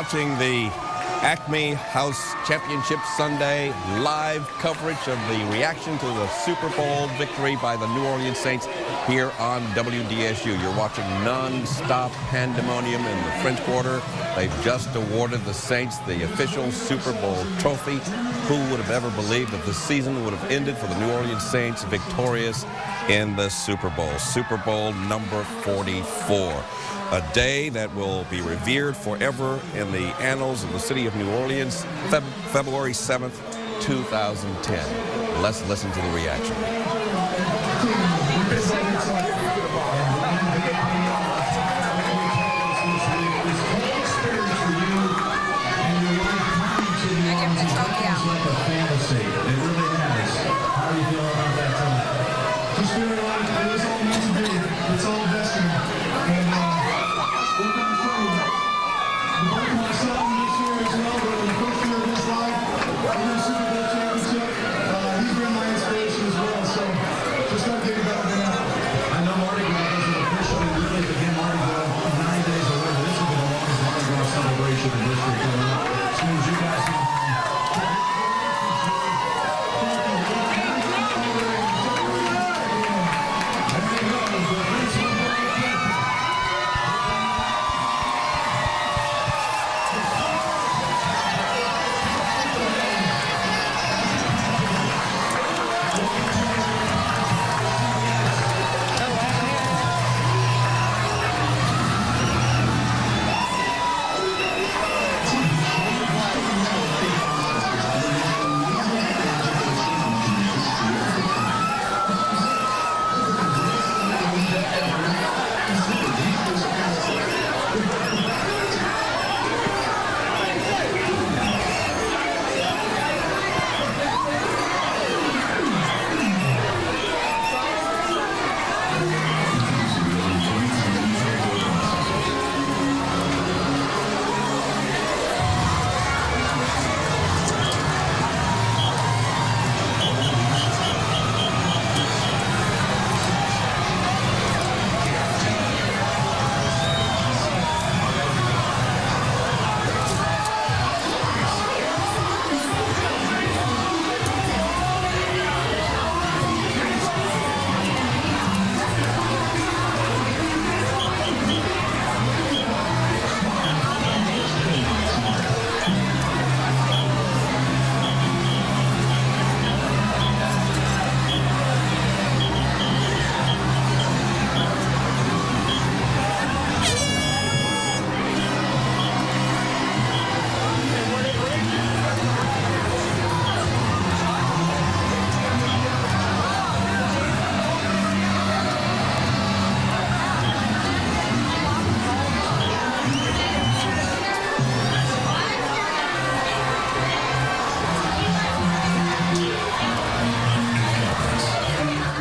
watching the Acme House Championship Sunday live coverage of the reaction to the Super Bowl victory by the New Orleans Saints here on WDSU. You're watching non-stop pandemonium in the French Quarter. They've just awarded the Saints the official Super Bowl trophy. Who would have ever believed that the season would have ended for the New Orleans Saints victorious in the Super Bowl? Super Bowl number 44. A day that will be revered forever in the annals of the city of New Orleans, February 7th, 2010. Let's listen to the reaction.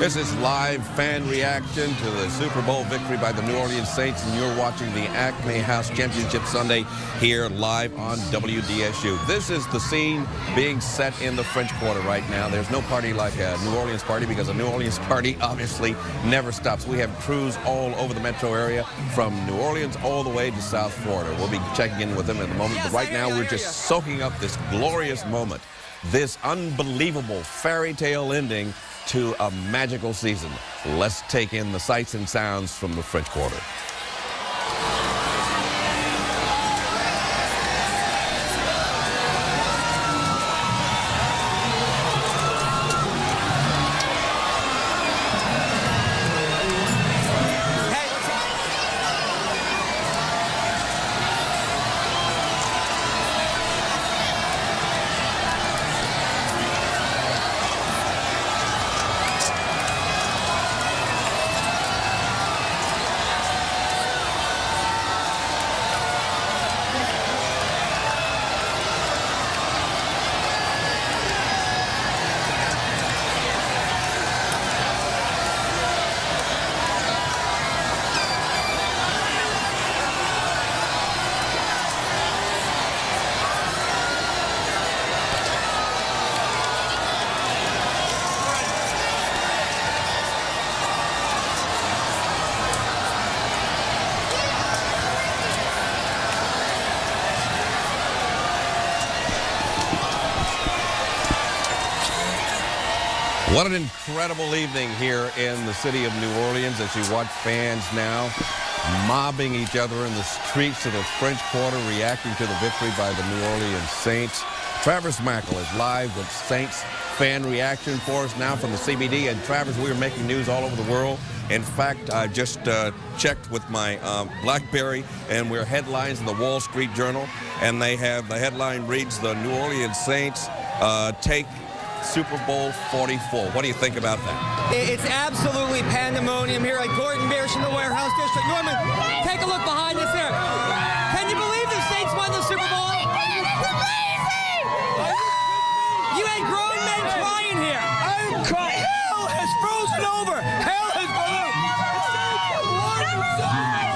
This is live fan reaction to the Super Bowl victory by the New Orleans Saints, and you're watching the Acme House Championship Sunday here live on WDSU. This is the scene being set in the French Quarter right now. There's no party like a New Orleans party, because a New Orleans party obviously never stops. We have crews all over the metro area, from New Orleans all the way to South Florida. We'll be checking in with them in a moment, but right now we're just soaking up this glorious moment, this unbelievable fairy tale ending to a magical season. Let's take in the sights and sounds from the French Quarter. What an incredible evening here in the city of New Orleans as you watch fans now mobbing each other in the streets of the French Quarter, reacting to the victory by the New Orleans Saints. Travis Mackle is live with Saints fan reaction for us now from the CBD. And Travis, we are making news all over the world. In fact, I just checked with my BlackBerry, and we're headlines in the Wall Street Journal, and they have, the headline reads, "The New Orleans Saints take Super Bowl 44. What do you think about that? It's absolutely pandemonium here at Gordon Biersch in the Warehouse District. Norman, take a look behind us here. Can you believe the Saints won the Super Bowl? You had grown men crying here. I'm crying. Hell has frozen over. Hell has frozen.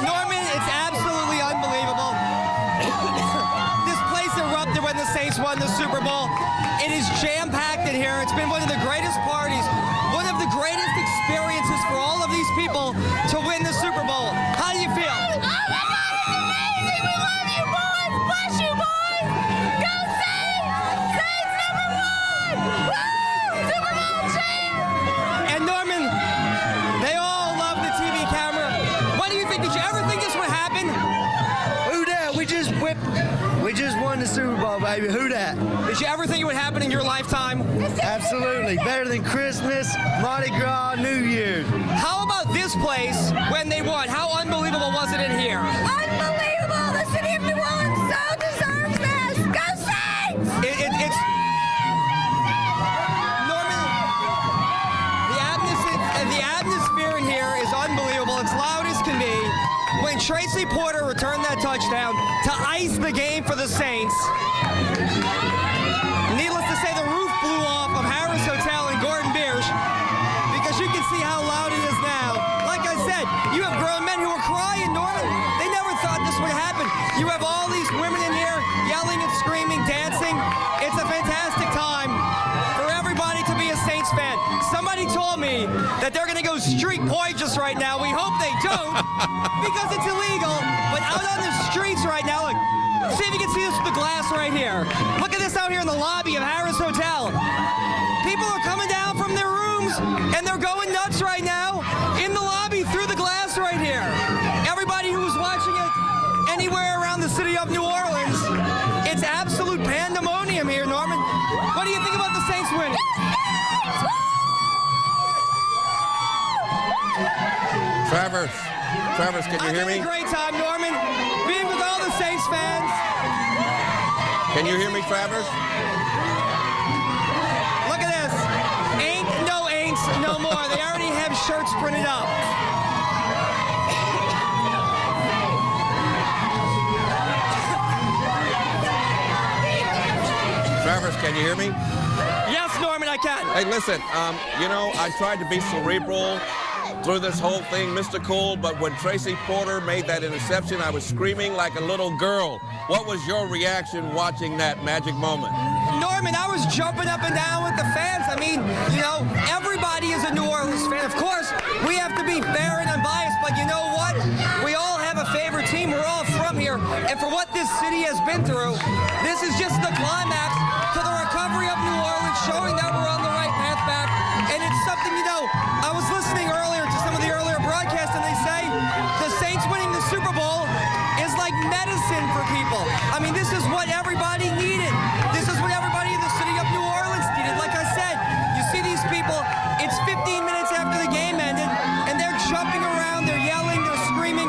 Norman, it's absolutely unbelievable. This place erupted when the Saints won the Super Bowl. It is jam-packed in here. It's been one of the greatest parties, one of the greatest experiences for all of these people to win the Super Bowl. How do you feel? Oh my God, it's amazing! We love you boys! Bless you boys! Go Saints! Saints number one! Woo! Super Bowl champ! And Norman, they all love the TV camera. What do you think? Did you ever think this would happen? Who dat? We just won the Super Bowl, baby. Who dat? Did you ever think it would happen in your lifetime? Absolutely. Better than Christmas, Mardi Gras, New Year's. How about this place when they won? How unbelievable was it in here? Unbelievable! The city of New Orleans so deserves this! Go Saints! It's Norman, the atmosphere in here is unbelievable. It's loud as can be. When Tracy Porter returned that touchdown to ice the game for the Saints, needless to say, the roof blew off of Harris Hotel in Gordon Biersch, because you can see how loud it is now. Like I said, you have grown men who are crying, Norman. They never thought this would happen. You have all these women in here yelling and screaming, dancing. It's a fantastic time for everybody to be a Saints fan. Somebody told me that they're going to go street pointers right now. We hope they don't, because it's illegal. But out on the streets right now, look, see if you can see this with the glass right here. Look at this out here in the lobby of Harris Hotel. People are coming down from their rooms, and they're going nuts right now in the lobby through the glass right here. Everybody who was watching it anywhere around the city of New Orleans, it's absolute pandemonium here, Norman. What do you think about the Saints winning? Travis, can you hear me? It's a great time, Norman, being with all the Saints fans. Can you hear me, Travis? Look at this. Ain't no ain'ts no more. They already have shirts printed up. Travis, can you hear me? Yes, Norman, I can. Hey, listen, you know, I tried to be cerebral through this whole thing, mystical, but when Tracy Porter made that interception, I was screaming like a little girl. What was your reaction watching that magic moment? Norman, I was jumping up and down with the fans. I mean, you know, everybody is a New Orleans fan. Of course, we have to be fair and unbiased, but you know what? We all have a favorite team. We're all from here. And for what this city has been through, this is just the climax to the recovery of New Orleans, showing that we're on the right path back. And it's something, you know, I was listening earlier to some of the earlier broadcasts, and they say the Saints winning the Super Bowl is like medicine for people. I mean, this is what everybody needed. This is what everybody in the city of New Orleans needed. Like I said, you see these people, it's 15 minutes after the game ended, and they're jumping around, they're yelling, they're screaming,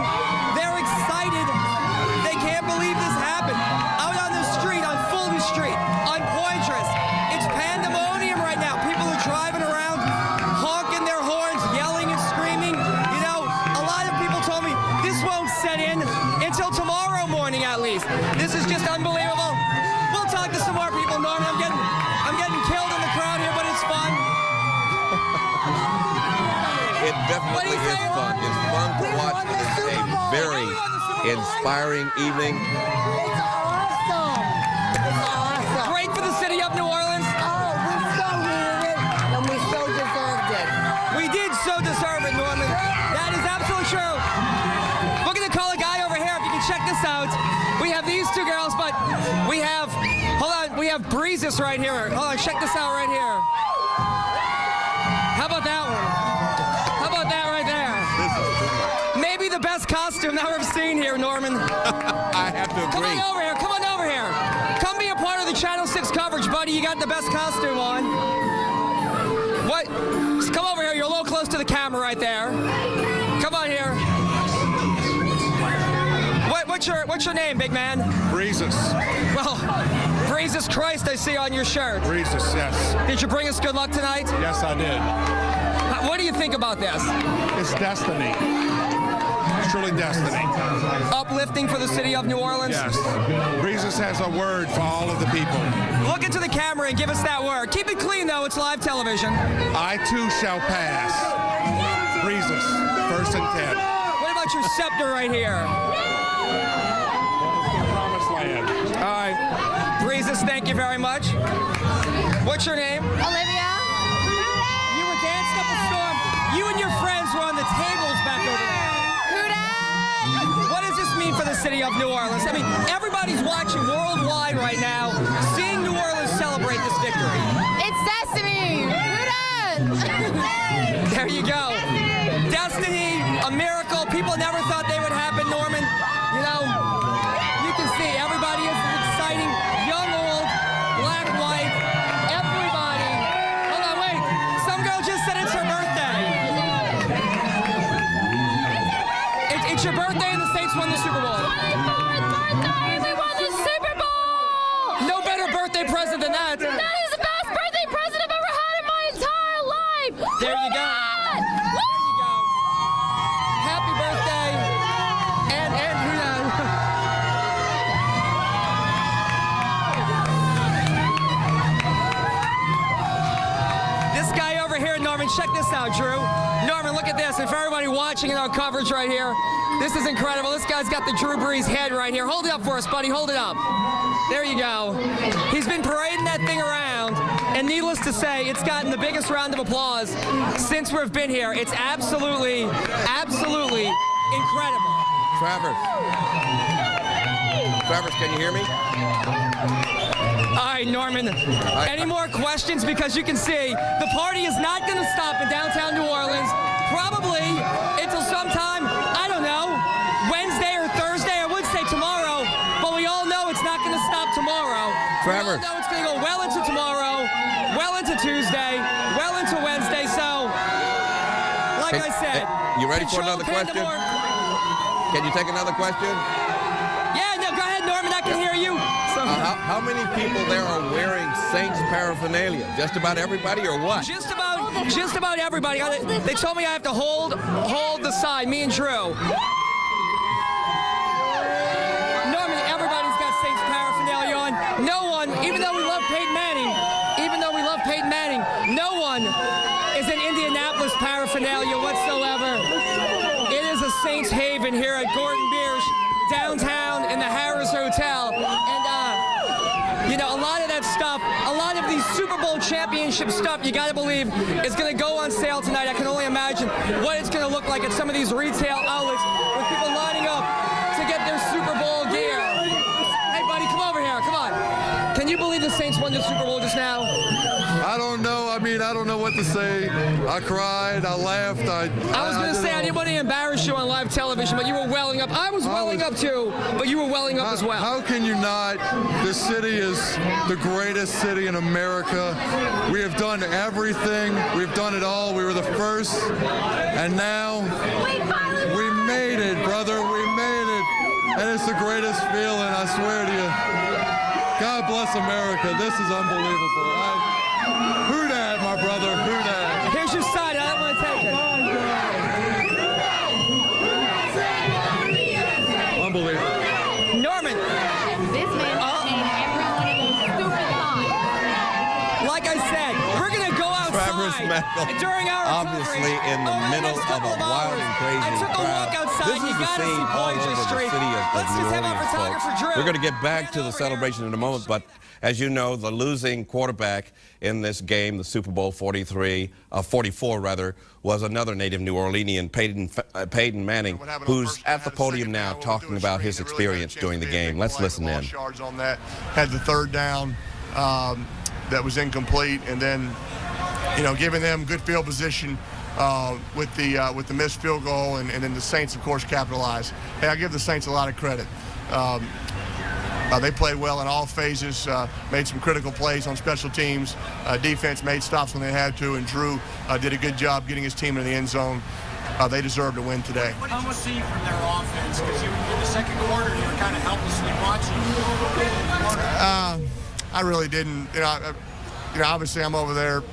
they're excited. They can't believe this happened. Out on the street, on Fulton Street, on Poitras, it's pandemonium right now. People are driving around, honking their horns, yelling and screaming. You know, a lot of people told me this won't set in until tomorrow morning at least. This is just unbelievable. We'll talk to some more people, Norman. I'm getting killed in the crowd here, but it's fun. It definitely is fun. It's fun to watch. It's a very inspiring evening. It's awesome. It's awesome. Great for the city of New Orleans. Oh, we so needed it, and we so deserved it. We did so deserve it, Norman. That is absolutely true. We're going to call a guy over here. If you can check this out. We have these two girls, but we have, hold on, we have Breezes right here. Hold on, check this out right here. on over here. Come on over here. Come be a part of the Channel 6 coverage, buddy. You got the best costume on. What? Just come over here. You're a little close to the camera right there. Come on here. What's your name, big man? Breezes. Well, Jesus Christ, I see on your shirt. Breezes, yes. Did you bring us good luck tonight? Yes, I did. What do you think about this? It's destiny. It's truly destiny. Uplifting for the city of New Orleans? Yes. Breezes has a word for all of the people. Look into the camera and give us that word. Keep it clean, though. It's live television. I, too, shall pass. Breezes, 1st and 10. What about your scepter right here? Promised land. All right. Breezes, thank you very much. What's your name? Olivia. You were dancing up a storm. You and your friends were on the tables back over there. What does this mean for the city of New Orleans? I mean, everybody's watching worldwide right now, seeing New Orleans celebrate this victory. It's destiny. There you go. Destiny, a miracle. People never thought they would happen, Norman. You know, you can see everybody is exciting. Young, old, black, white, everybody. Hold on, wait. Some girl just said it's her birthday. It's your birthday and the Saints won the Super Bowl. 24th birthday. We won the Super Bowl. No better birthday present than that. That is the best birthday present I've ever had in my entire life. There you go. There you go. Happy birthday. And who knows? This guy over here, Norman, check this out, Drew. Norman, look at this. And for everybody watching in our coverage right here, this is incredible. This guy's got the Drew Brees head right here. Hold it up for us, buddy. Hold it up. There you go. He's been parading that thing around, and needless to say, it's gotten the biggest round of applause since we've been here. It's absolutely, absolutely incredible. Travers, can you hear me? All right, Norman, any more questions? Because you can see the party is not going to stop in downtown New Orleans, probably until sometime, I don't know, Wednesday or Thursday. I would say tomorrow, but we all know it's not going to stop tomorrow. Travers. We all know it's going to go well into tomorrow, well into Tuesday, well into Wednesday. So, like I said, you ready for another question? Can you take another question? Yeah, no, go ahead, Norman. I can hear you. So, How many people there are wearing Saints paraphernalia? Just about everybody, or what? Just about everybody. They told me I have to hold the side, me and Drew. Norman, everybody's got Saints paraphernalia on. No one, even though we love Peyton Manning, no one is in Indianapolis paraphernalia whatsoever. It is a Saints haven here at Gordon Biersch, downtown in the Harris Hotel. And, you know, a lot of that stuff, a lot of these Super Bowl championship stuff, you got to believe, is going to go on sale tonight. I can only imagine what it's going to look like at some of these retail outlets with people lining up to get their Super Bowl gear. Hey, buddy, come over here. Come on. Can you believe the Saints won the Super Bowl just now? I don't know. I mean, I don't know what to say. I cried. I laughed. I was going to say I didn't want to embarrass you on live television, but you were welling up. I was welling up too, but you were welling up as well. How can you not? This city is the greatest city in America. We have done everything. We've done it all. We were the first, and now we made it, brother. We made it, and it's the greatest feeling. I swear to you. God bless America. This is unbelievable. Who dat, my brother? Who dat? Here's your side. I don't want to take it. Unbelievable. Norman. This man is saying every one of these stupid thoughts. Like I said, we're going to go outside during our obviously recovery in the over middle next of a couple wild and crazy I took a walk crowd. outside. This You is the gotta see scene all Poitras over the Street. city of Let's New just have our Orleans, photographer, folks. Drew. We're going to get back to Stand the over celebration in a moment, but as you know, the losing quarterback in this game, the Super Bowl 44 rather, was another native New Orleanian, Peyton Manning, who's at the podium now talking about his experience during the game. Let's listen in. Yards on that, had the third down that was incomplete, and then, you know, giving them good field position with the missed field goal, and then the Saints, of course, capitalized. Hey, I give the Saints a lot of credit. They played well in all phases, made some critical plays on special teams. Defense made stops when they had to, and Drew did a good job getting his team into the end zone. They deserve to win today. What did you see from their offense? Because in the second quarter, you were kind of helplessly watching. I really didn't. Obviously I'm over there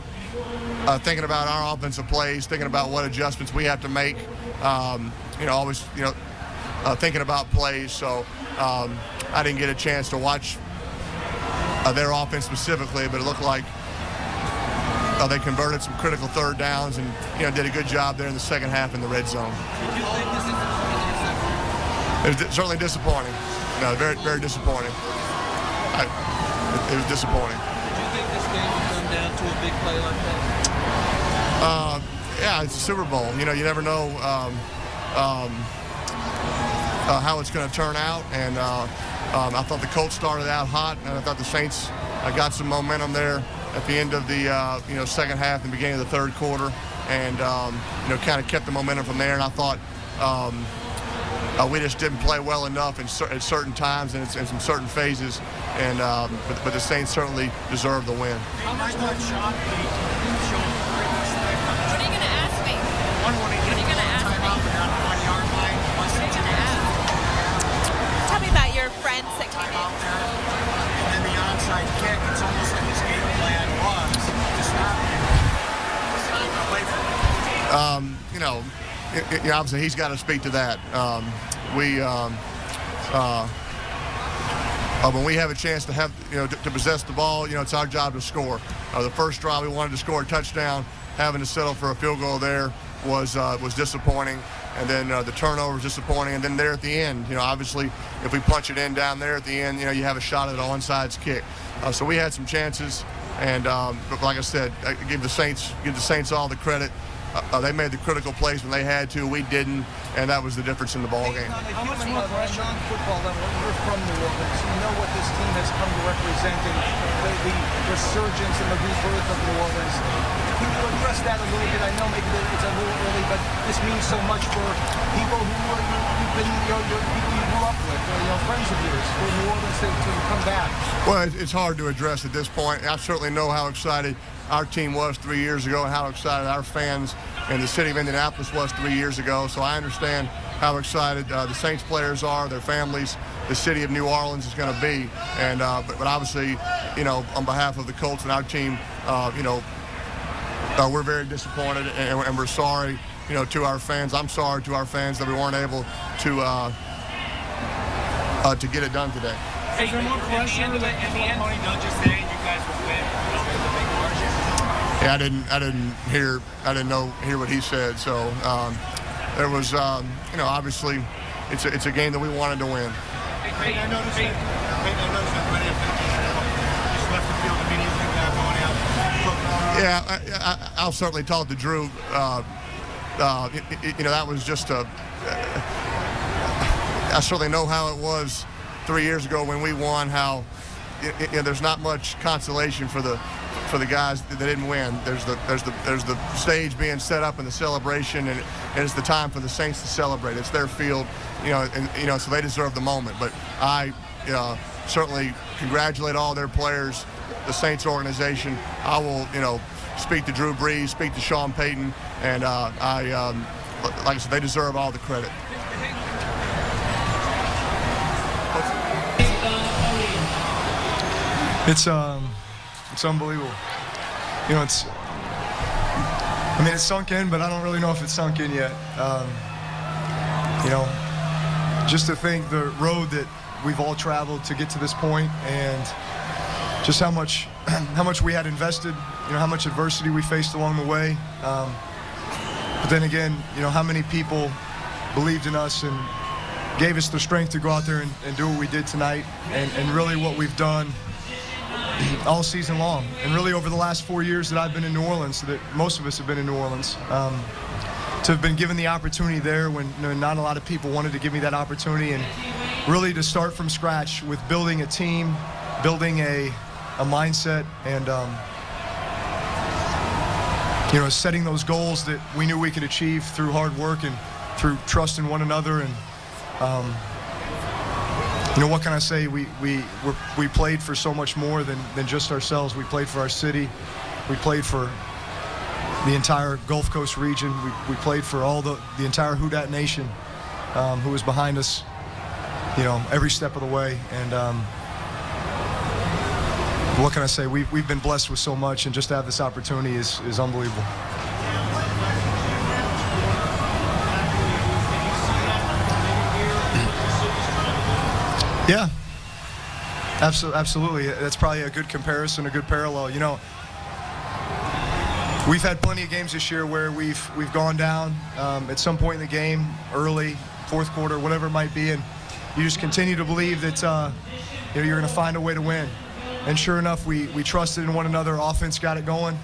thinking about our offensive plays, thinking about what adjustments we have to make. Always, thinking about plays. So I didn't get a chance to watch their offense specifically, but it looked like they converted some critical third downs and did a good job there in the second half in the red zone. It was certainly disappointing. No, very, very disappointing. It was disappointing. Do you think this game will come down to a big play like that? Yeah, it's a Super Bowl. You never know how it's going to turn out. And I thought the Colts started out hot, and I thought the Saints got some momentum there at the end of the second half and beginning of the third quarter, and kind of kept the momentum from there. And I thought we just didn't play well enough at certain times and in some certain phases. And but the Saints certainly deserve the win. How much more Sean Payton showed great respect? What are you going to ask me? One when he What are you going to ask me? out there on the 1-yard line. What are you going to ask? Tell me about your friends that came in. Out there, and then the onside kick. It's almost like his game plan was to stop away from it. Obviously he's got to speak to that. When we have a chance to have, to possess the ball, it's our job to score. The first drive we wanted to score a touchdown, having to settle for a field goal there was disappointing, and then the turnover was disappointing, and then there at the end, obviously if we punch it in down there at the end, you have a shot at an onside kick. So we had some chances, and but like I said, I give the Saints all the credit. They made the critical plays when they had to. We didn't, and that was the difference in the ball game. How much more pressure on football level? You're from New Orleans. You know what this team has come to represent and the resurgence and the rebirth of New Orleans. Can you address that a little bit? I know maybe it's a little early, but this means so much for people who you've been, people you grew up with, friends of yours, for New Orleans to come back. Well, it's hard to address at this point. I certainly know how excited our team was 3 years ago and how excited our fans in the city of Indianapolis was 3 years ago. So I understand how excited the Saints players are, their families, the city of New Orleans is going to be. And but obviously, on behalf of the Colts and our team, we're very disappointed and we're sorry, to our fans. I'm sorry to our fans that we weren't able to get it done today. Is there more pressure at the end? Don't just say you guys will win. Yeah, I didn't hear what he said. So there was, obviously, it's a game that we wanted to win. Hey, I noticed that right after just left the field immediately without going out. Yeah, I'll certainly talk to Drew. That was just I certainly know how it was 3 years ago when we won. How there's not much consolation for the guys that didn't win. There's the stage being set up in the celebration, and it's the time for the Saints to celebrate. It's their field, so they deserve the moment. But I certainly congratulate all their players, the Saints organization. I will, speak to Drew Brees, speak to Sean Payton, and like I said, they deserve all the credit. It's unbelievable. It's sunk in, but I don't really know if it's sunk in yet. Just to think the road that we've all traveled to get to this point, and just how much we had invested, how much adversity we faced along the way. But then again, how many people believed in us and gave us the strength to go out there and do what we did tonight, and really what we've done all season long, and really over the last 4 years that I've been in New Orleans, so that most of us have been in New Orleans, to have been given the opportunity there when not a lot of people wanted to give me that opportunity, and really to start from scratch with building a team, building a mindset, and setting those goals that we knew we could achieve through hard work and through trust in one another. And You know, what can I say? We played for so much more than just ourselves. We played for our city. We played for the entire Gulf Coast region. We played for all the entire Who Dat Nation who was behind us, you know, every step of the way. And what can I say? We've been blessed with so much, and just to have this opportunity is unbelievable. Yeah, absolutely. That's probably a good comparison, a good parallel. You know, we've had plenty of games this year where we've gone down at some point in the game, early, fourth quarter, whatever it might be, and you just continue to believe that you know, you're going to find a way to win. And sure enough, we trusted in one another. Offense got it going.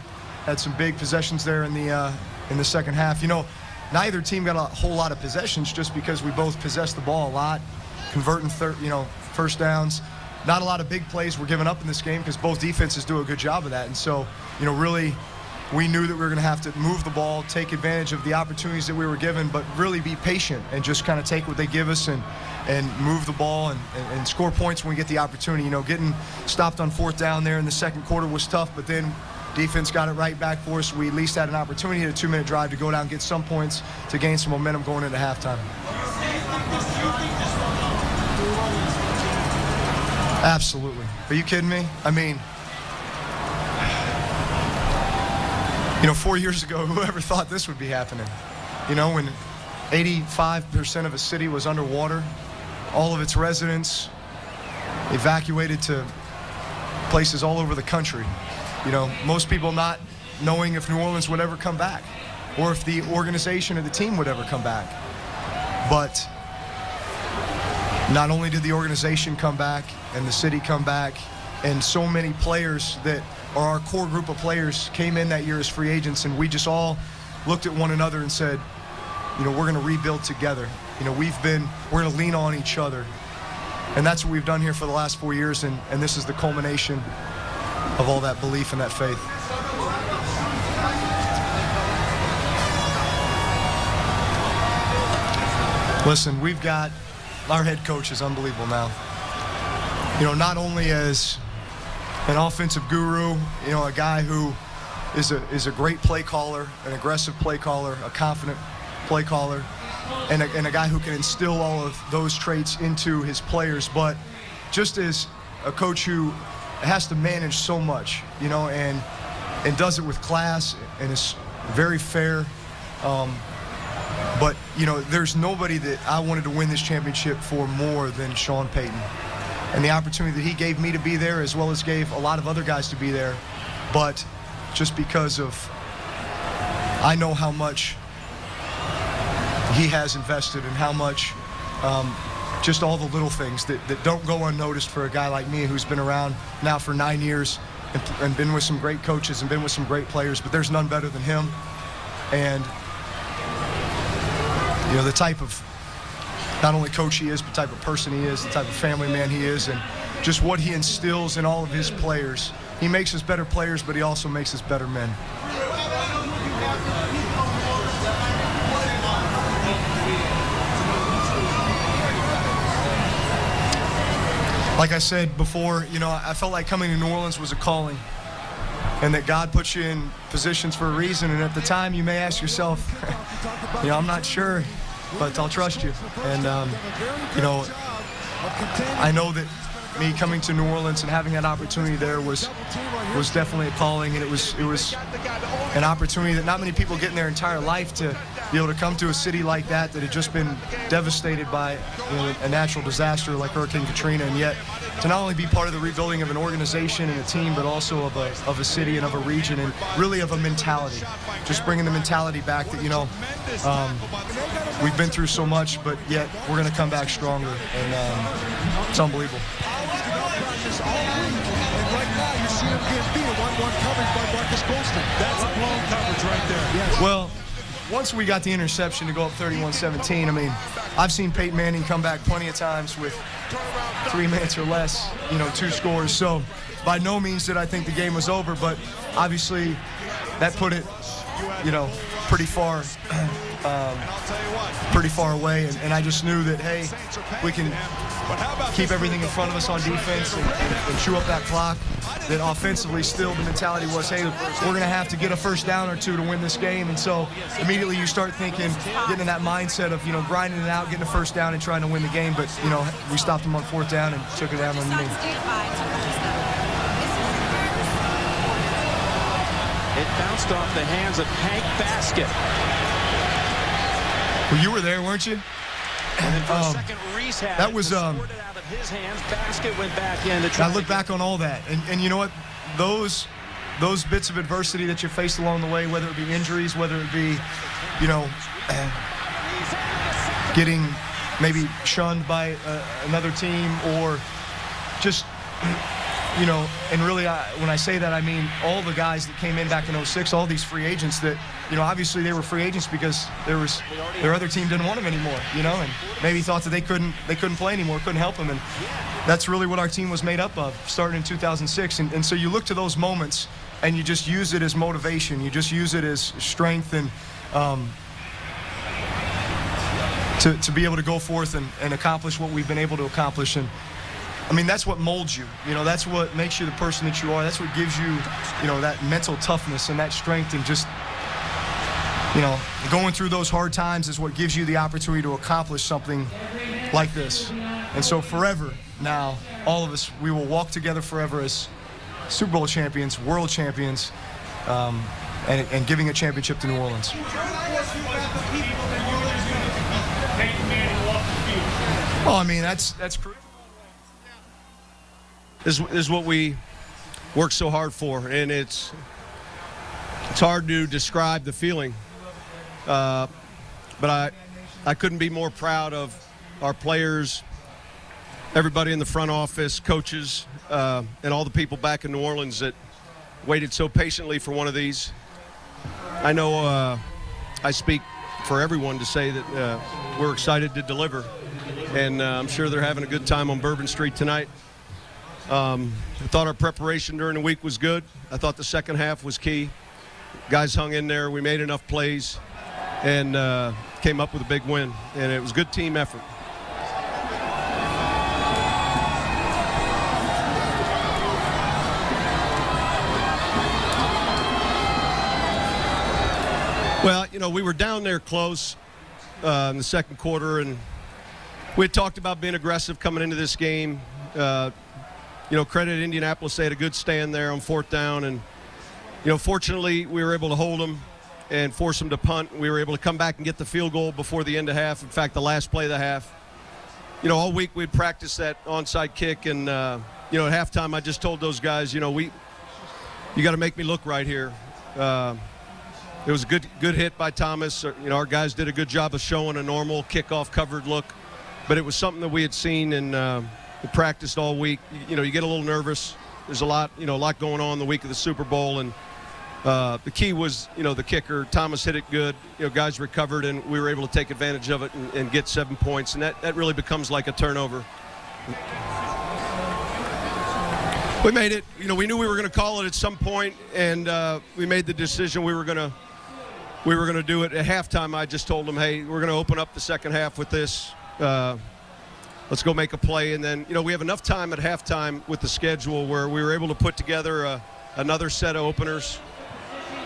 Had some big possessions there in the second half. You know, neither team got a whole lot of possessions just because we both possessed the ball a lot, converting first downs. Not a lot of big plays were given up in this game because both defenses do a good job of that. And so, you know, really, we knew that we were going to have to move the ball, take advantage of the opportunities that we were given, but really be patient and just kind of take what they give us and move the ball and score points when we get the opportunity. You know, getting stopped on fourth down there in the second quarter was tough, but then defense got it right back for us. We at least had an opportunity at a 2-minute drive to go down and get some points to gain some momentum going into halftime. Absolutely. Are you kidding me? I mean, you know, 4 years ago, whoever thought this would be happening? You know, when 85% of a city was underwater, all of its residents evacuated to places all over the country. You know, most people not knowing if New Orleans would ever come back or if the organization or the team would ever come back. But not only did the organization come back and the city come back, and so many players that are our core group of players came in that year as free agents, and we just all looked at one another and said, you know, we're going to rebuild together. You know, we're going to lean on each other. And that's what we've done here for the last 4 years, and this is the culmination of all that belief and that faith. Listen, we've got, our head coach is unbelievable now. You know, not only as an offensive guru, you know, a guy who is a great play caller, an aggressive play caller, a confident play caller, and a guy who can instill all of those traits into his players, but just as a coach who has to manage so much, you know, and does it with class and is very fair. But, you know, there's nobody that I wanted to win this championship for more than Sean Payton. And the opportunity that he gave me to be there, as well as gave a lot of other guys to be there. But just because of, I know how much he has invested and how much, just all the little things that don't go unnoticed for a guy like me who's been around now for 9 years and been with some great coaches and been with some great players, but there's none better than him. And, you know, the type of, not only coach he is, but the type of person he is, the type of family man he is, and just what he instills in all of his players. He makes us better players, but he also makes us better men. Like I said before, you know, I felt like coming to New Orleans was a calling, and that God put you in positions for a reason. And at the time, you may ask yourself, you know, I'm not sure, but I'll trust you. And, you know, I know that me coming to New Orleans and having that opportunity there was definitely a calling, and it was an opportunity that not many people get in their entire life, to be able to come to a city like that had just been devastated by, you know, a natural disaster like Hurricane Katrina, and yet to not only be part of the rebuilding of an organization and a team, but also of a city and of a region, and really of a mentality. Just bringing the mentality back that, you know, we've been through so much, but yet we're going to come back stronger, and it's unbelievable. That's a blown coverage right there. Yes. Well, once we got the interception to go up 31-17, I mean, I've seen Peyton Manning come back plenty of times with 3 minutes or less, you know, 2 scores. So by no means did I think the game was over, but obviously that put it, you know, pretty far pretty far away, and I just knew that, hey, we can keep everything in front of us on defense and chew up that clock. That offensively, still the mentality was, hey, we're going to have to get a first down or two to win this game. And so immediately you start thinking, getting in that mindset of, grinding it out, getting a first down and trying to win the game. But, we stopped them on 4th down and took it down on the knee. It bounced off the hands of Hank Basket. Well, you were there, weren't you? And then for a second, Reese had that was out of his hands. Basket went back in to try. I look back on all that, and you know what? Those bits of adversity that you faced along the way, whether it be injuries, whether it be, getting maybe shunned by another team, or just, and really, when I say that, I mean all the guys that came in back in 06, all these free agents that, obviously they were free agents because their other team didn't want them anymore, and maybe thought that they couldn't play anymore, couldn't help them, and that's really what our team was made up of, starting in 2006. And so you look to those moments and you just use it as motivation, you just use it as strength, and to be able to go forth and accomplish what we've been able to accomplish. And I mean, that's what molds you. That's what makes you the person that you are. That's what gives you, that mental toughness and that strength, and just, going through those hard times is what gives you the opportunity to accomplish something like this. And so forever now, all of us, we will walk together forever as Super Bowl champions, world champions, and giving a championship to New Orleans. Oh, I mean, that's crucial. This is what we work so hard for, and it's hard to describe the feeling, but I couldn't be more proud of our players, everybody in the front office, coaches, and all the people back in New Orleans that waited so patiently for one of these. I know I speak for everyone to say that we're excited to deliver, and I'm sure they're having a good time on Bourbon Street tonight. I thought our preparation during the week was good. I thought the second half was key. Guys hung in there. We made enough plays and came up with a big win, and it was a good team effort. Well, we were down there close in the second quarter, and we had talked about being aggressive coming into this game. Credit Indianapolis, they had a good stand there on 4th down, and fortunately we were able to hold them and force them to punt. We were able to come back and get the field goal before the end of half. In fact, the last play of the half. All week we'd practice that onside kick, and at halftime I just told those guys, you got to make me look right here. It was a good hit by Thomas. Our guys did a good job of showing a normal kickoff covered look, but it was something that we had seen and practiced all week. You get a little nervous. There's a lot going on the week of the Super Bowl, and the key was, the kicker. Thomas hit it good. Guys recovered, and we were able to take advantage of it and get 7 points, and that really becomes like a turnover. We made it. We knew we were going to call it at some point, and we made the decision we were going to do it at halftime. I just told them, hey, we're going to open up the second half with this. Let's go make a play. And then, we have enough time at halftime with the schedule where we were able to put together another set of openers.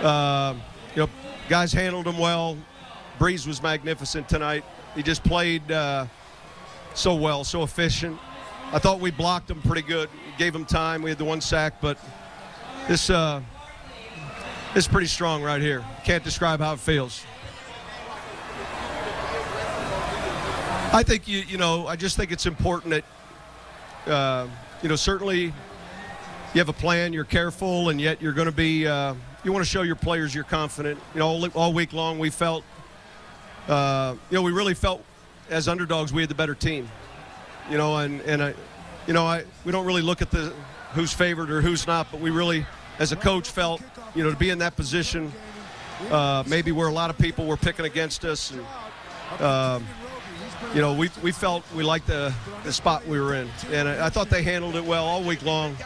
Guys handled them well. Breeze was magnificent tonight. He just played so well, so efficient. I thought we blocked him pretty good. Gave him time. We had the 1 sack, but this is pretty strong right here. Can't describe how it feels. I think, I just think it's important that, certainly you have a plan, you're careful, and yet you're going to be, you want to show your players you're confident. All week long we felt, we really felt as underdogs we had the better team. We don't really look at who's favored or who's not, but we really, as a coach, felt, to be in that position, maybe where a lot of people were picking against us, and we felt we liked the spot we were in, and I thought they handled it well all week long.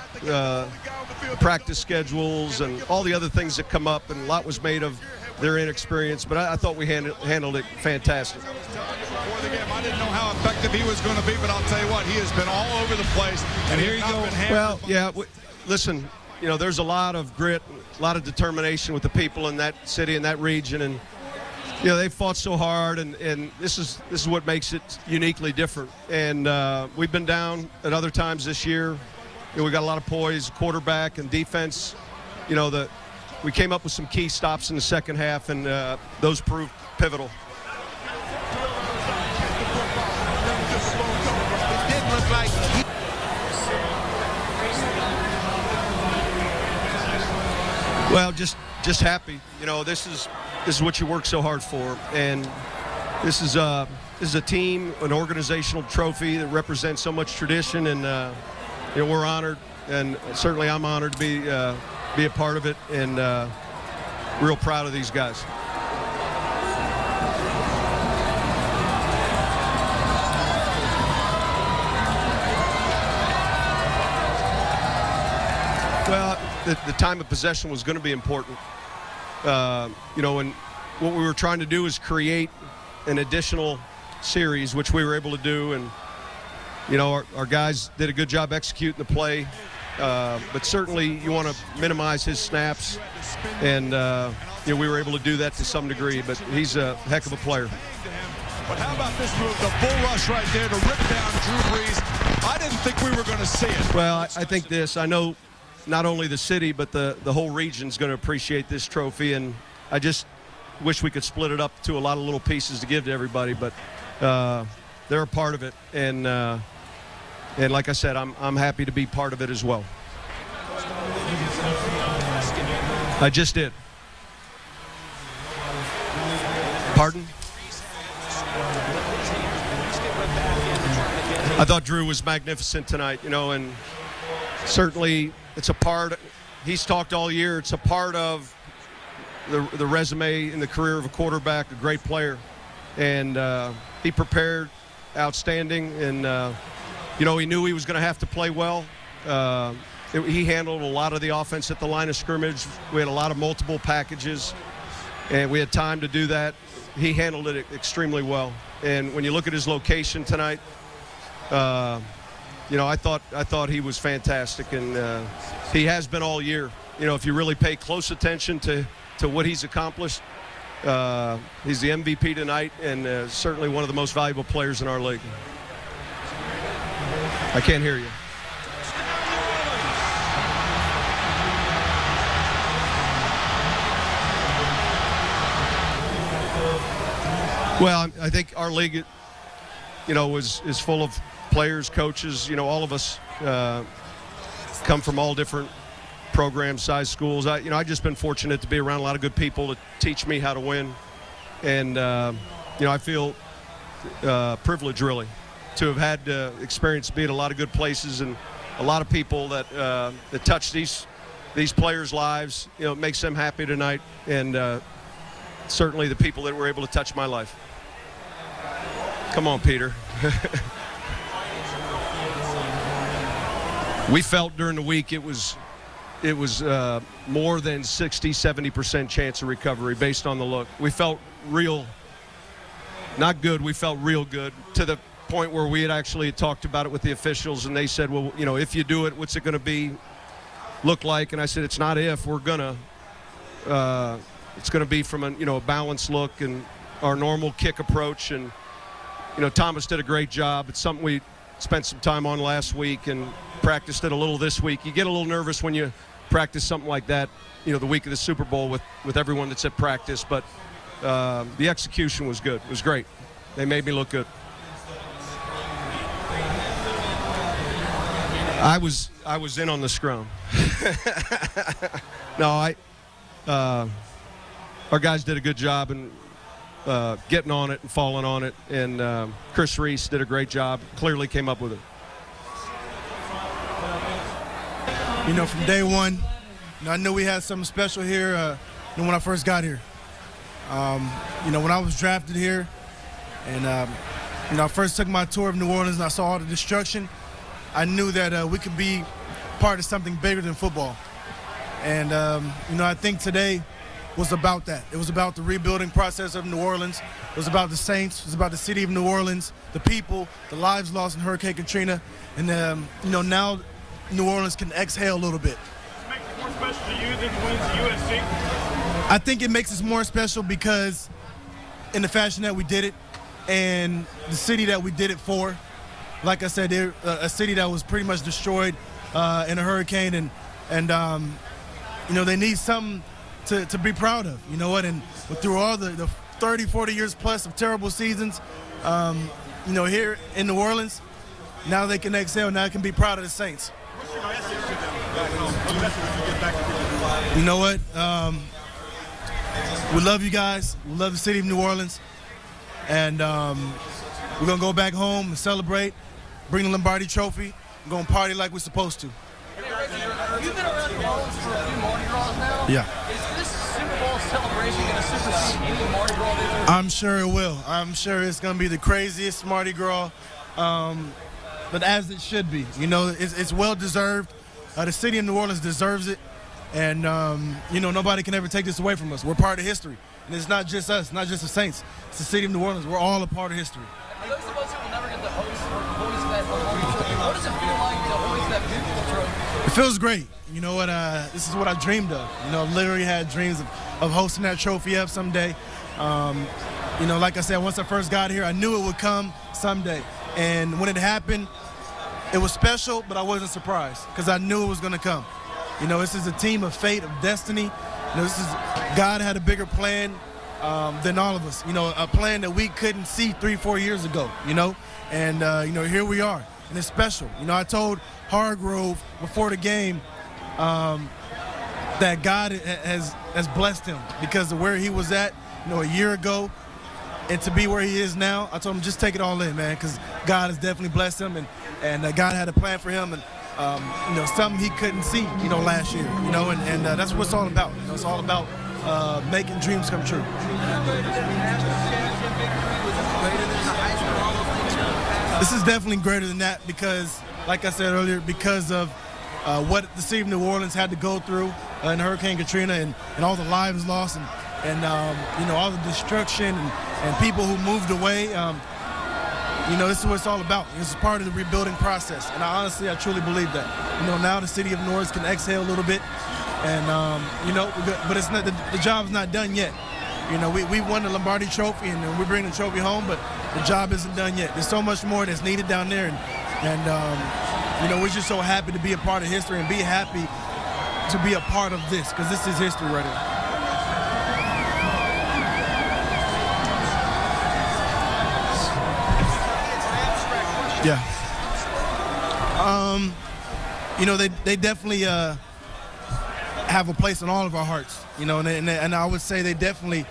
Practice schedules and all the other things that come up, and a lot was made of their inexperience, but I thought we handled it fantastic. Before the game, I didn't know how effective he was going to be, but I'll tell you what, he has been all over the place. And here you go. Well, yeah, listen, you know, there's a lot of grit, a lot of determination with the people in that city and that region, and you know, they fought so hard, and this is what makes it uniquely different. And we've been down at other times this year. You know, we got a lot of poise, quarterback and defense. You know, we came up with some key stops in the second half, and those proved pivotal. It didn't look like Well, just happy. You know, this is what you work so hard for, and this is a team, an organizational trophy that represents so much tradition, and you know, we're honored, and certainly I'm honored to be a part of it, and real proud of these guys. Well, the time of possession was going to be important. You know, and what we were trying to do is create an additional series, which we were able to do, and you know, our guys did a good job executing the play, but certainly you want to minimize his snaps, and you know, we were able to do that to some degree, but he's a heck of a player. But how about this move, the bull rush right there to rip down Drew Brees? I didn't think we were going to see it. Well, I think I know not only the city, but the whole region's going to appreciate this trophy, and I just wish we could split it up to a lot of little pieces to give to everybody, but they're a part of it, and like I said, I'm happy to be part of it as well. I just did. Pardon? I thought Drew was magnificent tonight, you know, and certainly it's a part, he's talked all year, it's a part of the resume and the career of a quarterback, a great player. And he prepared outstanding, and you know, he knew he was going to have to play well. He handled a lot of the offense at the line of scrimmage. We had a lot of multiple packages, and we had time to do that. He handled it extremely well. And when you look at his location tonight, you know, I thought he was fantastic, and he has been all year. You know, if you really pay close attention to what he's accomplished, he's the MVP tonight, and certainly one of the most valuable players in our league. I can't hear you. Well, I think our league, you know, is full of players, coaches. You know, all of us come from all different programs, size schools. You know, I've just been fortunate to be around a lot of good people to teach me how to win, and you know, I feel privileged really to have had experience being at a lot of good places and a lot of people that that touch these players' lives. You know, it makes them happy tonight, and certainly the people that were able to touch my life. Come on, Peter. We felt during the week it was more than 60-70% chance of recovery based on the look. We felt real, not good, we felt real good, to the point where we had actually talked about it with the officials, and they said, well, you know, if you do it, what's it going to look like? And I said, it's not if, we're gonna. It's going to be from a balanced look and our normal kick approach. And you know, Thomas did a great job. It's something we spent some time on last week and practiced it a little this week. You get a little nervous when you practice something like that, you know, the week of the Super Bowl with everyone that's at practice. But the execution was good. It was great. They made me look good. I was in on the scrum. No, our guys did a good job and getting on it and falling on it, and Chris Reese did a great job. Clearly came up with it. You know, from day one, you know, I knew we had something special here. When I first got here, you know, when I was drafted here, and you know, I first took my tour of New Orleans and I saw all the destruction. I knew that we could be part of something bigger than football. And you know, I think today, was about that. It was about the rebuilding process of New Orleans. It was about the Saints. It was about the city of New Orleans, the people, the lives lost in Hurricane Katrina. And, now New Orleans can exhale a little bit. Does it make it more special to you than the wins at USC? I think it makes us more special because in the fashion that we did it and the city that we did it for. Like I said, they're a city that was pretty much destroyed in a hurricane. And they need something to be proud of, you know what? And through all the 30, 40 years plus of terrible seasons, here in New Orleans, now they can exhale, now they can be proud of the Saints. What's your message to them? What message would you get back to them? You know what? We love you guys. We love the city of New Orleans. And we're going to go back home and celebrate, bring the Lombardi Trophy, and go and party like we're supposed to. You've been around New Orleans for a few Mardi Gras now. Yeah. Is this Super Bowl celebration going to supersede any Mardi Gras there? I'm sure it will. I'm sure it's going to be the craziest Mardi Gras, but as it should be. It's well-deserved. The city of New Orleans deserves it. And, nobody can ever take this away from us. We're part of history. And it's not just us, not just the Saints. It's the city of New Orleans. We're all a part of history. For those of us who will never get to hoist that Lombardi Trophy, what does it feel like to hoist that beautiful trophy? It feels great. You know what? This is what I dreamed of. Literally had dreams of hosting that trophy up someday. Like I said, once I first got here, I knew it would come someday. And when it happened, it was special, but I wasn't surprised because I knew it was going to come. This is a team of fate, of destiny. God had a bigger plan than all of us. A plan that we couldn't see 3-4 years ago. And here we are, and it's special. I told Hargrove before the game that God has blessed him because of where he was at, a year ago, and to be where he is now. I told him just take it all in, man, because God has definitely blessed him, and God had a plan for him, and something he couldn't see, last year, and that's what it's all about. It's all about making dreams come true. This is definitely greater than that because, like I said earlier, because of what the city of New Orleans had to go through in Hurricane Katrina and all the lives lost and all the destruction and people who moved away. This is what it's all about. This is part of the rebuilding process. And I truly believe that. Now the city of New Orleans can exhale a little bit. And, but it's not, the job's not done yet. We won the Lombardi Trophy and we're bringing the trophy home, but the job isn't done yet. There's so much more that's needed down there. And we're just so happy to be a part of history and be happy to be a part of this because this is history right here. Yeah. They definitely have a place in all of our hearts, and I would say they definitely,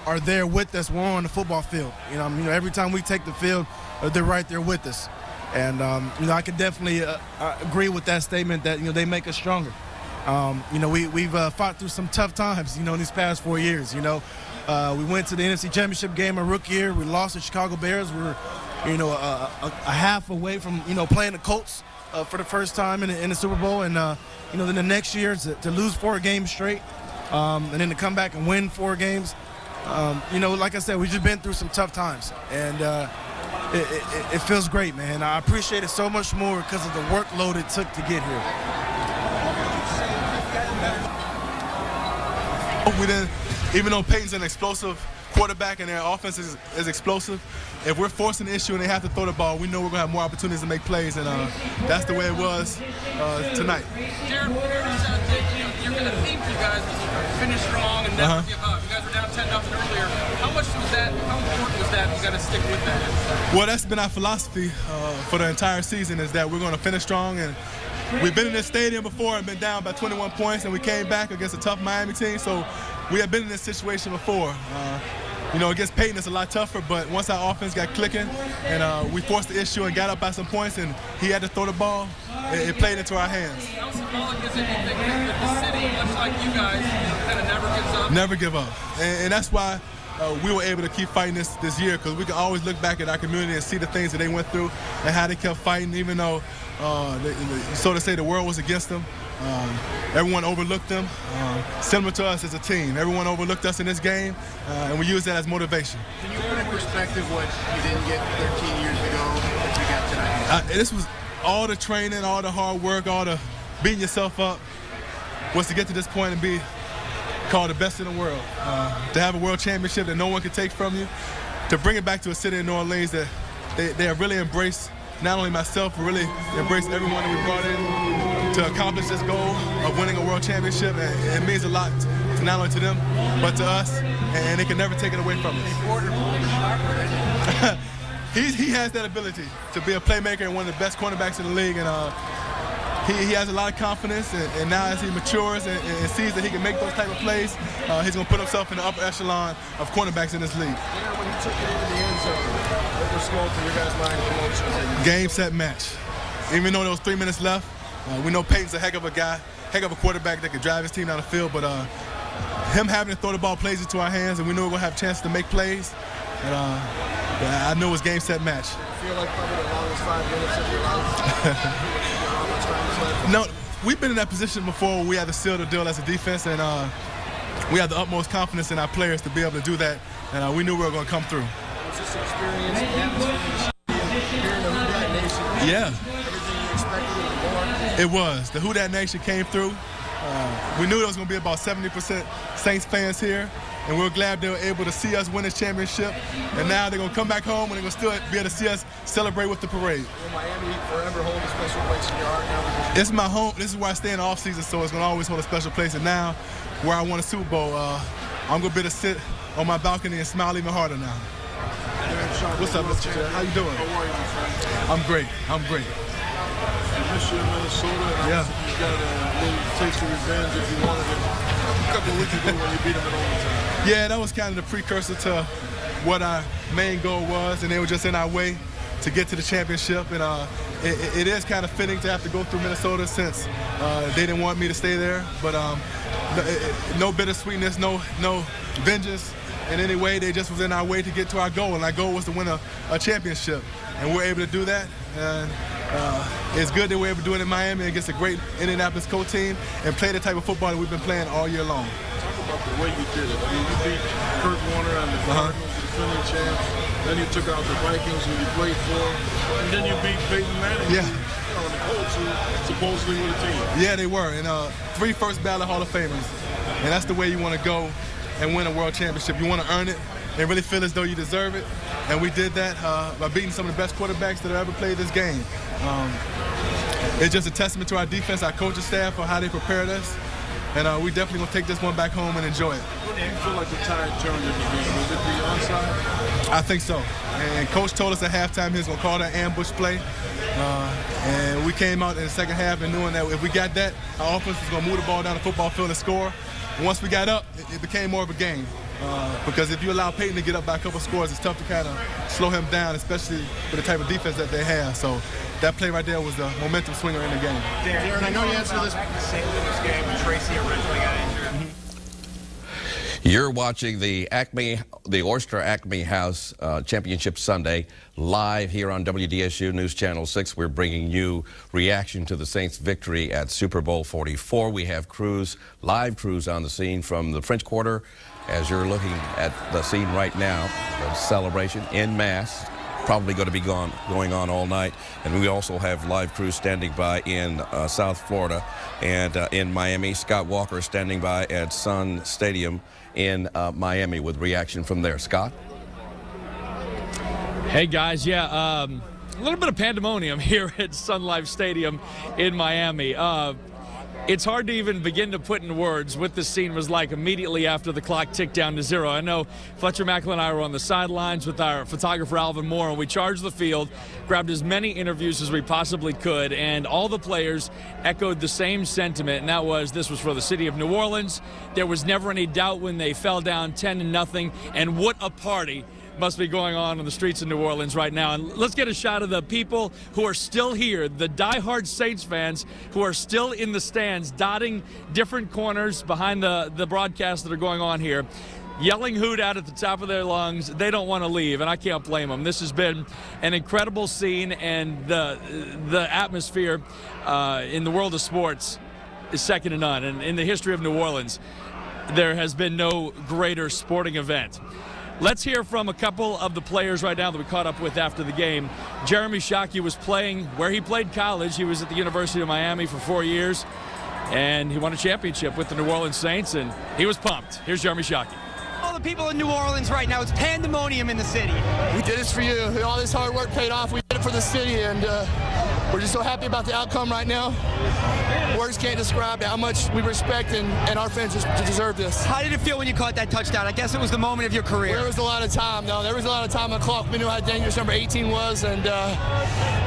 are there with us when we're on the football field. Every time we take the field, they're right there with us. And, I could definitely agree with that statement that, they make us stronger. We've fought through some tough times, in these past 4 years, We went to the NFC Championship game our rookie year. We lost the Chicago Bears. We were a half away from, playing the Colts for the first time in the Super Bowl. And, then the next year to lose 4 games straight and then to come back and win 4 games. Like I said, we've just been through some tough times. And it feels great, man. I appreciate it so much more because of the workload it took to get here. We didn't, even though Peyton's an explosive quarterback and their offense is explosive, if we're forcing the issue and they have to throw the ball, we know we're going to have more opportunities to make plays, and that's the way it was tonight. Jared, you're going to theme for you guys is finish strong and never give up. You guys were down 10-0 earlier. How important was that? You got to stick with that. Well, that's been our philosophy for the entire season, is that we're going to finish strong. And we've been in this stadium before and been down by 21 points, and we came back against a tough Miami team. So we have been in this situation before. Against Peyton, it's a lot tougher, but once our offense got clicking and we forced the issue and got up by some points and he had to throw the ball, it played into our hands. How symbolic is it, you think, that the city, much like you guys, kind of never gives up? Never give up. And that's why we were able to keep fighting this year, because we can always look back at our community and see the things that they went through and how they kept fighting, even though, so to say, the world was against them. Everyone overlooked them, similar to us as a team. Everyone overlooked us in this game, and we use that as motivation. Can you put in perspective what you didn't get 13 years ago that you got tonight? This was all the training, all the hard work, all the beating yourself up was to get to this point and be called the best in the world. To have a world championship that no one can take from you, to bring it back to a city in New Orleans that they have really embraced, not only myself, but really embraced everyone that we brought in to accomplish this goal of winning a world championship. And it means a lot to not only to them, but to us, and they can never take it away from us. He has that ability to be a playmaker and one of the best cornerbacks in the league, and he has a lot of confidence, and now as he matures and sees that he can make those type of plays, he's going to put himself in the upper echelon of cornerbacks in this league. When you took it into the end zone, what was going through your guys' mind? Game, set, match. Even though there was 3 minutes left, we know Peyton's a heck of a guy, heck of a quarterback that can drive his team down the field, but him having to throw the ball plays into our hands, and we knew we were going to have a chance to make plays, and I knew it was game, set, match. You feel like probably the longest 5 minutes of your life? No, we've been in that position before where we had to seal the deal as a defense, and we had the utmost confidence in our players to be able to do that, and we knew we were going to come through. Was this experience hearing the Who Dat Nation? Yeah. Everything you expected and more? It was. The Who Dat Nation came through. We knew there was going to be about 70% Saints fans here, and we're glad they were able to see us win this championship. And now they're going to come back home, and they're going to still be able to see us celebrate with the parade. Will Miami forever hold a special place in your heart now? It's my home. This is where I stay in the offseason, so it's going to always hold a special place. And now, where I won a Super Bowl, I'm going to be able to sit on my balcony and smile even harder now. What's up, Mr. Chair? How you doing? How are you, my friend? I'm great. I'm great. You missed you in Minnesota, and yeah. You got a little taste of revenge if you wanted it a couple of weeks ago when you beat them in overtime. Yeah, that was kind of the precursor to what our main goal was, and they were just in our way to get to the championship. And it is kind of fitting to have to go through Minnesota since they didn't want me to stay there. But no bittersweetness, no vengeance in any way. They just was in our way to get to our goal, and our goal was to win a championship. And we're able to do that. And it's good that we're able to do it in Miami against a great Indianapolis Colts team and play the type of football that we've been playing all year long. Talk about the way you did it. I mean, you beat Kurt Warner and the Cardinals, the defending champs. Then you took out the Vikings who you played for. And then you beat Peyton Manning. Yeah. The Colts who supposedly were the team. Yeah, they were. And 3 first ballot Hall of Famers. And that's the way you want to go and win a world championship. You want to earn it and really feel as though you deserve it. And we did that by beating some of the best quarterbacks that have ever played this game. It's just a testament to our defense, our coaching staff, for how they prepared us. And we definitely going to take this one back home and enjoy it. What do you feel like the tide turned in the game? Was it the onside? I think so. And Coach told us at halftime he was going to call that ambush play. And we came out in the second half and knowing that if we got that, our offense was going to move the ball down the football field and score. And once we got up, it became more of a game. Because if you allow Peyton to get up by a couple scores, it's tough to kind of slow him down, especially with the type of defense that they have. So that play right there was the momentum swinger in the game. Darren, I know you answered this back in the St. Louis game when Tracy originally got injured. You're watching the Oyster Acme House Championship Sunday live here on WDSU News Channel 6. We're bringing you reaction to the Saints' victory at Super Bowl 44. We have live crews on the scene from the French Quarter. As you're looking at the scene right now, the celebration en masse, probably going to be going on all night. And we also have live crews standing by in South Florida and in Miami. Scott Walker standing by at Sun Stadium in Miami with reaction from there. Scott? Hey guys, yeah, a little bit of pandemonium here at Sun Life Stadium in Miami. It's hard to even begin to put in words what this scene was like immediately after the clock ticked down to 0. I know Fletcher Macklin and I were on the sidelines with our photographer Alvin Moore, and we charged the field, grabbed as many interviews as we possibly could, and all the players echoed the same sentiment, and that was this was for the city of New Orleans. There was never any doubt when they fell down 10-0, and what a party must be going on the streets of New Orleans right now. And let's get a shot of the people who are still here, the diehard Saints fans who are still in the stands, dotting different corners behind the broadcasts that are going on here, yelling hoot out at the top of their lungs. They don't want to leave, and I can't blame them. This has been an incredible scene, and the atmosphere in the world of sports is second to none. And in the history of New Orleans, there has been no greater sporting event. Let's hear from a couple of the players right now that we caught up with after the game. Jeremy Shockey was playing where he played college. He was at the University of Miami for 4 years, and he won a championship with the New Orleans Saints, and he was pumped. Here's Jeremy Shockey. All the people in New Orleans right now, it's pandemonium in the city. We did this for you. All this hard work paid off. We did it for the city, and we're just so happy about the outcome right now. Words can't describe how much we respect and our fans just deserve this. How did it feel when you caught that touchdown? I guess it was the moment of your career. There was a lot of time, though. There was a lot of time on the clock. We knew how dangerous number 18 was, and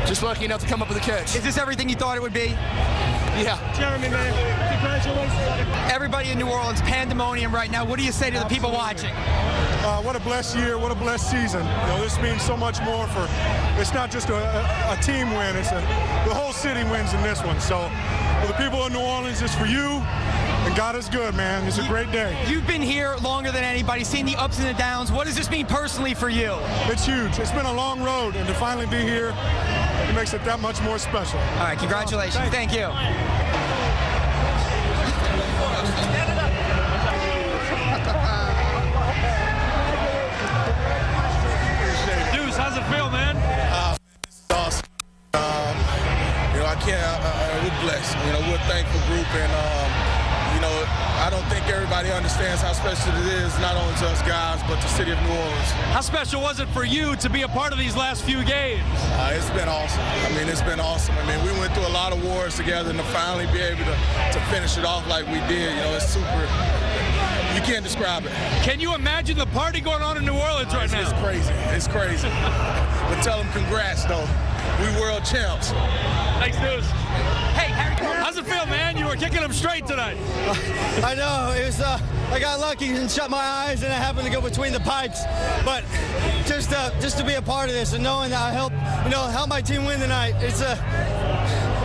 just lucky enough to come up with a catch. Is this everything you thought it would be? Yeah. Jeremy, man, congratulations. Everybody in New Orleans, pandemonium right now. What do you say to the people watching? What a blessed year, what a blessed season. This means so much more for, it's not just a team win, it's the whole city wins in this one. So for the people of New Orleans, it's for you, and God is good, man. It's a great day. You've been here longer than anybody, seen the ups and the downs. What does this mean personally for you? It's huge. It's been a long road, and to finally be here, it makes it that much more special. All right, congratulations. Thank you. How's it feel, man? This is awesome. We're blessed. We're a thankful group, and I don't think everybody understands how special it is, not only to us guys, but the city of New Orleans. How special was it for you to be a part of these last few games? It's been awesome. It's been awesome. We went through a lot of wars together, and to finally be able to finish it off like we did, it's super. You can't describe it. Can you imagine the party going on in New Orleans right now? It's crazy. It's crazy. But tell them congrats, though. We world champs. Thanks, dudes. Hey, how's it feel, man? You were kicking them straight tonight. I know. It was. I got lucky and shut my eyes, and I happened to go between the pipes. But just to be a part of this and knowing that I helped my team win tonight, it's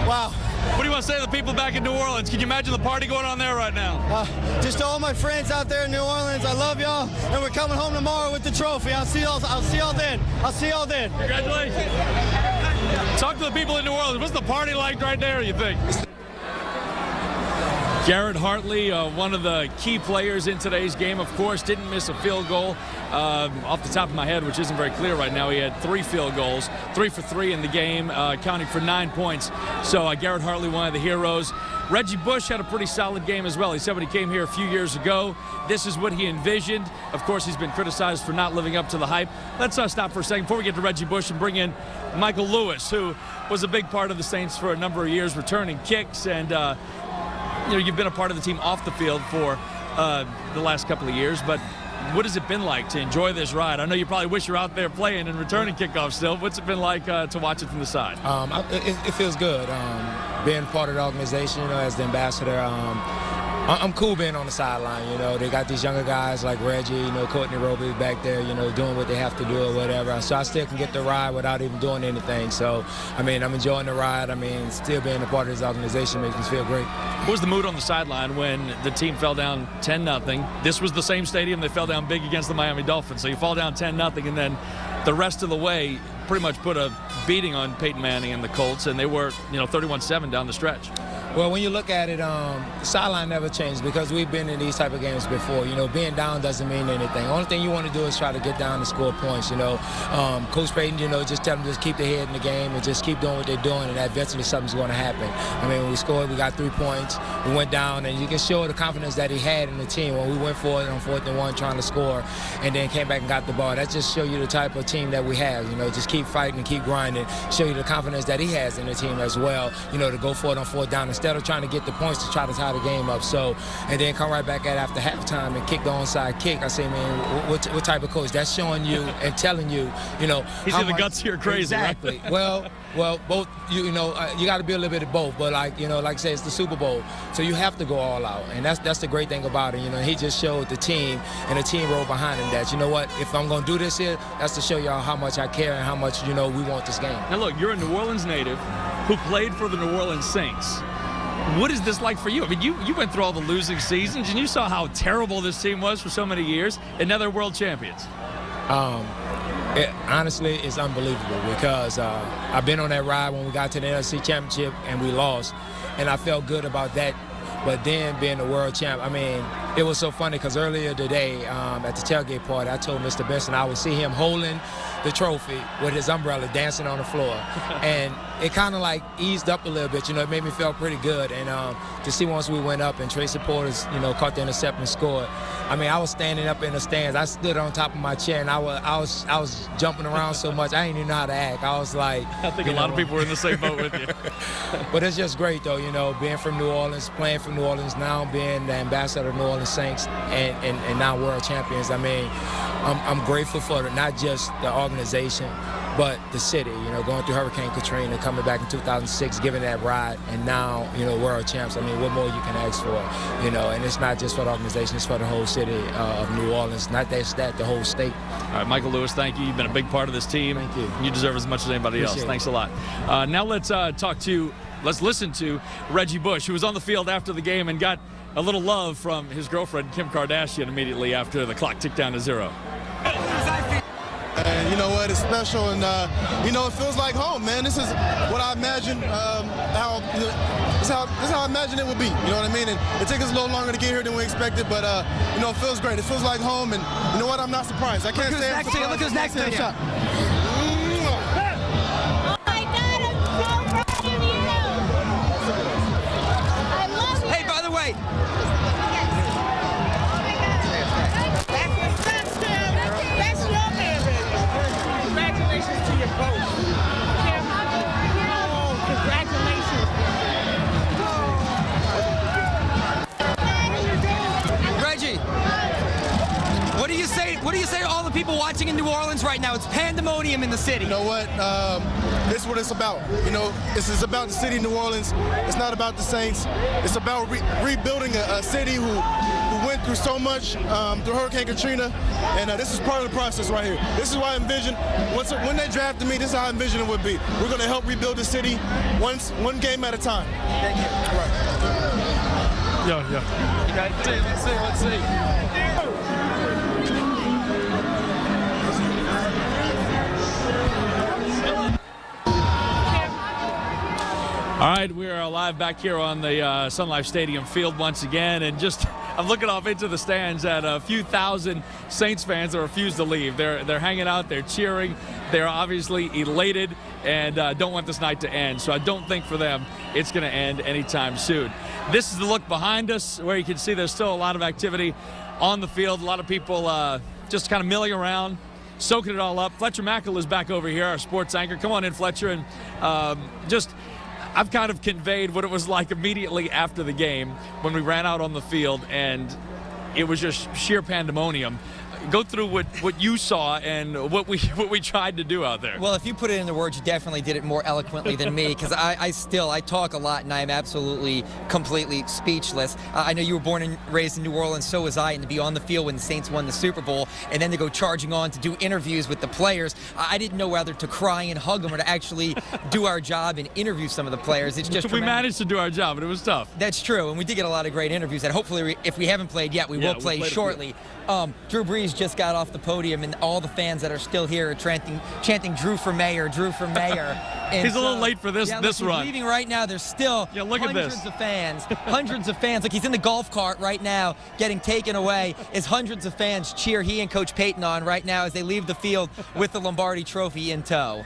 wow. What do you want to say to the people back in New Orleans? Can you imagine the party going on there right now? Just to all my friends out there in New Orleans, I love y'all, and we're coming home tomorrow with the trophy. I'll see y'all then. Congratulations. Talk to the people in New Orleans. What's the party like right there, you think? Garrett Hartley, one of the key players in today's game, of course, didn't miss a field goal. Off the top of my head, which isn't very clear right now, he had 3 field goals, 3 for 3 in the game, counting for 9 points. So Garrett Hartley, one of the heroes. Reggie Bush had a pretty solid game as well. He said when he came here a few years ago, this is what he envisioned. Of course, he's been criticized for not living up to the hype. Let's stop for a second before we get to Reggie Bush and bring in Michael Lewis, who was a big part of the Saints for a number of years, returning kicks, and you've been a part of the team off the field for the last couple of years, but what has it been like to enjoy this ride? I know you probably wish you were out there playing and returning kickoffs still. What's it been like to watch it from the side? It feels good. Being part of the organization, as the ambassador, I'm cool being on the sideline. They got these younger guys like Reggie, Courtney Roby back there, doing what they have to do or whatever. So I still can get the ride without even doing anything. So, I'm enjoying the ride. Still being a part of this organization makes me feel great. What was the mood on the sideline when the team fell down 10-0? This was the same stadium they fell down big against the Miami Dolphins. So you fall down 10-0, and then the rest of the way pretty much put a beating on Peyton Manning and the Colts, and they were, 31-7 down the stretch. Well, when you look at it, the sideline never changed because we've been in these type of games before. Being down doesn't mean anything. Only thing you want to do is try to get down and score points. Coach Peyton, just tell them to just keep their head in the game and just keep doing what they're doing, and eventually something's going to happen. When we scored, we got 3 points. We went down, and you can show the confidence that he had in the team when we went for it on 4th and 1 trying to score, and then came back and got the ball. That just show you the type of team that we have. Just keep fighting and keep grinding. Show you the confidence that he has in the team as well. To go for it on 4th down instead of trying to get the points to try to tie the game up. So, and then come right back at after halftime and kick the onside kick. I say, man, what type of coach? That's showing you and telling you, He's in the guts here crazy, exactly. Right? Well, both, you got to be a little bit of both. But like I said, it's the Super Bowl, so you have to go all out, and that's the great thing about it. He just showed the team and the team role behind him that if I'm gonna do this here, that's to show y'all how much I care and how much we want this game. Now look, you're a New Orleans native who played for the New Orleans Saints. What is this like for you? You went through all the losing seasons, and you saw how terrible this team was for so many years, and now they're world champions. Honestly, it's unbelievable because I've been on that ride when we got to the NFC Championship and we lost, and I felt good about that But then being the world champ, I mean, it was so funny because earlier today at the tailgate party, I told Mr. Benson I would see him holding the trophy with his umbrella dancing on the floor. And it kind of like eased up a little bit, you know, it made me feel pretty good. And to see once we went up and Tracy Porter's, you know, caught the intercept and scored, I mean, I was standing up in the stands. I stood on top of my chair and I was jumping around so much, I didn't even know how to act. I was like, I think a lot of people were in the same boat with you. But it's just great, though, you know, being from New Orleans, playing for New Orleans, now being the ambassador of New Orleans Saints and now world champions. I mean, I'm grateful for not just the organization, but the city, you know, going through Hurricane Katrina, coming back in 2006, giving that ride, and now, you know, world champs. I mean, what more you can ask for, you know, and it's not just for the organization, it's for the whole city of New Orleans, not just that, the whole state. All right, Michael Lewis, thank you. You've been a big part of this team. Thank you. You deserve as much as anybody else. Appreciate Thanks a lot. Now let's listen to Reggie Bush, who was on the field after the game and got a little love from his girlfriend, Kim Kardashian, immediately after the clock ticked down to 0. And you know what? It's special, and you know, it feels like home, man. This is what I imagined. This is how I imagined it would be. You know what I mean? And it took us a little longer to get here than we expected, but you know, it feels great. It feels like home, and you know what? I'm not surprised. I can't say I'm surprised. Look who's next to you. Hey, by the way. Congratulations to you both. Congratulations. Reggie, what do you say? What do you say to all the people watching in New Orleans right now? It's pandemonium in the city. You know what? This is what it's about. You know, this is about the city of New Orleans. It's not about the Saints. It's about rebuilding a city who went through so much through Hurricane Katrina, and this is part of the process right here. This is why I envisioned, when they drafted me, this is how I envisioned it would be. We're going to help rebuild the city one game at a time. Thank you. All right. Yeah. Let's see. All right, we are live back here on the Sun Life Stadium field once again, and just I'm looking off into the stands at a few thousand Saints fans that refuse to leave. They're hanging out, they're cheering, they're obviously elated, and don't want this night to end. So I don't think for them it's going to end anytime soon. This is the look behind us, where you can see there's still a lot of activity on the field. A lot of people just kind of milling around, soaking it all up. Fletcher Mackel is back over here, our sports anchor. Come on in, Fletcher, and I've kind of conveyed what it was like immediately after the game when we ran out on the field, and it was just sheer pandemonium. Go through what you saw and what we tried to do out there. Well, if you put it into words, you definitely did it more eloquently than me, because I talk a lot and I am absolutely, completely speechless. I know you were born and raised in New Orleans, so was I, and to be on the field when the Saints won the Super Bowl and then to go charging on to do interviews with the players, I didn't know whether to cry and hug them or to actually do our job and interview some of the players. It's just we managed to do our job, but it was tough. That's true, and we did get a lot of great interviews that hopefully, if we haven't played yet, we will play shortly. Drew Brees just got off the podium, and all the fans that are still here are chanting "Drew for mayor, Drew for mayor." And he's a little late for this run. He's leaving right now. There's still hundreds of fans, hundreds of fans. Like, he's in the golf cart right now, getting taken away as hundreds of fans cheer he and Coach Payton on right now as they leave the field with the Lombardi Trophy in tow.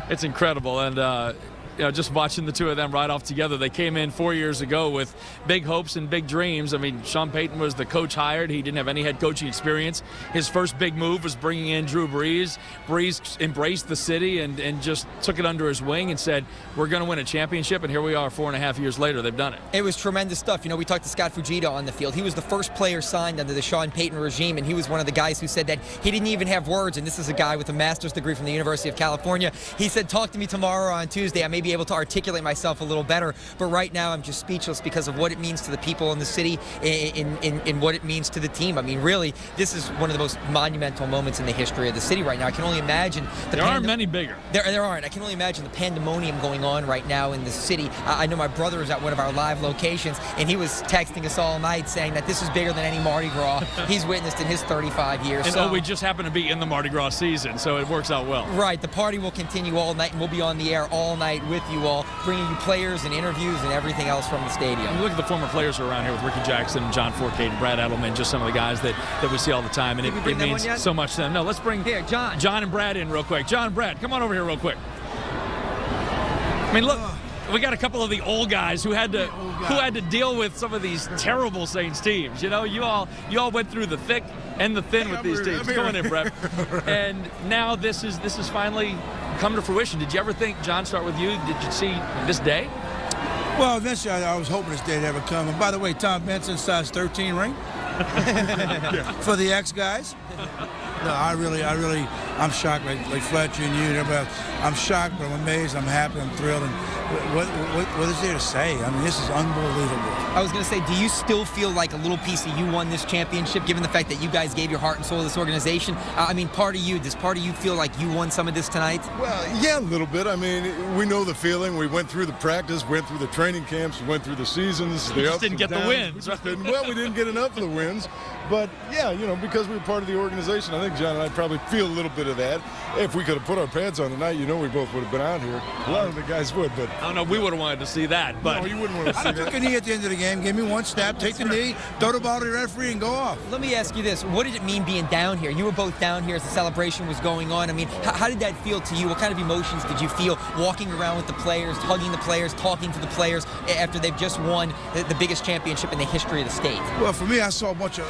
It's incredible, and you know, just watching the two of them ride off together. They came in 4 years ago with big hopes and big dreams. I mean, Sean Payton was the coach hired. He didn't have any head coaching experience. His first big move was bringing in Drew Brees. Brees embraced the city and just took it under his wing and said, we're going to win a championship, and here we are 4.5 years later. They've done it. It was tremendous stuff. You know, we talked to Scott Fujita on the field. He was the first player signed under the Sean Payton regime, and he was one of the guys who said that he didn't even have words, and this is a guy with a master's degree from the University of California. He said, talk to me tomorrow on Tuesday. I may be able to articulate myself a little better, but right now I'm just speechless because of what it means to the people in the city and what it means to the team. I mean, really, this is one of the most monumental moments in the history of the city right now. I can only imagine there aren't many bigger. There aren't. I can only imagine the pandemonium going on right now in the city. I know my brother is at one of our live locations, and he was texting us all night saying that this is bigger than any Mardi Gras he's witnessed in his 35 years. And we just happen to be in the Mardi Gras season, so it works out well. Right. The party will continue all night, and we'll be on the air all night with with you all, bringing you players and interviews and everything else from the stadium. And look at the former players who are around here with Ricky Jackson, John Forcade, and Brad Edelman, just some of the guys that we see all the time, and it means so much to them. No, let's bring John and Brad in real quick. John and Brad, come on over here real quick. I mean, look, we got a couple of the old guys who had to deal with some of these terrible Saints teams. You know, you all went through the thick and the thin with these teams. Come on in, Brad. And now this is finally come to fruition. Did you ever think, John, start with you, did you see this day? Well, eventually I was hoping this day would ever come. And by the way, Tom Benson, size 13 ring for the X guys. No, I'm shocked, like Fletcher and you and everybody else. I'm shocked, but I'm amazed, I'm happy, I'm thrilled. And what is there to say? I mean, this is unbelievable. I was going to say, do you still feel like a little piece of you won this championship, given the fact that you guys gave your heart and soul to this organization? I mean, does part of you feel like you won some of this tonight? Well, yeah, a little bit. I mean, we know the feeling. We went through the practice, went through the training camps, we went through the seasons. We just didn't get the wins. We didn't get enough of the wins. But, yeah, you know, because we were part of the organization, I think John and I probably feel a little bit of that. If we could have put our pads on tonight, you know, we both would have been out here. A lot of the guys would, but... I don't know, we would have wanted to see that, but... No, you wouldn't want to see that. I took a knee at the end of the game, gave me one snap, take the knee, throw the ball to the referee, and go off. Let me ask you this. What did it mean being down here? You were both down here as the celebration was going on. I mean, how did that feel to you? What kind of emotions did you feel walking around with the players, hugging the players, talking to the players after they've just won the biggest championship in the history of the state? Well, for me, I saw a bunch of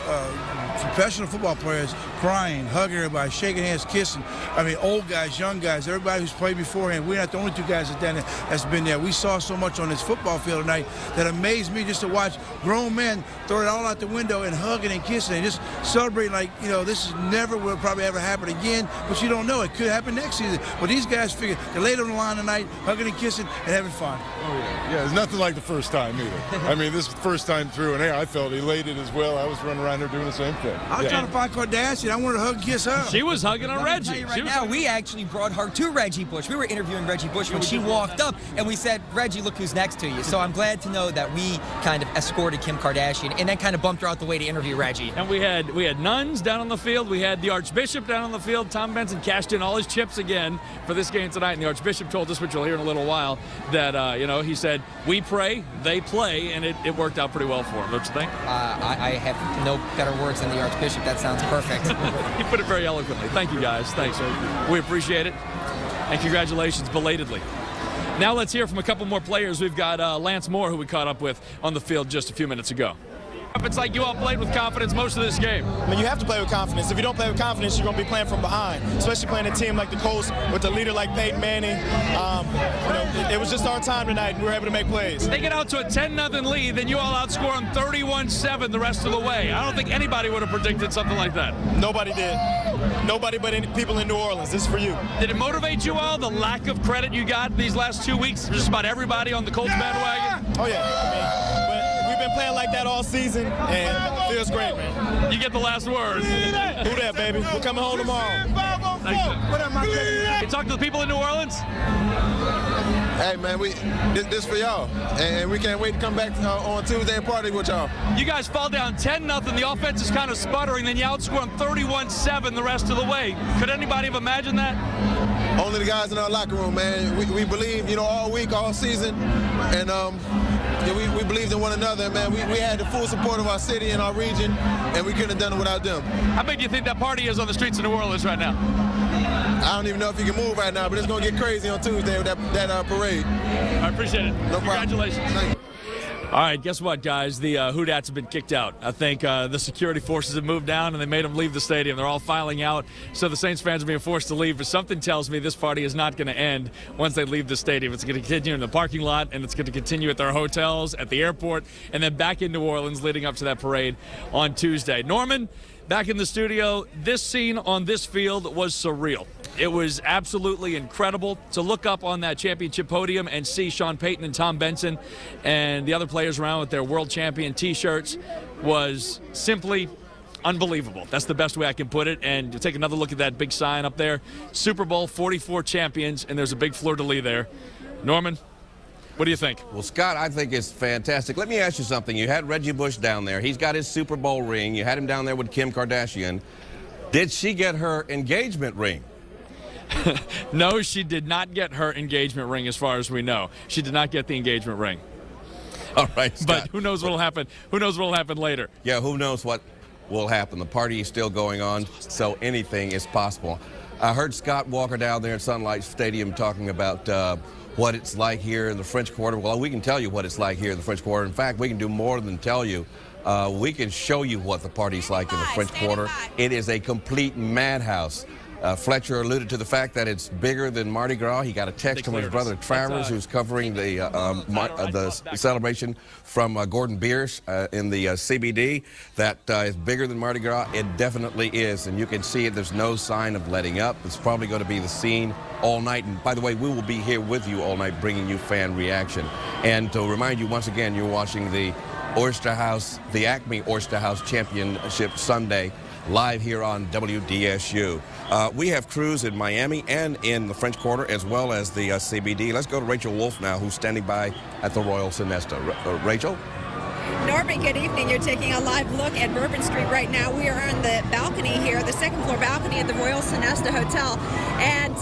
professional football players crying, hugging everybody, shaking hands, kissing. I mean, old guys, young guys, everybody who's played beforehand. We're not the only two guys that's been there. We saw so much on this football field tonight that amazed me just to watch grown men throw it all out the window and hugging and kissing and just celebrating like, you know, this is never will probably ever happen again, but you don't know. It could happen next season. But these guys figured they laid on the line tonight, hugging and kissing and having fun. Oh, yeah. Yeah, it's nothing like the first time either. I mean, this is the first time through, and hey, I felt elated as well. I was running around there doing the same thing. I was trying to find Kardashian. I wanted to hug and kiss her. She was hugging on Reggie. Right now, we actually brought her to Reggie Bush. We were interviewing Reggie Bush when she walked up, and we said, Reggie, look who's next to you. So I'm glad to know that we kind of escorted Kim Kardashian and then kind of bumped her out the way to interview Reggie. And we had nuns down on the field. We had the Archbishop down on the field. Tom Benson cashed in all his chips again for this game tonight. And the Archbishop told us, which you'll hear in a little while, that, you know, he said, we pray, they play, and it worked out pretty well for him, don't you think? I have no better words than the Archbishop. That sounds perfect. You put it very eloquently. Thank you, guys. Thanks. We appreciate it. And congratulations belatedly. Now let's hear from a couple more players. We've got Lance Moore, who we caught up with on the field just a few minutes ago. It's like you all played with confidence most of this game. I mean, you have to play with confidence. If you don't play with confidence, you're going to be playing from behind, especially playing a team like the Colts with a leader like Peyton Manning. You know, it was just our time tonight, and we were able to make plays. They get out to a 10-0 lead, then you all outscore them 31-7 the rest of the way. I don't think anybody would have predicted something like that. Nobody did. Nobody but people in New Orleans. This is for you. Did it motivate you all, the lack of credit you got these last 2 weeks? Just about everybody on the Colts bandwagon? Oh, yeah. I mean, we've been playing like that all season, and it feels great, man. You get the last word. Who that, baby? We're coming home tomorrow. What up, my You talk to the people in New Orleans? Hey, man, this for y'all, and we can't wait to come back on Tuesday and party with y'all. You guys fall down 10-0. The offense is kind of sputtering. Then you outscore them 31-7 the rest of the way. Could anybody have imagined that? Only the guys in our locker room, man. We believe, you know, all week, all season, and yeah, we believed in one another, man. We had the full support of our city and our region, and we couldn't have done it without them. How big do you think that party is on the streets of New Orleans right now? I don't even know if you can move right now, but it's going to get crazy on Tuesday with that parade. I appreciate it. No Congratulations. Problem. Thank you. All right, guess what, guys? The Hootats have been kicked out. I think the security forces have moved down, and they made them leave the stadium. They're all filing out, so the Saints fans are being forced to leave. But something tells me this party is not going to end once they leave the stadium. It's going to continue in the parking lot, and it's going to continue at their hotels, at the airport, and then back in New Orleans leading up to that parade on Tuesday. Norman, back in the studio, this scene on this field was surreal. It was absolutely incredible to look up on that championship podium and see Sean Payton and Tom Benson and the other players around with their world champion T-shirts was simply unbelievable. That's the best way I can put it. And to take another look at that big sign up there, Super Bowl 44 champions, and there's a big fleur-de-lis there. Norman, what do you think? Well, Scott, I think it's fantastic. Let me ask you something. You had Reggie Bush down there. He's got his Super Bowl ring. You had him down there with Kim Kardashian. Did she get her engagement ring? No, she did not get her engagement ring, as far as we know. She did not get the engagement ring. All right, Scott. But who knows what will happen? Who knows what will happen later? Yeah, who knows what will happen. The party is still going on, so anything is possible. I heard Scott Walker down there at Sunlight Stadium talking about what it's like here in the French Quarter. Well, we can tell you what it's like here in the French Quarter. In fact, we can do more than tell you. We can show you what the party's like in the French Quarter. It is a complete madhouse. Fletcher alluded to the fact that it's bigger than Mardi Gras. He got a text from his brother Travers, who's covering the celebration from Gordon Bierce in the CBD, that is bigger than Mardi Gras. It definitely is, and you can see it. There's no sign of letting up. It's probably going to be the scene all night. And by the way, we will be here with you all night, bringing you fan reaction. And to remind you once again, you're watching the Oyster House, the Acme Oyster House Championship Sunday, live here on WDSU. We have crews in Miami and in the French Quarter, as well as the CBD. Let's go to Rachel Wolf now, who's standing by at the Royal Sonesta. Rachel? Norman, good evening. You're taking a live look at Bourbon Street right now. We are on the balcony here, the second floor balcony at the Royal Sonesta Hotel. And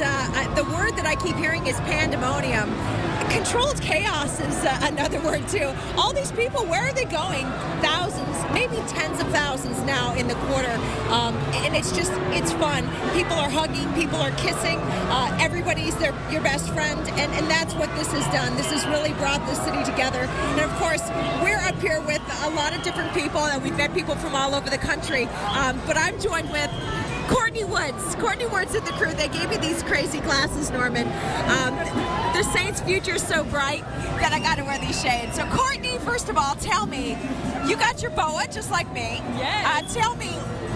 the word that I keep hearing is pandemonium. Controlled chaos is another word too. All these people, where are they going? Thousands, maybe tens of thousands now in the quarter. And it's just, it's fun. People are hugging, people are kissing. Everybody's your best friend. And that's what this has done. This has really brought the city together. And of course, we're up here with a lot of different people, and we've met people from all over the country. But I'm joined with Courtney Woods. Courtney Woods and the crew, they gave me these crazy glasses, Norman. The Saints' future is so bright that I got to wear these shades. So Courtney, first of all, tell me, you got your boa just like me. Yes. Tell me,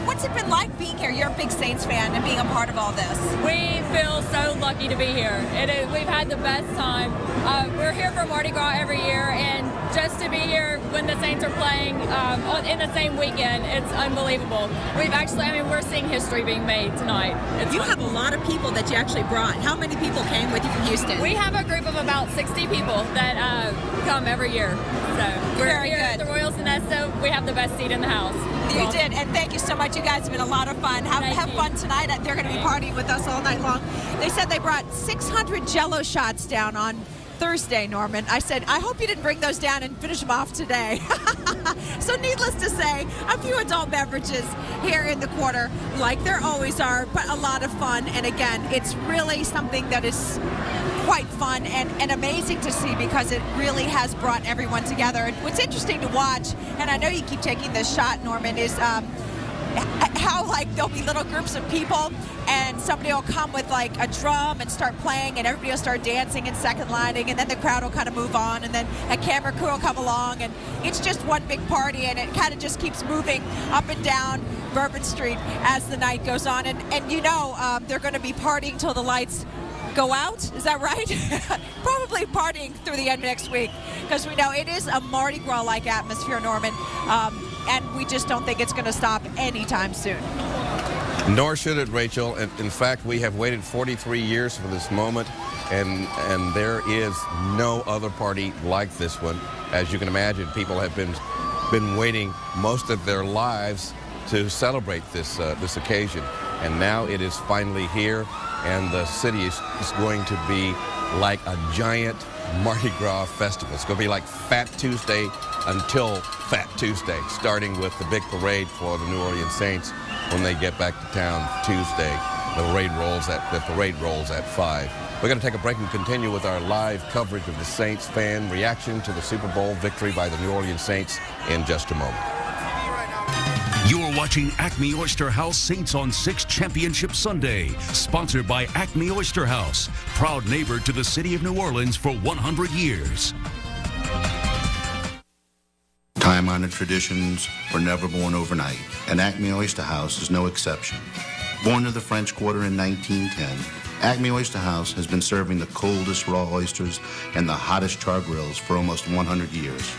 what's it been like being here? You're a big Saints fan and being a part of all this. We feel so lucky to be here. We've had the best time. We're here for Mardi Gras every year, and just to be here when the Saints are playing in the same weekend, it's unbelievable. We're seeing history being made tonight. You have a lot of people that you actually brought. How many people came with you from Houston? We have a group of about 60 people that come every year. So we're here at the Royal Sonesta. We have the best seat in the house. You did, and thank you so much. You guys have been a lot of fun. Have fun tonight. They're going to be partying with us all night long. They said they brought 600 Jell-O shots down on Thursday, Norman. I said, I hope you didn't bring those down and finish them off today. So needless to say, a few adult beverages here in the quarter, like there always are, but a lot of fun. And again, it's really something that is quite fun and amazing to see, because it really has brought everyone together. And what's interesting to watch, and I know you keep taking this shot, Norman, is how like there'll be little groups of people and somebody will come with like a drum and start playing, and everybody will start dancing and second lining, and then the crowd will kind of move on, and then a camera crew will come along, and it's just one big party, and it kind of just keeps moving up and down Bourbon Street as the night goes on. And you know, they're going to be partying till the lights go out, is that right? Probably partying through the end of next week, because we know it is a Mardi Gras-like atmosphere, Norman, and we just don't think it's going to stop anytime soon. Nor should it, Rachel. In fact, we have waited 43 years for this moment, and there is no other party like this one. As you can imagine, people have been waiting most of their lives to celebrate this occasion, and now it is finally here. And the city is going to be like a giant Mardi Gras festival. It's going to be like Fat Tuesday until Fat Tuesday, starting with the big parade for the New Orleans Saints when they get back to town Tuesday. The parade rolls at 5. We're going to take a break and continue with our live coverage of the Saints fan reaction to the Super Bowl victory by the New Orleans Saints in just a moment. You're watching Acme Oyster House Saints on 6 Championship Sunday, sponsored by Acme Oyster House, proud neighbor to the city of New Orleans for 100 years. Time-honored traditions were never born overnight, and Acme Oyster House is no exception. Born to the French Quarter in 1910, Acme Oyster House has been serving the coldest raw oysters and the hottest char grills for almost 100 years.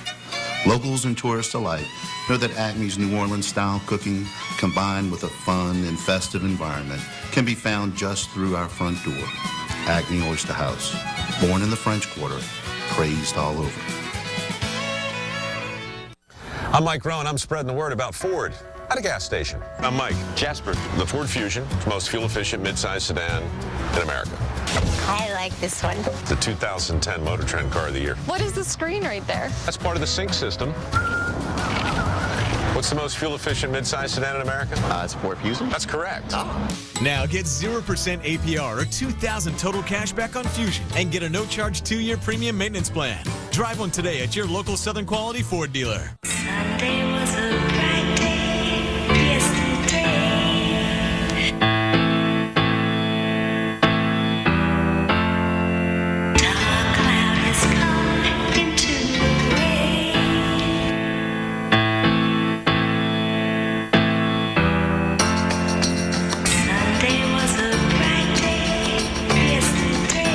Locals and tourists alike know that Acme's New Orleans-style cooking, combined with a fun and festive environment, can be found just through our front door. Acme Oyster House, born in the French Quarter, praised all over. I'm Mike Rowan. I'm spreading the word about Ford at a gas station. I'm Mike. Jasper. The Ford Fusion, most fuel-efficient midsize sedan. in America. I like this one. The 2010 Motor Trend Car of the Year. What is the screen right there? That's part of the sync system. What's the most fuel-efficient midsize sedan in America? It's Ford Fusion. That's correct. Now get 0% APR or $2,000 total cash back on Fusion and get a no-charge 2-year premium maintenance plan. Drive one today at your local Southern Quality Ford dealer. Sunday was a bright day yesterday. Dark cloud has come into the rain. Sunday was a bright day yesterday.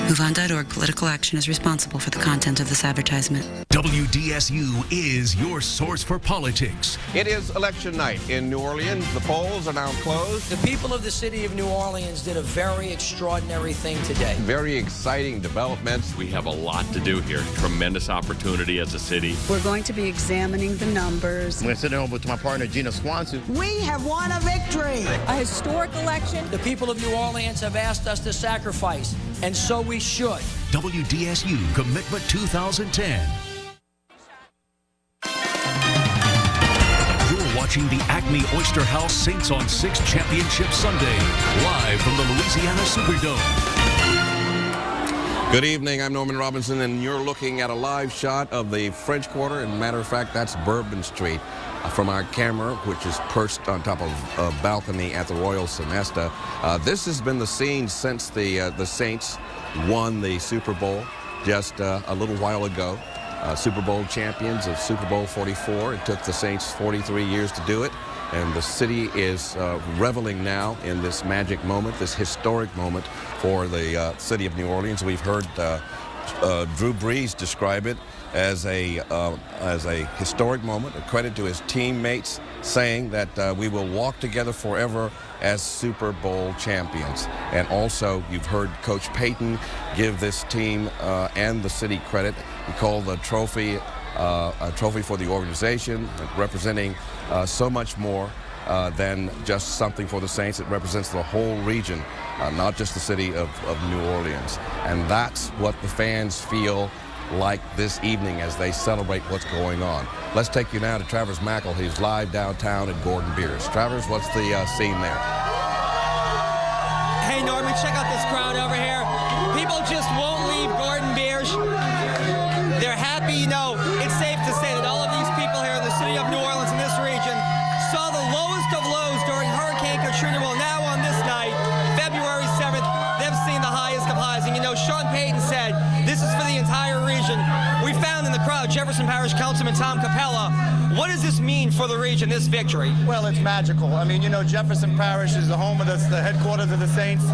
MoveOn.org. Political action is responsible for the content of this advertisement. WDSU is your source for politics. It is election night in New Orleans. The polls are now closed. The people of the city of New Orleans did a very extraordinary thing today. Very exciting developments. We have a lot to do here. Tremendous opportunity as a city. We're going to be examining the numbers. I'm going to sit down with my partner, Gina Swanson. We have won a victory. A historic election. The people of New Orleans have asked us to sacrifice, and so we should. WDSU Commitment 2010. You're watching the Acme Oyster House Saints on 6 Championship Sunday, live from the Louisiana Superdome. Good evening, I'm Norman Robinson, and you're looking at a live shot of the French Quarter. And matter of fact, that's Bourbon Street from our camera, which is perched on top of a balcony at the Royal Sonesta. This has been the scene since the Saints won the Super Bowl just a little while ago. Super Bowl champions of Super Bowl 44. It took the Saints 43 years to do it, and the city is reveling now in this magic moment, this historic moment for the city of New Orleans. We've heard Drew Brees describe it as a historic moment, a credit to his teammates, saying that we will walk together forever as Super Bowl champions. And also, you've heard Coach Payton give this team and the city credit. He called the trophy a trophy for the organization, representing so much more than just something for the Saints. It represents the whole region, not just the city of New Orleans. And that's what the fans feel like this evening as they celebrate what's going on. Let's take you now to Travers Mackle. He's live downtown at Gordon Beers. Travers, what's the scene there? Hey, Norman, check out this crowd over here. People just won't leave Gordon Beers. They're happy, you know. It's safe to say that all of these people here in the city of New Orleans in this region saw the lowest of lows during Hurricane Katrina. Well, now on this night, February 7th, they've seen the highest of highs. And, you know, Sean Payton said this is for the entire region. We found in the crowd Jefferson Parish Councilman Tom Capella. What does this mean for the region, this victory? Well, it's magical. I mean, you know, Jefferson Parish is the home of the headquarters of the Saints,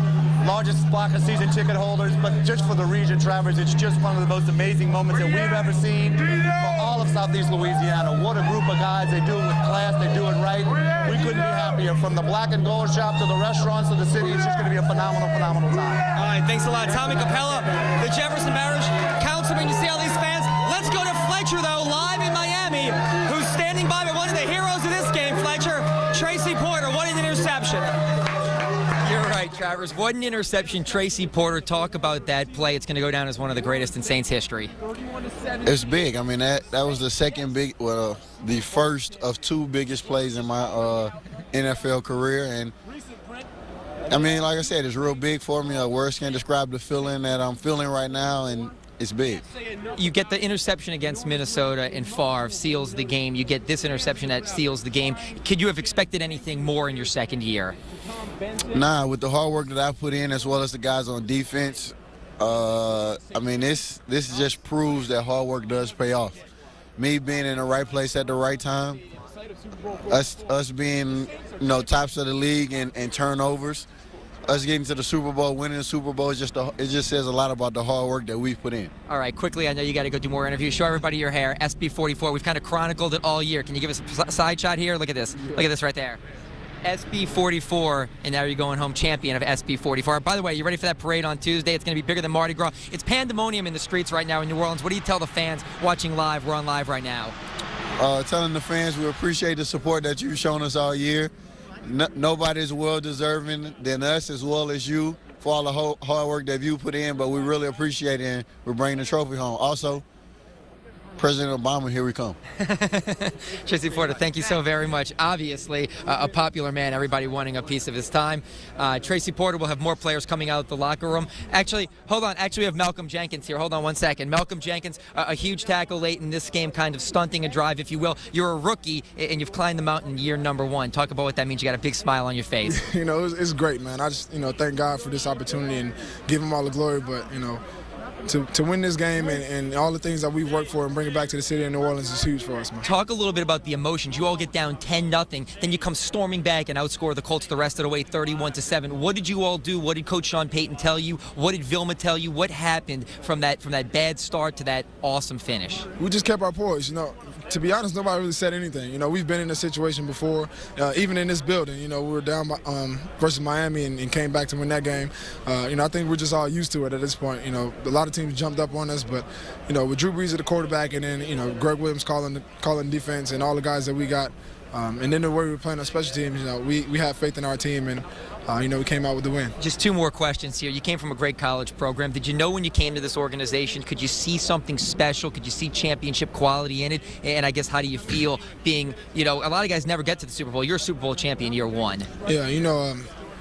largest block of season ticket holders, but just for the region, Travers, it's just one of the most amazing moments that we've ever seen for all of Southeast Louisiana. What a group of guys. They do it with class. They do it right. We couldn't be happier. From the black and gold shop to the restaurants to the city, it's just going to be a phenomenal, phenomenal time. All right, thanks a lot. Tommy Capella, the Jefferson Parish Councilman. You see all these fans? Let's go to Fletcher, though, live in Miami, who's standing by one of the heroes of this game, Fletcher, Tracy Porter. What an interception. You're right, Travers. What an interception. Tracy Porter, talk about that play. It's going to go down as one of the greatest in Saints history. It's big. I mean, that was the second big, well, the first of two biggest plays in my NFL career. And, I mean, like I said, it's real big for me. Words can't describe the feeling that I'm feeling right now, and it's big. You get the interception against Minnesota and Favre seals the game. You get this interception that seals the game. Could you have expected anything more in your second year? Nah, with the hard work that I put in as well as the guys on defense, I mean, this just proves that hard work does pay off. Me being in the right place at the right time, us being, you know, tops of the league and turnovers, us getting to the Super Bowl, winning the Super Bowl, it just says a lot about the hard work that we've put in. All right, quickly, I know you got to go do more interviews. Show everybody your hair, SB44. We've kind of chronicled it all year. Can you give us a side shot here? Look at this. Look at this right there. SB44, and now you're going home champion of SB44. By the way, you ready for that parade on Tuesday? It's going to be bigger than Mardi Gras. It's pandemonium in the streets right now in New Orleans. What do you tell the fans watching live? We're on live right now. Telling the fans we appreciate the support that you've shown us all year. nobody's well deserving than us as well as you for all the hard work that you put in, but we really appreciate it, and we're bringing the trophy home. Also, President Obama, here we come. Tracy Porter, thank you so very much. Obviously, a popular man, everybody wanting a piece of his time. Tracy Porter will have more players coming out of the locker room. Actually, hold on. Actually, we have Malcolm Jenkins here. Hold on one second. Malcolm Jenkins, a huge tackle late in this game, kind of stunting a drive, if you will. You're a rookie, and you've climbed the mountain year number 1. Talk about what that means. You got a big smile on your face. It's great, man. I just, thank God for this opportunity and give him all the glory, but, to win this game and all the things that we've worked for and bring it back to the city of New Orleans is huge for us, man. Talk a little bit about the emotions. You all get down 10-0, then you come storming back and outscore the Colts the rest of the way 31-7. What did you all do? What did Coach Sean Payton tell you? What did Vilma tell you? What happened from that bad start to that awesome finish? We just kept our poise, To be honest, nobody really said anything. We've been in this situation before, even in this building. We were down versus Miami and came back to win that game. I think we're just all used to it at this point. A lot of teams jumped up on us, but with Drew Brees at the quarterback, and then Greg Williams calling defense, and all the guys that we got, and then the way we were playing on special teams, we have faith in our team, and we came out with the win. Just 2 more questions here. You came from a great college program. Did you know when you came to this organization, could you see something special? Could you see championship quality in it? And I guess, how do you feel being, a lot of guys never get to the Super Bowl. You're a Super Bowl champion year 1. Yeah,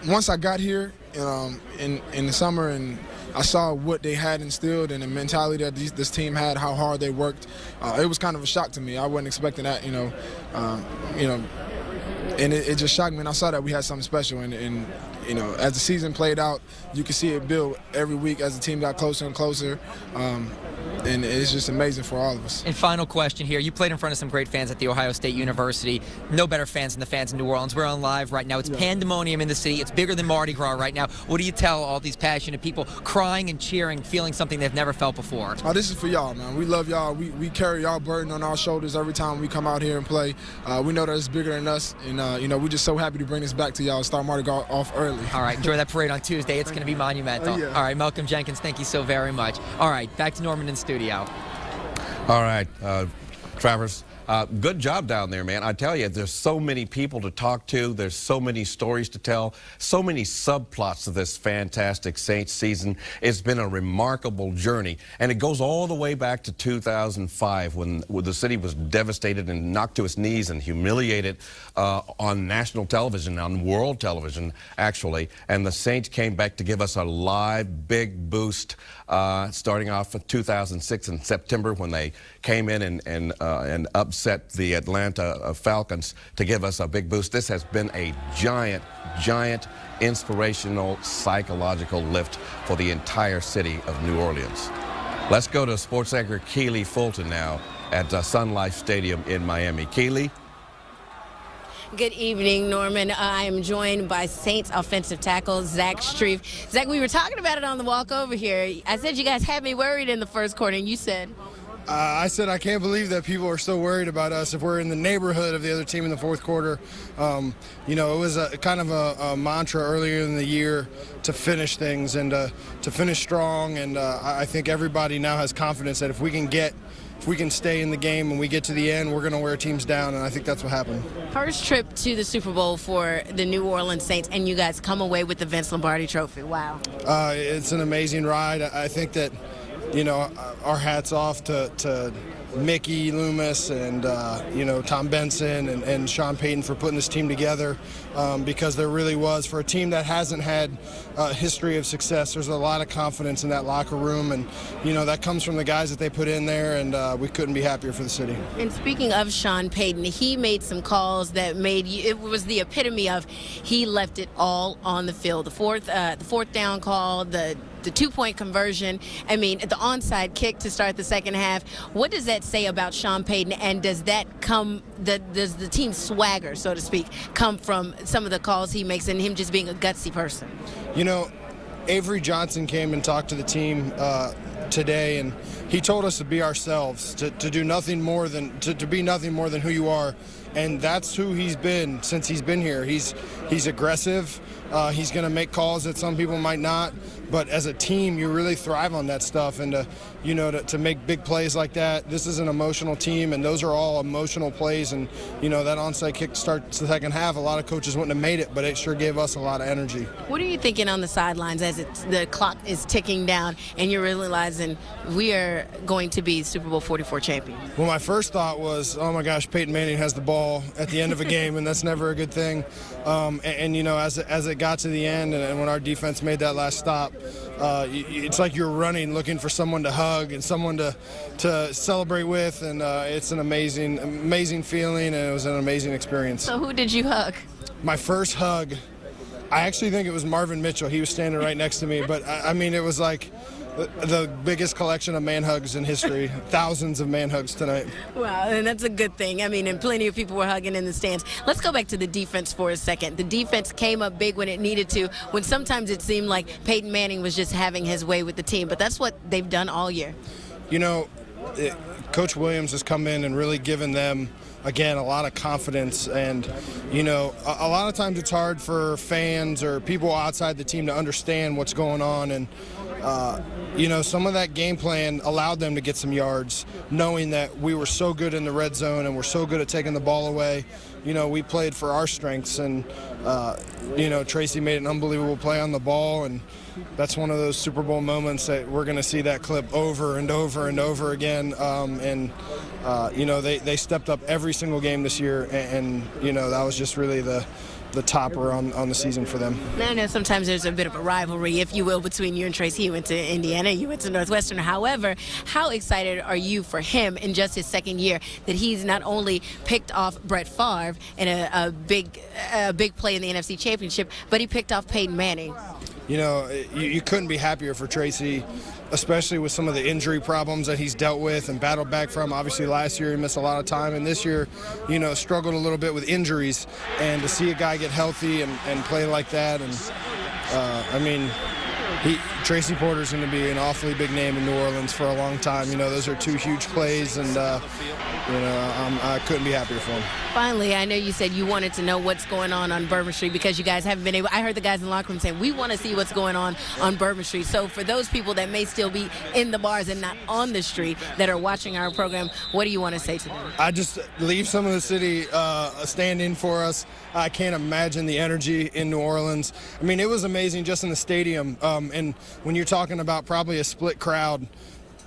once I got here in the summer and I saw what they had instilled and the mentality that this team had, how hard they worked, it was kind of a shock to me. I wasn't expecting that, and it just shocked me, and I saw that we had something special. And as the season played out, you could see it build every week as the team got closer and closer. And it's just amazing for all of us. And final question here. You played in front of some great fans at The Ohio State University. No better fans than the fans in New Orleans. We're on live right now. It's pandemonium in the city. It's bigger than Mardi Gras right now. What do you tell all these passionate people crying and cheering, feeling something they've never felt before? Oh, this is for y'all, man. We love y'all. We carry y'all burden on our shoulders every time we come out here and play. We know that it's bigger than us. And, we're just so happy to bring this back to y'all and start Mardi Gras off early. All right. Enjoy that parade on Tuesday. It's going to be monumental. Yeah. All right. Malcolm Jenkins, thank you so very much. All right. Back to Norman in studio. All right, Travers, good job down there, man. I tell you, there's so many people to talk to. There's so many stories to tell, so many subplots to this fantastic Saints season. It's been a remarkable journey, and it goes all the way back to 2005 when the city was devastated and knocked to its knees and humiliated on national television, on world television, actually. And the Saints came back to give us a live big boost, starting off in 2006 in September when they came in and upset the Atlanta Falcons to give us a big boost. This has been a giant inspirational psychological lift for the entire city of New Orleans. Let's go to sports anchor Keely Fulton now at Sun Life Stadium in Miami. Keely? Good evening, Norman. I am joined by Saints offensive tackle Zach XLIV. Zach, we were talking about it on the walk over here. I said you guys had me worried in the first quarter, and you said? I said I can't believe that people are so worried about us if we're in the neighborhood of the other team in the fourth quarter. It was a kind of a mantra earlier in the year to finish things and to finish strong. And I think everybody now has confidence that if we can stay in the game and we get to the end, we're going to wear teams down, and I think that's what happened. First trip to the Super Bowl for the New Orleans Saints, and you guys come away with the Vince Lombardi Trophy. Wow. It's an amazing ride. I think that, our hats off to Mickey Loomis and, Tom Benson and Sean Payton for putting this team together, because there really was, for a team that hasn't had a history of success, there's a lot of confidence in that locker room, and, that comes from the guys that they put in there, and we couldn't be happier for the city. And speaking of Sean Payton, he made some calls that it was the epitome of he left it all on the field. The fourth down call, the 2-point conversion, the onside kick to start the second half. What does that say about Sean Payton, and does the team's swagger, so to speak, come from some of the calls he makes and him just being a gutsy person? Avery Johnson came and talked to the team today, and he told us to be ourselves, to do nothing more than to be nothing more than who you are, and that's who he's been since he's been here. He's aggressive. He's going to make calls that some people might not. But as a team, you really thrive on that stuff. And to make big plays like that, this is an emotional team, and those are all emotional plays. And, that onside kick starts the second half. A lot of coaches wouldn't have made it, but it sure gave us a lot of energy. What are you thinking on the sidelines as the clock is ticking down and you're realizing we are going to be Super Bowl 44 champions? Well, my first thought was, oh my gosh, Peyton Manning has the ball at the end of a game, and that's never a good thing. As it got to the end and when our defense made that last stop, it's like you're running looking for someone to hug and someone to celebrate with, and it's an amazing feeling, and it was an amazing experience. So who did you hug? My first hug, I actually think it was Marvin Mitchell. He was standing right next to me, but it was like the biggest collection of man hugs in history. Thousands of man hugs tonight. Wow, and that's a good thing. And plenty of people were hugging in the stands. Let's go back to the defense for a second. The defense came up big when it needed to, when sometimes it seemed like Peyton Manning was just having his way with the team, but that's what they've done all year. Coach Williams has come in and really given them, again, a lot of confidence. And, a lot of times it's hard for fans or people outside the team to understand what's going on. And, some of that game plan allowed them to get some yards, knowing that we were so good in the red zone and we're so good at taking the ball away. We played for our strengths, and, Tracy made an unbelievable play on the ball, and that's one of those Super Bowl moments that we're going to see that clip over and over and over again. They stepped up every single game this year, and that was just really the topper on the season for them. I know sometimes there's a bit of a rivalry, if you will, between you and Tracy. He went to Indiana, you went to Northwestern. However, how excited are you for him in just his second year that he's not only picked off Brett Favre in a big play in the NFC Championship, but he picked off Peyton Manning? You couldn't be happier for Tracy, especially with some of the injury problems that he's dealt with and battled back from. Obviously, last year he missed a lot of time, and this year, struggled a little bit with injuries. And to see a guy get healthy and play like that, and Tracy Porter's going to be an awfully big name in New Orleans for a long time. Those are two huge plays, and I couldn't be happier for him. Finally, I know you said you wanted to know what's going on Bourbon Street because you guys haven't been able. I heard the guys in the locker room saying we want to see what's going on Bourbon Street. So for those people that may still be in the bars and not on the street that are watching our program, what do you want to say to them? I just leave some of the city stand in for us. I can't imagine the energy in New Orleans. It was amazing just in the stadium. And when you're talking about probably a split crowd,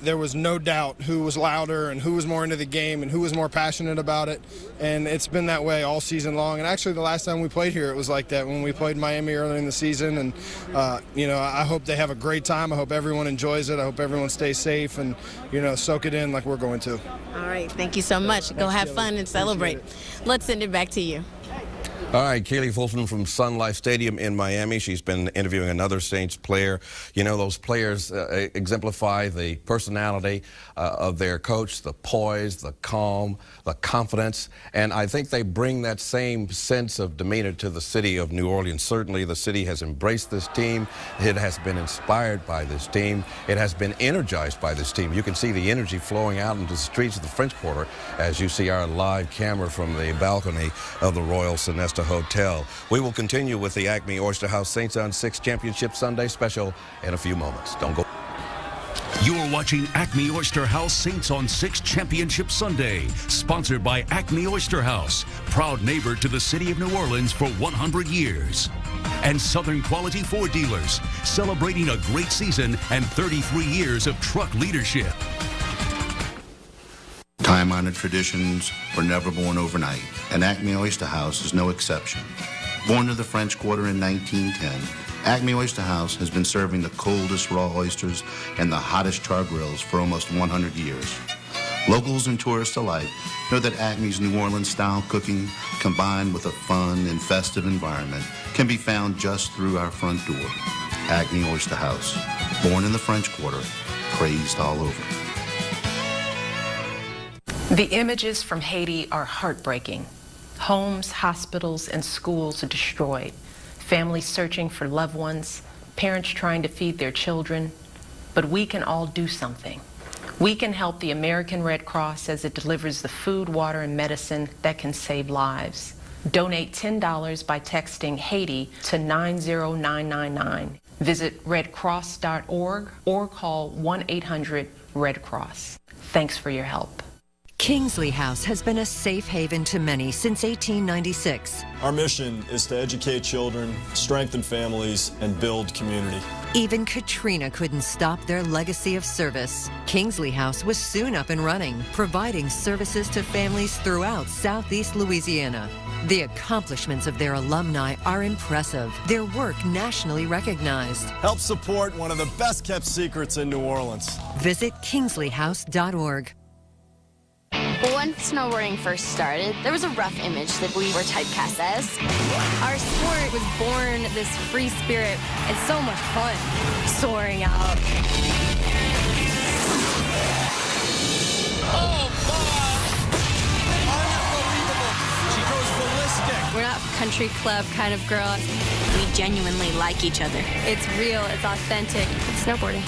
there was no doubt who was louder and who was more into the game and who was more passionate about it. And it's been that way all season long. And actually the last time we played here, it was like that when we played Miami earlier in the season. And, I hope they have a great time. I hope everyone enjoys it. I hope everyone stays safe and, soak it in like we're going to. All right. Thank you so much. Go have fun and celebrate. Let's send it back to you. All right, Kaylee Fulton from Sun Life Stadium in Miami. She's been interviewing another Saints player. Those players exemplify the personality of their coach, the poise, the calm, the confidence, and I think they bring that same sense of demeanor to the city of New Orleans. Certainly, the city has embraced this team. It has been inspired by this team. It has been energized by this team. You can see the energy flowing out into the streets of the French Quarter as you see our live camera from the balcony of the Royal Sonesta Hotel. We will continue with the Acme Oyster House Saints on 6 Championship Sunday special in a few moments. Don't go. You're watching Acme Oyster House Saints on 6 Championship Sunday, sponsored by Acme Oyster House, proud neighbor to the city of New Orleans for 100 years. And Southern Quality Ford Dealers, celebrating a great season and 33 years of truck leadership. Time-honored traditions were never born overnight, and Acme Oyster House is no exception. Born to the French Quarter in 1910, Acme Oyster House has been serving the coldest raw oysters and the hottest char grills for almost 100 years. Locals and tourists alike know that Acme's New Orleans-style cooking, combined with a fun and festive environment, can be found just through our front door. Acme Oyster House, born in the French Quarter, praised all over. The images from Haiti are heartbreaking. Homes, hospitals, and schools are destroyed. Families searching for loved ones, parents trying to feed their children. But we can all do something. We can help the American Red Cross as it delivers the food, water, and medicine that can save lives. Donate $10 by texting Haiti to 90999. Visit redcross.org or call 1-800-RED-CROSS. Thanks for your help. Kingsley House has been a safe haven to many since 1896. Our mission is to educate children, strengthen families, and build community. Even Katrina couldn't stop their legacy of service. Kingsley House was soon up and running, providing services to families throughout Southeast Louisiana. The accomplishments of their alumni are impressive, their work nationally recognized. Help support one of the best-kept secrets in New Orleans. Visit kingsleyhouse.org. When snowboarding first started, there was a rough image that we were typecast as. Our sport was born this free spirit. It's so much fun soaring out. Oh, my! Unbelievable. She goes ballistic. We're not country club kind of girl. We genuinely like each other. It's real, it's authentic. It's snowboarding.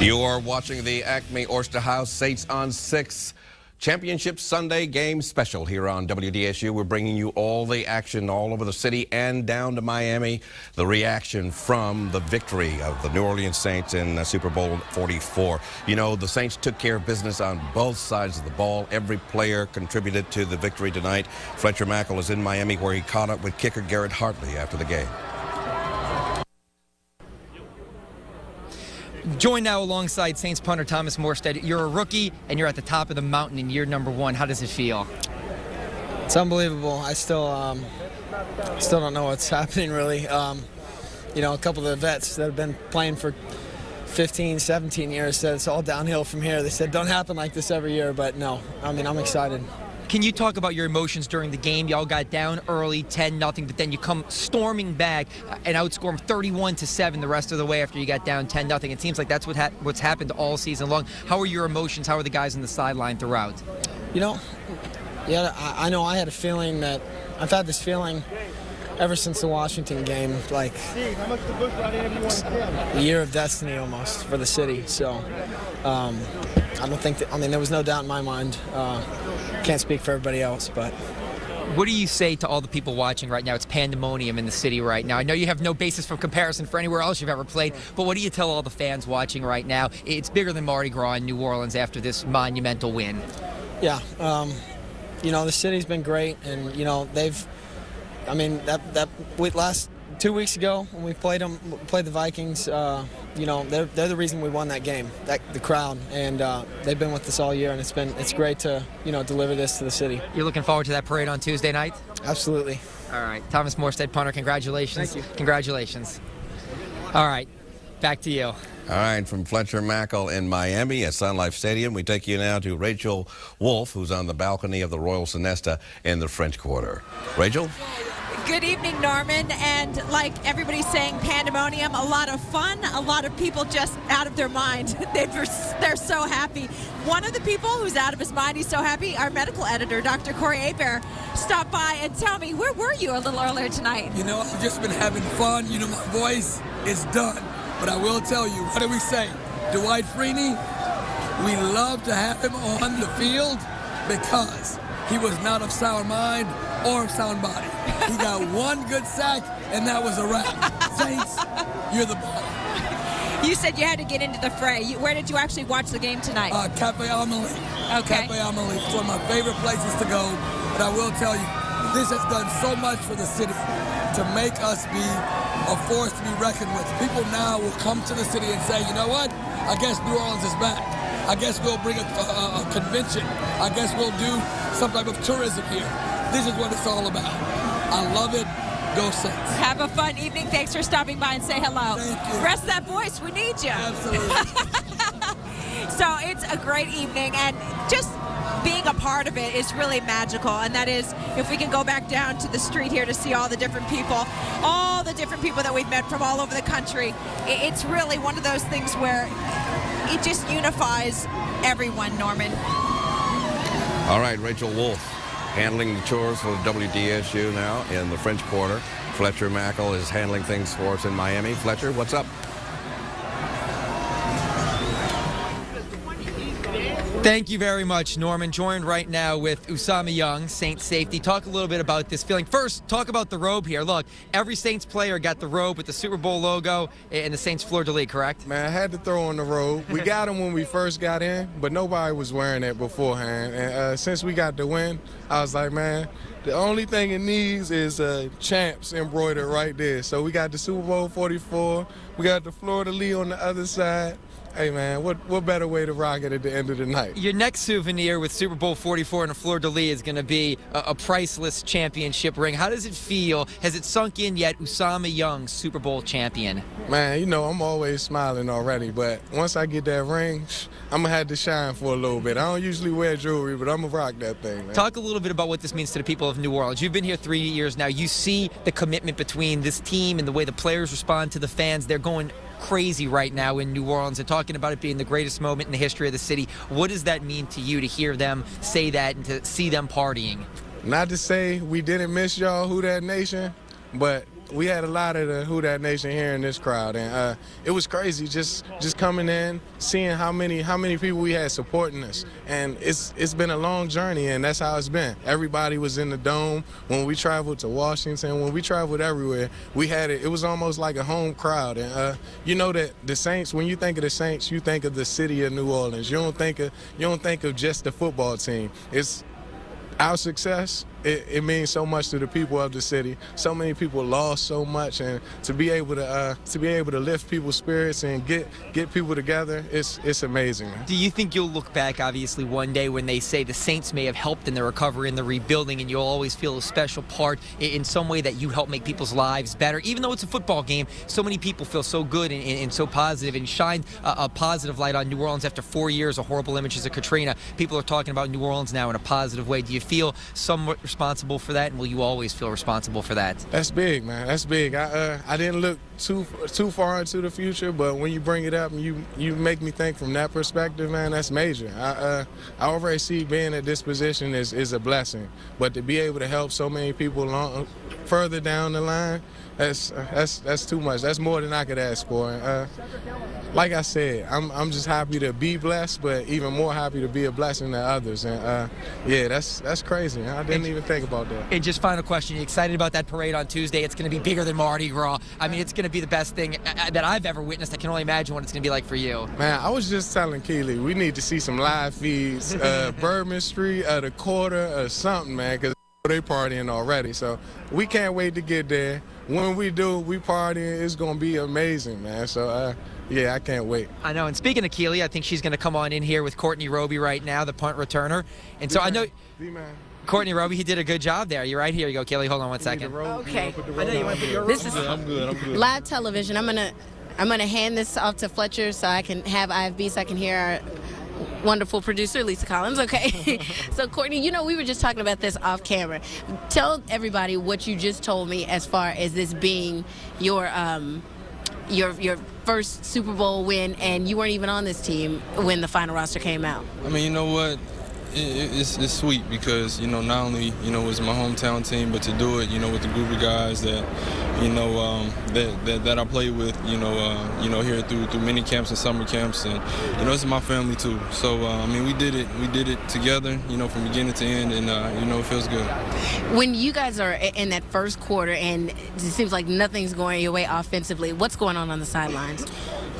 You are watching the Acme Oyster House Saints on 6 Championship Sunday game special here on WDSU. We're bringing you all the action all over the city and down to Miami. The reaction from the victory of the New Orleans Saints in Super Bowl 44. You know, the Saints took care of business on both sides of the ball. Every player contributed to the victory tonight. Fletcher Mackel is in Miami where he caught up with kicker Garrett Hartley after the game. Joined now alongside Saints punter Thomas Morstead. You're a rookie and you're at the top of the mountain in year number 1. How does it feel? It's unbelievable. I still don't know what's happening really. You know, a couple of the vets that have been playing for 15, 17 years said it's all downhill from here. They said don't happen like this every year, but no. I mean, I'm excited. Can you talk about your emotions during the game? Y'all got down early, 10-0, but then you come storming back and outscore them 31-7 the rest of the way after you got down 10-0. It seems like that's what's happened all season long. How are your emotions? How are the guys on the sideline throughout? You know, yeah, I know I had a feeling that I've had this feeling ever since the Washington game, like a year of destiny almost for the city. So I don't think that, I mean, there was no doubt in my mind. Can't speak for everybody else, but. What do you say to all the people watching right now? It's pandemonium in the city right now. I know you have no basis for comparison for anywhere else you've ever played, but what do you tell all the fans watching right now? It's bigger than Mardi Gras in New Orleans after this monumental win. Yeah, you know, the city's been great, and, you know, they've, I mean, last 2 weeks ago when we played the Vikings, you know, they're the reason we won that game, the crowd, and they've been with us all year, and it's great to, you know, deliver this to the city. You're looking forward to that parade on Tuesday night? Absolutely. All right, Thomas Morstead, punter, congratulations. Thank you. Congratulations. All right, back to you. All right, from Fletcher Mackel in Miami at Sun Life Stadium, we take you now to Rachel Wolf, who's on the balcony of the Royal Sonesta in the French Quarter. Rachel? Good evening, Norman. And like everybody's saying, pandemonium, a lot of fun, a lot of people just out of their mind. They're so happy. One of the people who's out of his mind, he's so happy, our medical editor, Dr. Corey Hebert, stopped by and tell me, where were you a little earlier tonight? You know, I've just been having fun. You know, my voice is done. But I will tell you, what do we say? Dwight Freeney, we love to have him on the field because he was not of sound mind or sound body. He got one good sack, and that was a wrap. Saints, you're the ball. You said you had to get into the fray. Where did you actually watch the game tonight? Cafe Amelie. Okay. Cafe Amelie. It's one of my favorite places to go. But I will tell you, this has done so much for the city to make us be a force to be reckoned with. People now will come to the city and say, you know what? I guess New Orleans is back. I guess we'll bring a convention. I guess we'll do some type of tourism here. This is what it's all about. I love it. Go Saints. Have a fun evening. Thanks for stopping by and say hello. Thank you. Rest that voice. We need you. Absolutely. So it's a great evening, and just being a part of it is really magical. And that is, if we can go back down to the street here to see all the different people that we've met from all over the country, it's really one of those things where it just unifies everyone, Norman. All right, Rachel Wolf handling the chores for WDSU now in the French Quarter. Fletcher Mackel is handling things for us in Miami. Fletcher, what's up? Thank you very much, Norman. Joined right now with Usama Young, Saints safety. Talk a little bit about this feeling. First, talk about the robe here. Look, every Saints player got the robe with the Super Bowl logo and the Saints fleur-de-lis, correct? Man, I had to throw on the robe. We got them when we first got in, but nobody was wearing it beforehand. And since we got the win, I was like, man, the only thing it needs is champs embroidered right there. So we got the Super Bowl 44. We got the fleur-de-lis on the other side. Hey, man, what better way to rock it at the end of the night? Your next souvenir with Super Bowl 44 and a fleur-de-lis is going to be a priceless championship ring. How does it feel? Has it sunk in yet, Usama Young, Super Bowl champion? Man, you know, I'm always smiling already, but once I get that ring, I'm going to have to shine for a little bit. I don't usually wear jewelry, but I'm going to rock that thing, man. Talk a little bit about what this means to the people of New Orleans. You've been here 3 years now. You see the commitment between this team and the way the players respond to the fans. They're going crazy right now in New Orleans and talking about it being the greatest moment in the history of the city. What does that mean to you to hear them say that and to see them partying? Not to say we didn't miss y'all, Who Dat Nation, but we had a lot of the Who Dat Nation here in this crowd, and it was crazy just coming in, seeing how many people we had supporting us, and it's been a long journey, and that's how it's been. Everybody was in the dome when we traveled to Washington, when we traveled everywhere. We had it. It was almost like a home crowd, and you know that the Saints. When you think of the Saints, you think of the city of New Orleans. You don't think of just the football team. It's our success. It means so much to the people of the city. So many people lost so much, and to be able to lift people's spirits and get people together, it's amazing. Do you think you'll look back, obviously, one day when they say the Saints may have helped in the recovery and the rebuilding, and you'll always feel a special part in some way that you help make people's lives better? Even though it's a football game, so many people feel so good and so positive, and shine a positive light on New Orleans after 4 years of horrible images of Katrina. People are talking about New Orleans now in a positive way. Do you feel somewhat responsible for that, and will you always feel responsible for that? That's big, man. That's big. I didn't look too far into the future, but when you bring it up and you make me think from that perspective, man, that's major. I already see being at this position is a blessing, but to be able to help so many people further down the line, that's too much. That's more than I could ask for. Like I said, I'm just happy to be blessed, but even more happy to be a blessing to others. And yeah, that's crazy. I didn't even think about that. And just final question, you excited about that parade on Tuesday? It's going to be bigger than Mardi Gras. I mean, it's going to be the best thing that I've ever witnessed. I can only imagine what it's going to be like for you. Man, I was just telling Keely, we need to see some live feeds, Bourbon Street, the quarter, or something, man, because they partying already. So we can't wait to get there. When we do, we partying. It's going to be amazing, man. So, yeah, I can't wait. I know. And speaking of Keely, I think she's going to come on in here with Courtney Roby right now, the punt returner. And so I know Courtney Roby, he did a good job there. You're right. Here you go, Keely. Hold on 1 second. Okay. I know you want to put your This is I'm good. live television. I'm gonna hand this off to Fletcher so I can have IFB so I can hear our wonderful producer, Lisa Collins. Okay. So, Courtney, you know, we were just talking about this off camera. Tell everybody what you just told me as far as this being your first Super Bowl win, and you weren't even on this team when the final roster came out. I mean, you know what? It's sweet because, you know, not only, you know, it was my hometown team, but to do it, you know, with the group of guys that, you know, that I played with, you know, here through mini camps and summer camps, and, you know, this is my family too. So, I mean, we did it together, you know, from beginning to end, and, you know, it feels good. When you guys are in that first quarter and it seems like nothing's going your way offensively, what's going on the sidelines?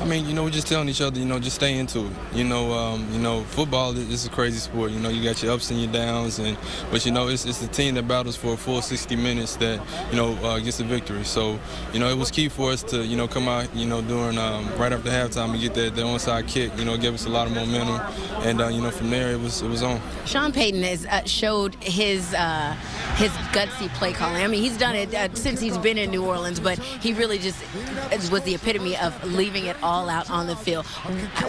I mean, you know, we're just telling each other, you know, just stay into it. You know, football is a crazy sport. You know, you got your ups and your downs, but you know, it's the team that battles for a full 60 minutes that, you know, gets the victory. So, you know, it was key for us to, you know, come out, you know, during right after halftime and get that onside kick. You know, it gave us a lot of momentum, and you know, from there it was on. Sean Payton has showed his gutsy play calling. I mean, he's done it since he's been in New Orleans, but he really just was the epitome of leaving it all all out on the field.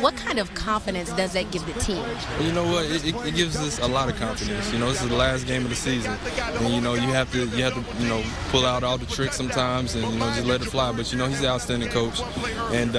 What kind of confidence does that give the team? You know what? It gives us a lot of confidence. You know, this is the last game of the season, and you know you have to pull out all the tricks sometimes, and just let it fly. But he's an outstanding coach, and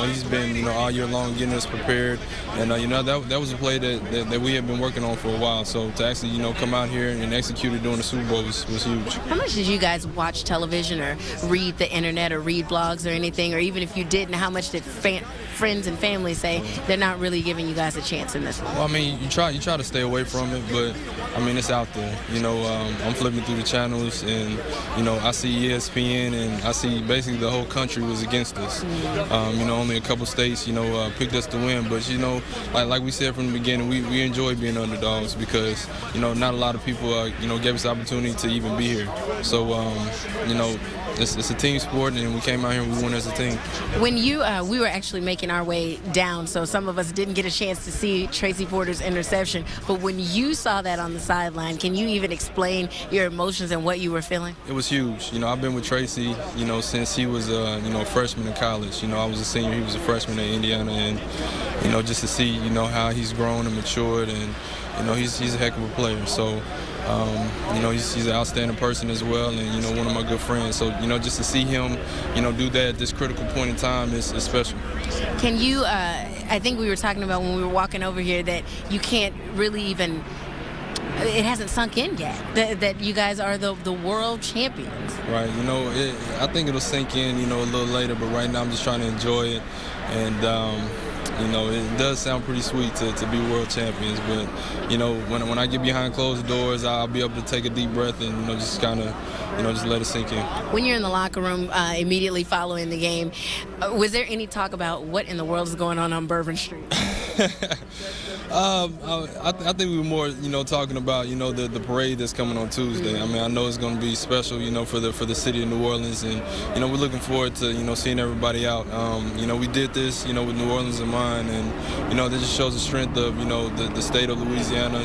he's been all year long getting us prepared, and that was a play that we have been working on for a while. So to actually come out here and execute it during the Super Bowl was huge. How much did you guys watch television or read the internet or read blogs or anything, or even if you didn't, how much did friends and family say they're not really giving you guys a chance in this one? Well, I mean, you try to stay away from it, but I mean, it's out there. I'm flipping through the channels, and I see ESPN, and I see basically the whole country was against us. Only a couple states picked us to win, but like we said from the beginning, we enjoy being underdogs because not a lot of people gave us the opportunity to even be here. So it's a team sport, and we came out here and we won as a team. When we were actually making our way down, so some of us didn't get a chance to see Tracy Porter's interception, but when you saw that on the sideline, can you even explain your emotions and what you were feeling? It was huge. I've been with Tracy, since he was a freshman in college. I was a senior, he was a freshman at Indiana, and just to see how he's grown and matured, and he's a heck of a player. So he's an outstanding person as well, and one of my good friends. So just to see him do that at this critical point in time is special. Can you I think we were talking about when we were walking over here that you can't really even, it hasn't sunk in yet that you guys are the world champions. Right. I think it'll sink in a little later, but right now I'm just trying to enjoy it, and it does sound pretty sweet to be world champions, but when I get behind closed doors, I'll be able to take a deep breath and just kind of just let it sink in. When you're in the locker room immediately following the game, was there any talk about what in the world is going on Bourbon Street? I think we were more, talking about, the parade that's coming on Tuesday. I mean, I know it's going to be special, for the city of New Orleans, and we're looking forward to, seeing everybody out. We did this, with New Orleans in mind, and that just shows the strength of, the state of Louisiana,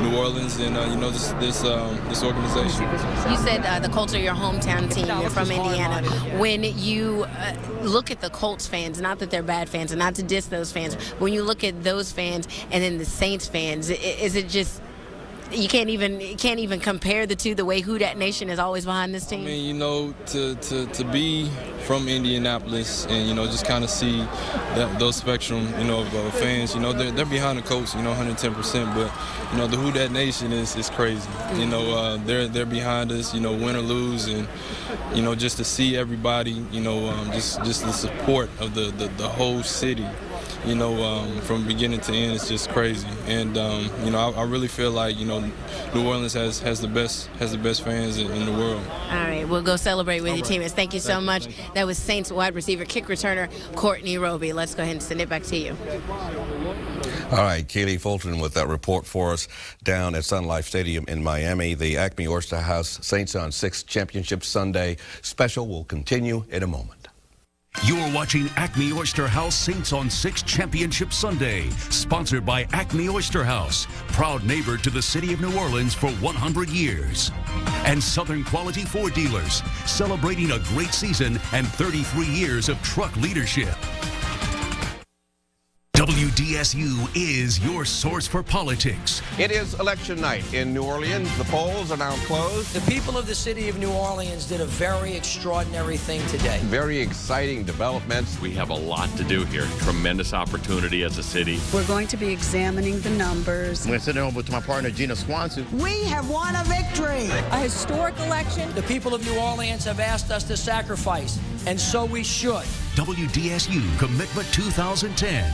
New Orleans, and this organization. You said the Colts are your hometown team. You're from Indiana. When you look at the Colts fans, not that they're bad fans, and not to diss those fans, when you look at those fans and then the Saints fans, is it just you can't even compare the two, the way Who Dat Nation is always behind this team? I mean, to be from Indianapolis and just kind of see those spectrum of fans, they're behind the Colts 110%, but the Who Dat Nation is crazy. They're behind us, win or lose, and just to see everybody, just the support of the whole city. From beginning to end, it's just crazy, and I really feel like New Orleans has the best fans in the world. All right, we'll go celebrate with your teammates. Thank you so much. That was Saints wide receiver, kick returner Courtney Roby. Let's go ahead and send it back to you. All right, Keely Fulton with that report for us down at Sun Life Stadium in Miami. The Acme Oyster House Saints on 6 Championship Sunday special will continue in a moment. You're watching Acme Oyster House Saints on 6 Championship Sunday, sponsored by Acme Oyster House, proud neighbor to the city of New Orleans for 100 years. And Southern Quality Ford Dealers, celebrating a great season and 33 years of truck leadership. WDSU is your source for politics. It is election night in New Orleans. The polls are now closed. The people of the city of New Orleans did a very extraordinary thing today. Very exciting developments. We have a lot to do here. Tremendous opportunity as a city. We're going to be examining the numbers. I'm going to sit down with my partner, Gina Swanson. We have won a victory. A historic election. The people of New Orleans have asked us to sacrifice, and so we should. WDSU Commitment 2010.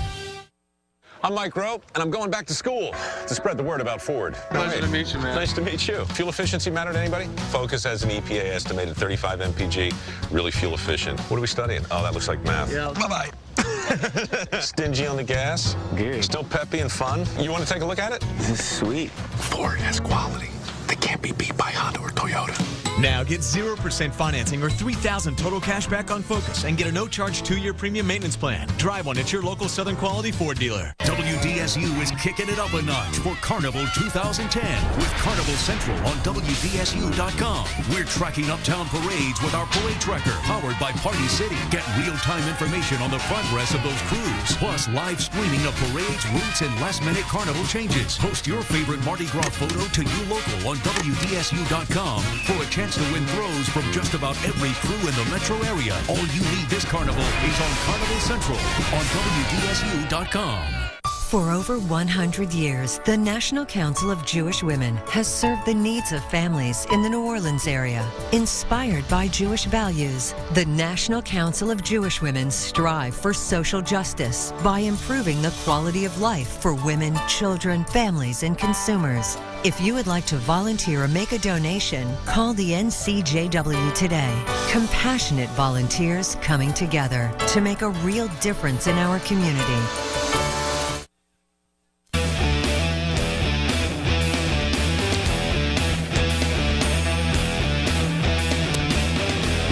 I'm Mike Rowe, and I'm going back to school to spread the word about Ford. Pleasure to meet you, man. Nice to meet you. Fuel efficiency matter to anybody? Focus has an EPA estimated 35 mpg, really fuel efficient. What are we studying? Oh, that looks like math. Yeah. Bye-bye. Stingy on the gas? Good. Still peppy and fun? You want to take a look at it? This is sweet. Ford has quality that can't be beat by Honda or Toyota. Now get 0% financing or $3,000 total cash back on Focus and get a no-charge 2-year premium maintenance plan. Drive one at your local Southern Quality Ford dealer. WDSU is kicking it up a notch for Carnival 2010 with Carnival Central on WDSU.com. We're tracking uptown parades with our parade tracker powered by Party City. Get real-time information on the progress of those crews, plus live streaming of parades, routes, and last-minute Carnival changes. Post your favorite Mardi Gras photo to You Local on WDSU.com for a chance to win throws from just about every crew in the metro area. All you need this Carnival is on Carnival Central on WDSU.com. For over 100 years, the National Council of Jewish Women has served the needs of families in the New Orleans area. Inspired by Jewish values, the National Council of Jewish Women strive for social justice by improving the quality of life for women, children, families, and consumers. If you would like to volunteer or make a donation, call the NCJW today. Compassionate volunteers coming together to make a real difference in our community.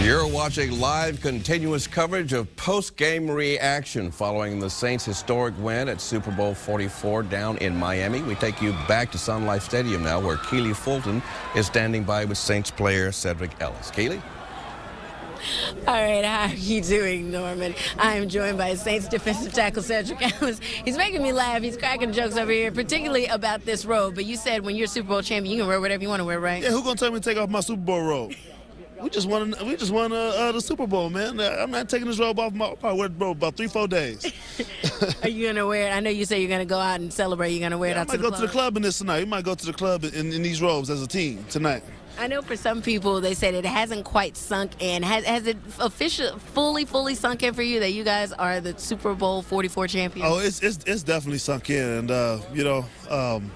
You're watching live continuous coverage of post-game reaction following the Saints' historic win at Super Bowl 44 down in Miami. We take you back to Sun Life Stadium now, where Keely Fulton is standing by with Saints player Cedric Ellis. Keely? All right, how are you doing, Norman? I am joined by Saints defensive tackle Cedric Ellis. He's making me laugh. He's cracking jokes over here, particularly about this robe. But you said when you're Super Bowl champion, you can wear whatever you want to wear, right? Yeah, who's gonna tell me to take off my Super Bowl robe? We just won the Super Bowl, man. I'm not taking this robe off. I'll probably wear the robe about 3-4 days. Are you gonna wear it? I know you say you're gonna go out and celebrate. You're gonna wear it out to the club. I might go to the club in this tonight. We might go to the club in these robes as a team tonight. I know for some people they said it hasn't quite sunk in. Has it fully sunk in for you that you guys are the Super Bowl 44 champions? Oh, it's definitely sunk in, and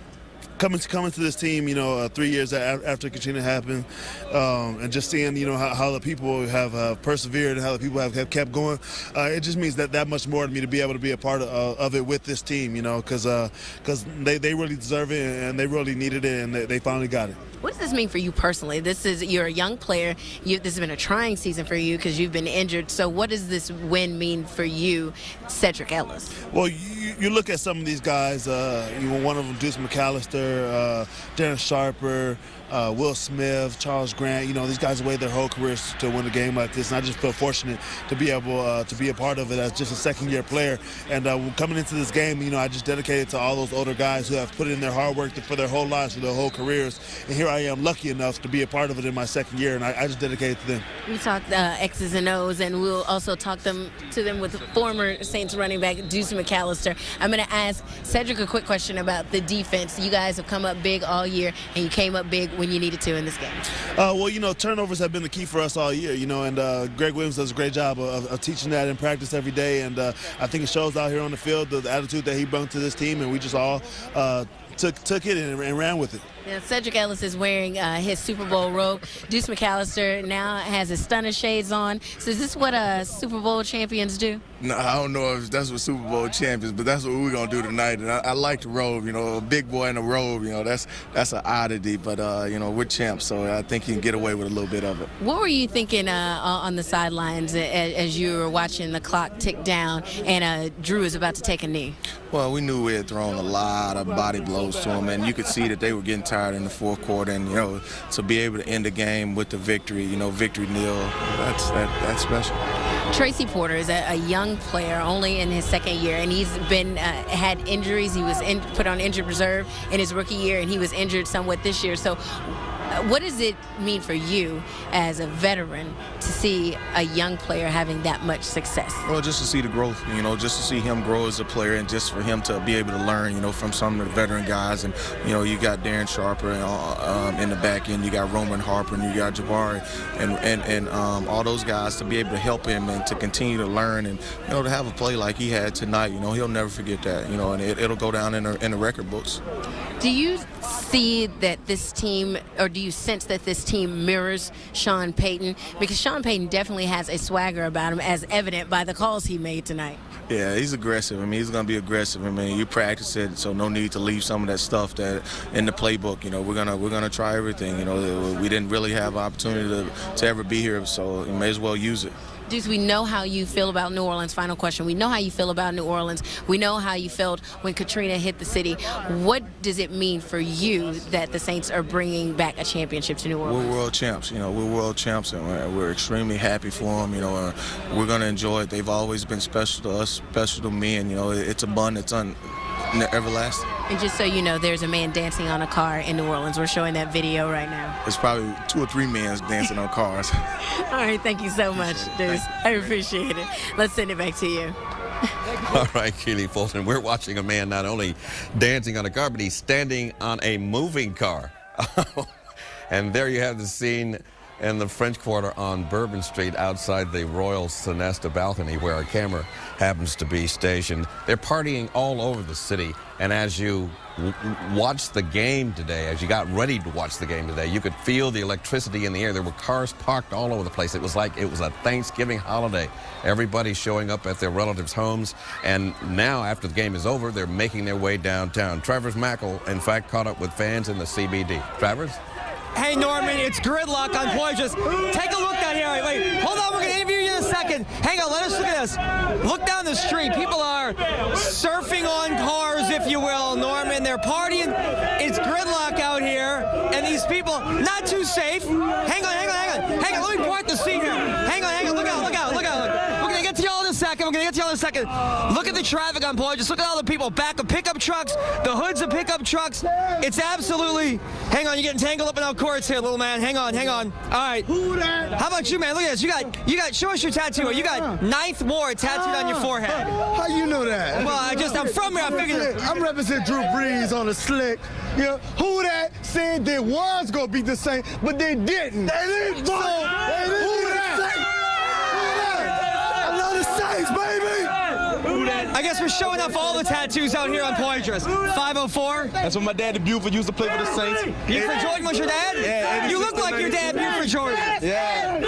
coming to this team, 3 years after Katrina happened, and just seeing, how the people have persevered and how the people have kept going, it just means that much more to me to be able to be a part of it with this team, because they really deserve it and they really needed it, and they finally got it. What does this mean for you personally? You're a young player. This has been a trying season for you because you've been injured. So what does this win mean for you, Cedric Ellis? Well, you look at some of these guys. One of them, Deuce McAllister, Darren Sharper, Will Smith, Charles Grant. These guys waited their whole careers to win a game like this, and I just feel fortunate to be able to be a part of it as just a second-year player. And coming into this game, I just dedicated to all those older guys who have put in their hard work for their whole lives, for their whole careers. And here I am, lucky enough to be a part of it in my second year, and I just dedicated to them. We talked X's and O's, and we'll also talk to them with former Saints running back Deuce McAllister. I'm going to ask Cedric a quick question about the defense. You guys have come up big all year, and you came up big when you needed to in this game. Turnovers have been the key for us all year, and Greg Williams does a great job of teaching that in practice every day, and I think it shows out here on the field, the attitude that he brought to this team, and we just all took it and ran with it. Now, Cedric Ellis is wearing his Super Bowl robe. Deuce McAllister now has his stunner shades on. So is this what Super Bowl champions do? No, I don't know if that's what Super Bowl champions, but that's what we're going to do tonight. And I like the robe, a big boy in a robe, that's an oddity. But, we're champs, so I think you can get away with a little bit of it. What were you thinking on the sidelines as you were watching the clock tick down and Drew is about to take a knee? Well, we knew we had thrown a lot of body blows to him, and you could see that they were getting tired in the fourth quarter. And, to be able to end the game with the victory, victory nil, that's special. Tracy Porter is a young player, only in his second year, and he's been had injuries. He was put on injured reserve in his rookie year, and he was injured somewhat this year. So what does it mean for you as a veteran to see a young player having that much success? Well, just to see the growth, just to see him grow as a player, and just for him to be able to learn, from some of the veteran guys. And, you got Darren Sharper in the back end, you got Roman Harper, and you got Jabari, and all those guys to be able to help him and to continue to learn, and, to have a play like he had tonight, he'll never forget that, and it'll go down in the record books. Do you see that this team, or do you sense that this team mirrors Sean Payton? Because Sean Payton definitely has a swagger about him, as evident by the calls he made tonight. Yeah, he's aggressive. I mean, he's going to be aggressive. I mean, you practice it, so no need to leave some of that stuff that in the playbook. You know, we're gonna try everything. You know, we didn't really have an opportunity to ever be here, so you may as well use it. Deuce, we know how you feel about New Orleans. Final question. We know how you feel about New Orleans. We know how you felt when Katrina hit the city. What does it mean for you that the Saints are bringing back a championship to New Orleans? We're world champs. You know, we're world champs, and we're extremely happy for them. You know, we're going to enjoy it. They've always been special to us, special to me, and, you know, it's a bond that's everlasting. And just so you know, there's a man dancing on a car in New Orleans. We're showing that video right now. There's probably 2 or 3 men dancing on cars. All right, thank you so much, Deuce. I appreciate it. Let's send it back to you. All right, Keely Fulton, we're watching a man not only dancing on a car, but he's standing on a moving car. And there you have the scene in the French Quarter on Bourbon Street outside the Royal Sonesta balcony where our camera happens to be stationed. They're partying all over the city, and as you watched the game today, as you got ready to watch the game today, you could feel the electricity in the air. There were cars parked all over the place. It was like it was a Thanksgiving holiday. Everybody showing up at their relatives' homes, and now after the game is over, they're making their way downtown. Travers Mackel, in fact, caught up with fans in the CBD. Travers? Hey, Norman, it's gridlock on Poitras. Take a look down here. Wait, hold on. We're going to interview you in a second. Hang on. Let us look at this. Look down the street. People are surfing on cars, if you will, Norman. They're partying. It's gridlock out here. And these people, not too safe. Hang on. Let me point the scene here. Hang on. Look out. We're going to get to y'all in a second. Look at the traffic on Poitras. Look at all the people. Back of pickup trucks. The hoods of pickup trucks. It's absolutely... Hang on. You're getting tangled up in our courts here, little man. Hang on. All right. How about you, man? Look at this. You got. Show us your tattoo. You got 9th Ward tattooed on your forehead. How you know that? Well, I'm from here. I figured. I'm representing Drew Brees on the slick. You know, who that said they was gonna be the same, but they didn't. They didn't. So, who that? I love the Saints, baby. I guess we're showing off all the tattoos out here on Poitras. 504. That's what my dad, the Buford, used to play for the Saints. Buford Jordan was your dad? Yeah. You look like your dad, Buford Jordan. Yeah.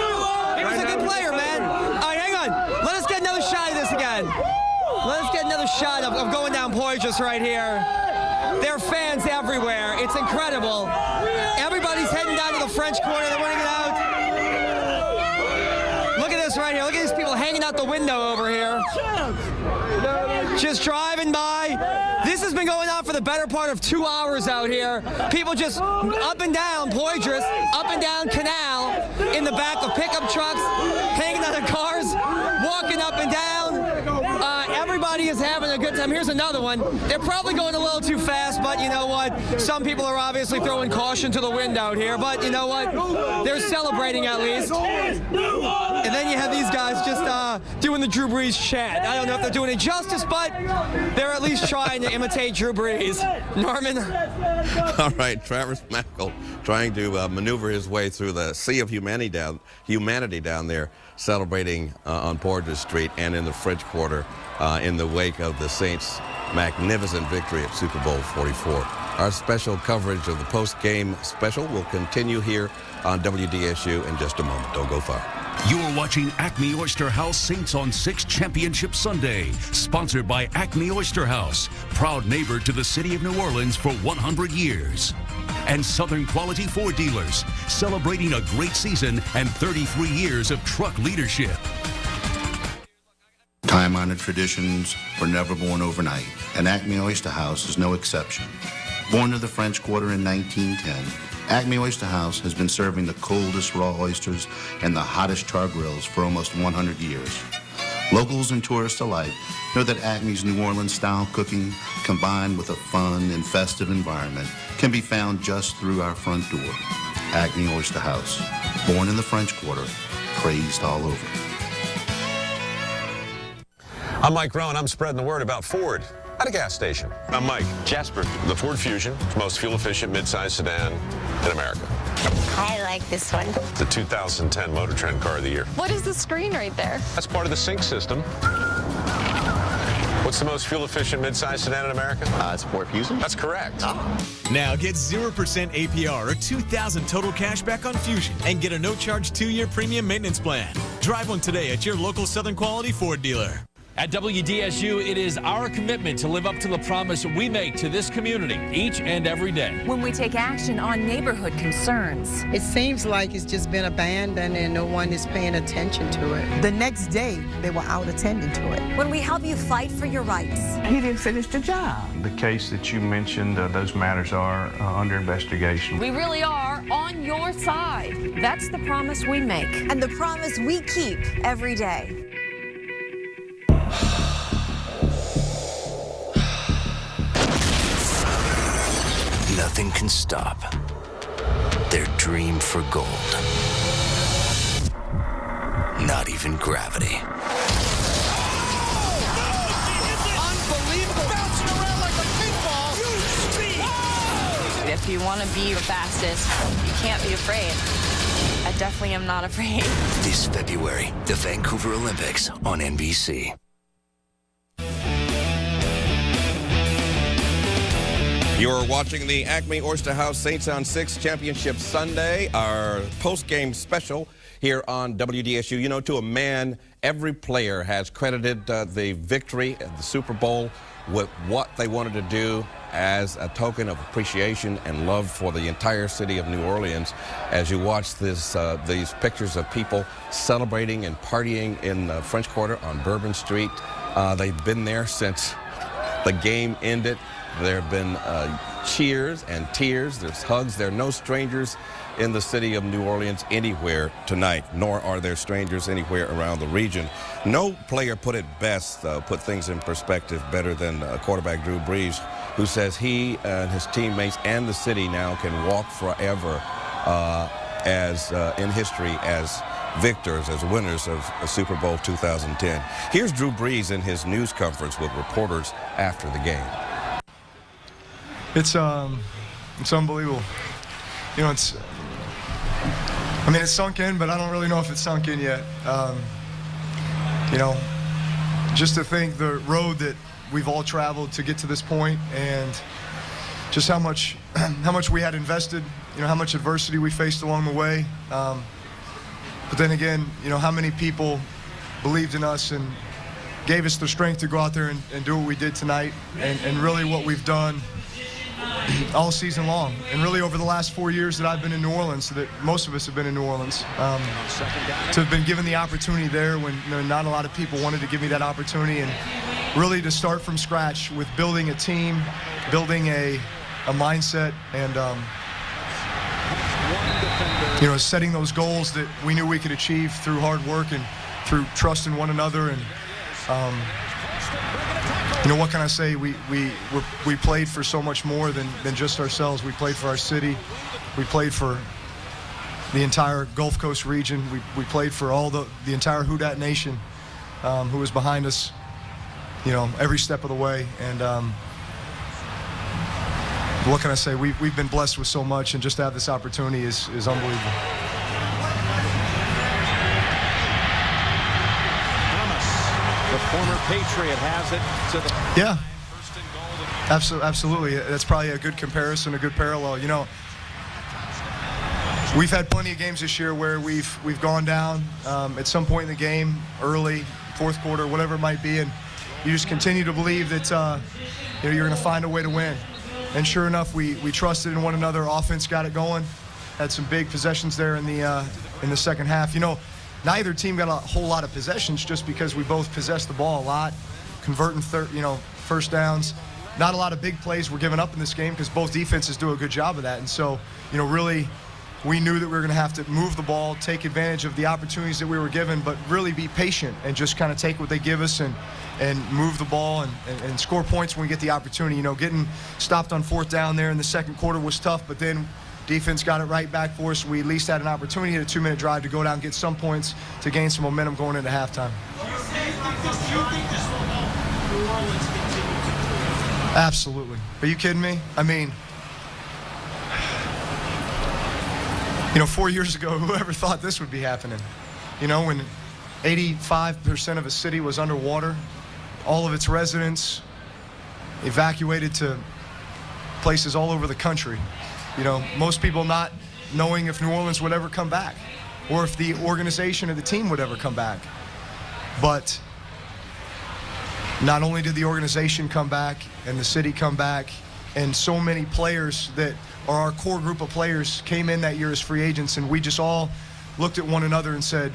He was a good player, man. All right, hang on. Let us get another shot of this again. Let us get another shot of going down Poitras right here. There are fans everywhere. It's incredible. Everybody's heading down to the French Quarter. They're running it out. Look at this right here. Look at these people hanging out the window over here. Just driving by. This has been going on for the better part of 2 hours out here. People just up and down Poitras, up and down Canal, in the back of pickup trucks, hanging on the cars, walking up and down. Everybody is having a good time. Here's another one. They're probably going a little too fast, but you know what? Some people are obviously throwing caution to the wind out here, but you know what? They're celebrating at least. And then you have these guys just doing the Drew Brees chant. I don't know if they're doing it justice, but they're at least trying to imitate Drew Brees. Norman? All right, Travers Mackel trying to maneuver his way through the sea of humanity down there, celebrating on Poitras Street and in the French Quarter in the wake of the Saints' magnificent victory at Super Bowl 44. Our special coverage of the post-game special will continue here on WDSU in just a moment. Don't go far. You're watching Acme Oyster House Saints on 6 Championship Sunday, sponsored by Acme Oyster House, proud neighbor to the city of New Orleans for 100 years. And Southern Quality Ford Dealers, celebrating a great season and 33 years of truck leadership. Time-honored traditions were never born overnight, and Acme Oyster House is no exception. Born to the French Quarter in 1910, Acme Oyster House has been serving the coldest raw oysters and the hottest char grills for almost 100 years. Locals and tourists alike know that Acme's New Orleans-style cooking, combined with a fun and festive environment, can be found just through our front door. Acme Oyster House, born in the French Quarter, praised all over. I'm Mike Rowan. I'm spreading the word about Ford at a gas station. I'm Mike Jasper. The Ford Fusion, most fuel-efficient midsize sedan in America. I like this one. The 2010 Motor Trend Car of the Year. What is the screen right there? That's part of the sync system. What's the most fuel-efficient midsize sedan in America? It's Ford Fusion. That's correct. Now get 0% APR or $2,000 total cash back on Fusion and get a no-charge 2-year premium maintenance plan. Drive one today at your local Southern Quality Ford dealer. At WDSU, it is our commitment to live up to the promise we make to this community each and every day. When we take action on neighborhood concerns. It seems like it's just been abandoned and no one is paying attention to it. The next day, they were out attending to it. When we help you fight for your rights. He didn't finish the job. The case that you mentioned, those matters are under investigation. We really are on your side. That's the promise we make. And the promise we keep every day. Nothing can stop their dream for gold. Not even gravity. Unbelievable. Bouncing around like a pinball. Huge speed. If you want to be the fastest, you can't be afraid. I definitely am not afraid. This February, the Vancouver Olympics on NBC. You're watching the Acme Oyster House Saints on 6 Championship Sunday, our post-game special here on WDSU. You know, to a man, every player has credited the victory at the Super Bowl with what they wanted to do as a token of appreciation and love for the entire city of New Orleans. As you watch this, these pictures of people celebrating and partying in the French Quarter on Bourbon Street, they've been there since the game ended. There have been cheers and tears. There's hugs. There are no strangers in the city of New Orleans anywhere tonight, nor are there strangers anywhere around the region. No player put it best, put things in perspective better than quarterback Drew Brees, who says he and his teammates and the city now can walk forever as in history as victors, as winners of Super Bowl 2010. Here's Drew Brees in his news conference with reporters after the game. It's unbelievable. You know, it's sunk in, but I don't really know if it's sunk in yet. You know, just to think the road that we've all traveled to get to this point, and just how much we had invested, you know, how much adversity we faced along the way. But then again, you know, how many people believed in us and gave us the strength to go out there and do what we did tonight, and really what we've done all season long, and really over the last 4 years that I've been in New Orleans, so that most of us have been in New Orleans, to have been given the opportunity there when not a lot of people wanted to give me that opportunity, and really to start from scratch with building a team, building a mindset, and you know, setting those goals that we knew we could achieve through hard work and through trust in one another. And you know, what can I say? We played for so much more than just ourselves. We played for our city. We played for the entire Gulf Coast region. We played for all the entire Houdat Nation, who was behind us, you know, every step of the way. And what can I say? We've been blessed with so much, and just to have this opportunity is unbelievable. The former Patriot has it to the yeah, absolutely. That's probably a good comparison, a good parallel. You know, we've had plenty of games this year where we've gone down at some point in the game, early, fourth quarter, whatever it might be, and you just continue to believe that you know, you're going to find a way to win. And sure enough, we trusted in one another. Offense got it going. Had some big possessions there in the second half. You know, neither team got a whole lot of possessions just because we both possessed the ball a lot, converting first downs. Not a lot of big plays were given up in this game because both defenses do a good job of that. And so, you know, really, we knew that we were going to have to move the ball, take advantage of the opportunities that we were given, but really be patient and just kind of take what they give us and move the ball and score points when we get the opportunity. You know, getting stopped on fourth down there in the second quarter was tough, but then defense got it right back for us. We at least had an opportunity at a 2-minute drive to go down and get some points to gain some momentum going into halftime. Absolutely. Are you kidding me? I mean, you know, 4 years ago, whoever thought this would be happening? You know, when 85% of a city was underwater, all of its residents evacuated to places all over the country. You know, most people not knowing if New Orleans would ever come back or if the organization of the team would ever come back. But not only did the organization come back and the city come back, and so many players that are our core group of players came in that year as free agents, and we just all looked at one another and said,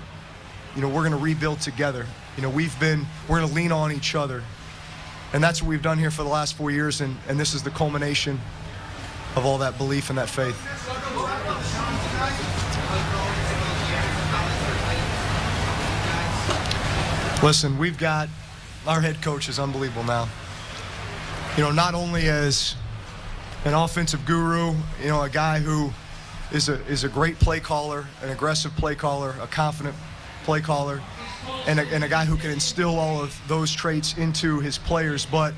you know, we're going to rebuild together. You know, we're going to lean on each other. And that's what we've done here for the last 4 years, and this is the culmination of all that belief and that faith. Listen, we've got, our head coach is unbelievable now. You know, not only as an offensive guru, you know, a guy who is a great play caller, an aggressive play caller, a confident play caller, and a guy who can instill all of those traits into his players, but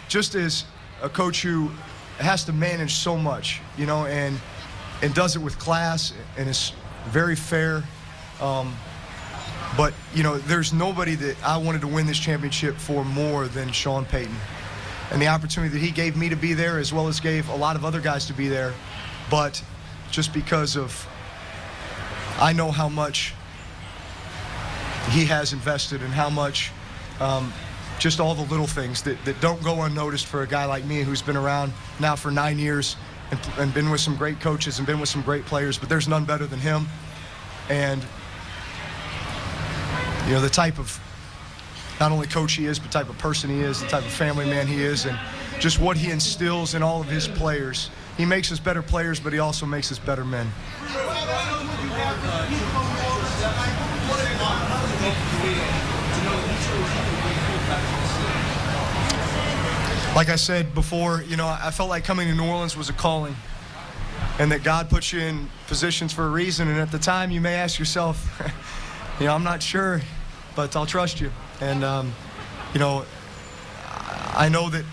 just as a coach who has to manage so much, you know, and does it with class and is very fair. But, you know, there's nobody that I wanted to win this championship for more than Sean Payton. And the opportunity that he gave me to be there, as well as gave a lot of other guys to be there. But just because of, I know how much he has invested and how much, just all the little things that don't go unnoticed for a guy like me who's been around now for 9 years and been with some great coaches and been with some great players, but there's none better than him. And, you know, the type of, not only coach he is, but type of person he is, the type of family man he is, and just what he instills in all of his players. He makes us better players, but he also makes us better men. Like I said before, you know, I felt like coming to New Orleans was a calling, and that God put you in positions for a reason. And at the time, you may ask yourself, you know, I'm not sure, but I'll trust you. And, you know, I know that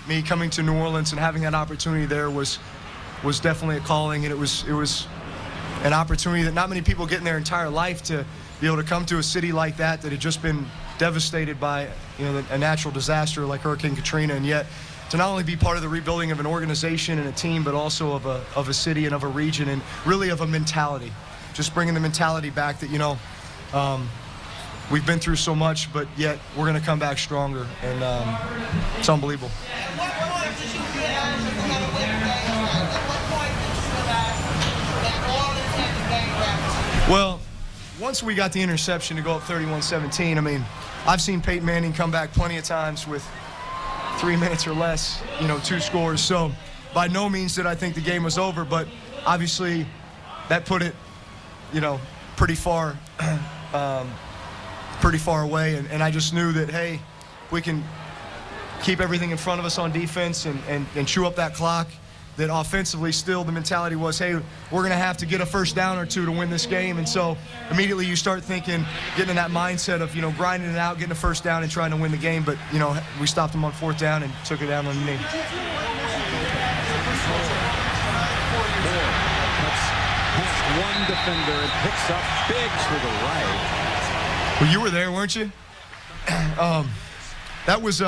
me coming to New Orleans and having that opportunity there was definitely a calling, and it was an opportunity that not many people get in their entire life, to be able to come to a city like that had just been devastated by, you know, a natural disaster like Hurricane Katrina, and yet to not only be part of the rebuilding of an organization and a team, but also of a city and of a region, and really of a mentality. Just bringing the mentality back that, you know, we've been through so much, but yet we're going to come back stronger, and it's unbelievable. Well, once we got the interception to go up 31-17, I mean, I've seen Peyton Manning come back plenty of times with 3 minutes or less, you know, 2 scores. So by no means did I think the game was over, but obviously that put it, you know, pretty far away. And I just knew that, hey, we can keep everything in front of us on defense and chew up that clock. That offensively still the mentality was, hey, we're going to have to get a first down or 2 to win this game. And so immediately you start thinking, getting in that mindset of, you know, grinding it out, getting a first down and trying to win the game. But, you know, we stopped them on 4th down and took it down on the knee. One defender and picks up big to the right. Well, you were there, weren't you? That was...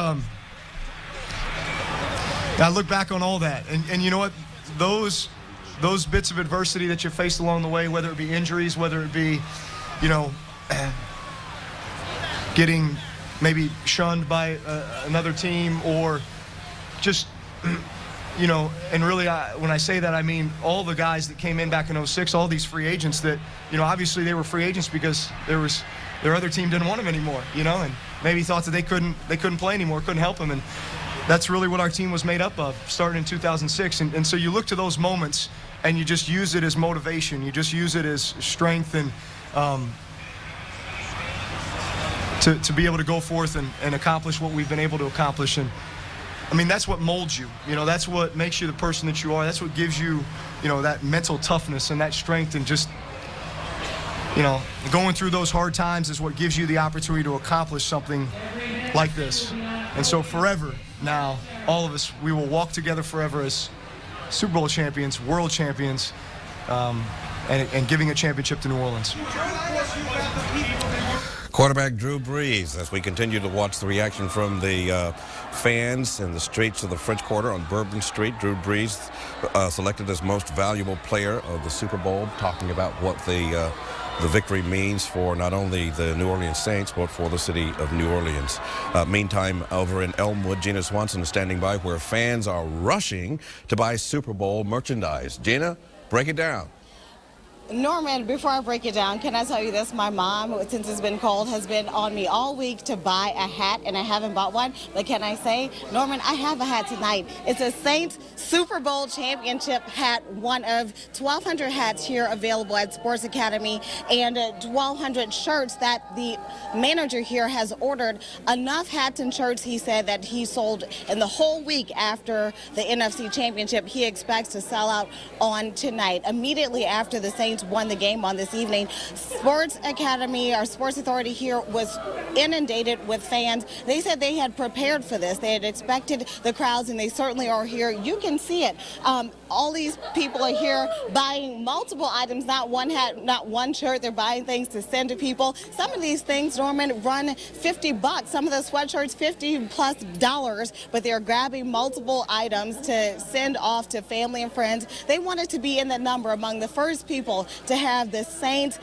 I look back on all that, and you know what? Those bits of adversity that you faced along the way, whether it be injuries, whether it be, you know, getting maybe shunned by another team, or just, you know, and really when I say that, I mean all the guys that came in back in 06, all these free agents that, you know, obviously they were free agents because their other team didn't want them anymore, you know, and maybe thought that they couldn't play anymore, couldn't help them, and that's really what our team was made up of, starting in 2006. And so you look to those moments and you just use it as motivation. You just use it as strength, and to be able to go forth and accomplish what we've been able to accomplish. And I mean, that's what molds you. You know, that's what makes you the person that you are. That's what gives you, you know, that mental toughness and that strength, and just, you know, going through those hard times is what gives you the opportunity to accomplish something like this. And so forever now, all of us, we will walk together forever as Super Bowl champions, world champions, and giving a championship to New Orleans. Quarterback Drew Brees, as we continue to watch the reaction from the fans in the streets of the French Quarter on Bourbon Street. Drew Brees selected as most valuable player of the Super Bowl, talking about what the victory means for not only the New Orleans Saints, but for the city of New Orleans. Meantime, over in Elmwood, Gina Swanson is standing by where fans are rushing to buy Super Bowl merchandise. Gina, break it down. Norman, before I break it down, can I tell you this? My mom, since it's been cold, has been on me all week to buy a hat, and I haven't bought one. But can I say, Norman, I have a hat tonight. It's a Saints Super Bowl championship hat, one of 1,200 hats here available at Sports Academy, and 1,200 shirts that the manager here has ordered. Enough hats and shirts, he said, that he sold in the whole week after the NFC championship. He expects to sell out on tonight. Immediately after the Saints won the game on this evening, Sports Academy, our sports authority here, was inundated with fans. They said they had prepared for this. They had expected the crowds, and they certainly are here. You can see it. All these people are here buying multiple items, not one hat, not one shirt. They're buying things to send to people. Some of these things, Norman, run $50. Some of the sweatshirts, $50+, but they're grabbing multiple items to send off to family and friends. They wanted to be in the number among the first people to have the Saints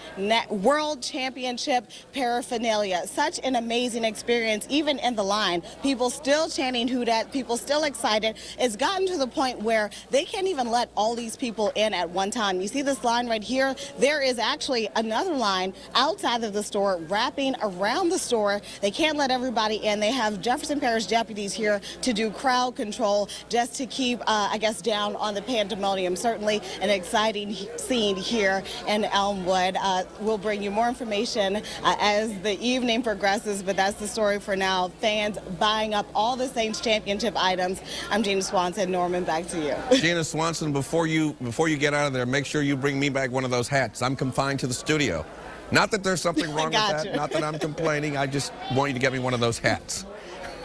World Championship paraphernalia. Such an amazing experience, even in the line. People still chanting "Who dat?" People still excited. It's gotten to the point where they can't even let all these people in at one time. You see this line right here? There is actually another line outside of the store, wrapping around the store. They can't let everybody in. They have Jefferson Parish deputies here to do crowd control, just to keep, I guess, down on the pandemonium. Certainly an exciting scene here in Elmwood. We'll bring you more information as the evening progresses, but that's the story for now. Fans buying up all the Saints championship items. I'm Gina Swanson. Norman, back to you. Gina Swanson, before you get out of there, make sure you bring me back one of those hats. I'm confined to the studio. Not that there's something wrong with that. Not that I'm complaining. I just want you to get me one of those hats.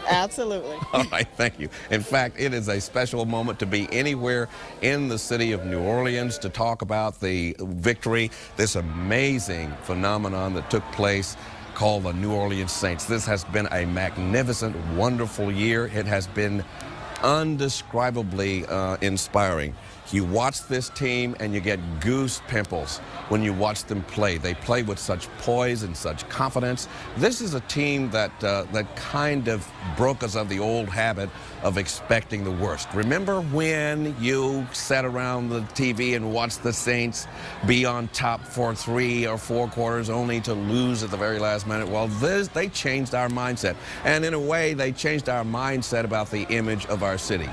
Absolutely. All right, thank you. In fact, it is a special moment to be anywhere in the city of New Orleans to talk about the victory, this amazing phenomenon that took place called the New Orleans Saints. This has been a magnificent, wonderful year. It has been undescribably inspiring. You watch this team and you get goose pimples when you watch them play. They play with such poise and such confidence. This is a team that that kind of broke us of the old habit of expecting the worst. Remember when you sat around the TV and watched the Saints be on top for 3 or 4 quarters only to lose at the very last minute? Well, they changed our mindset. And in a way, they changed our mindset about the image of our city.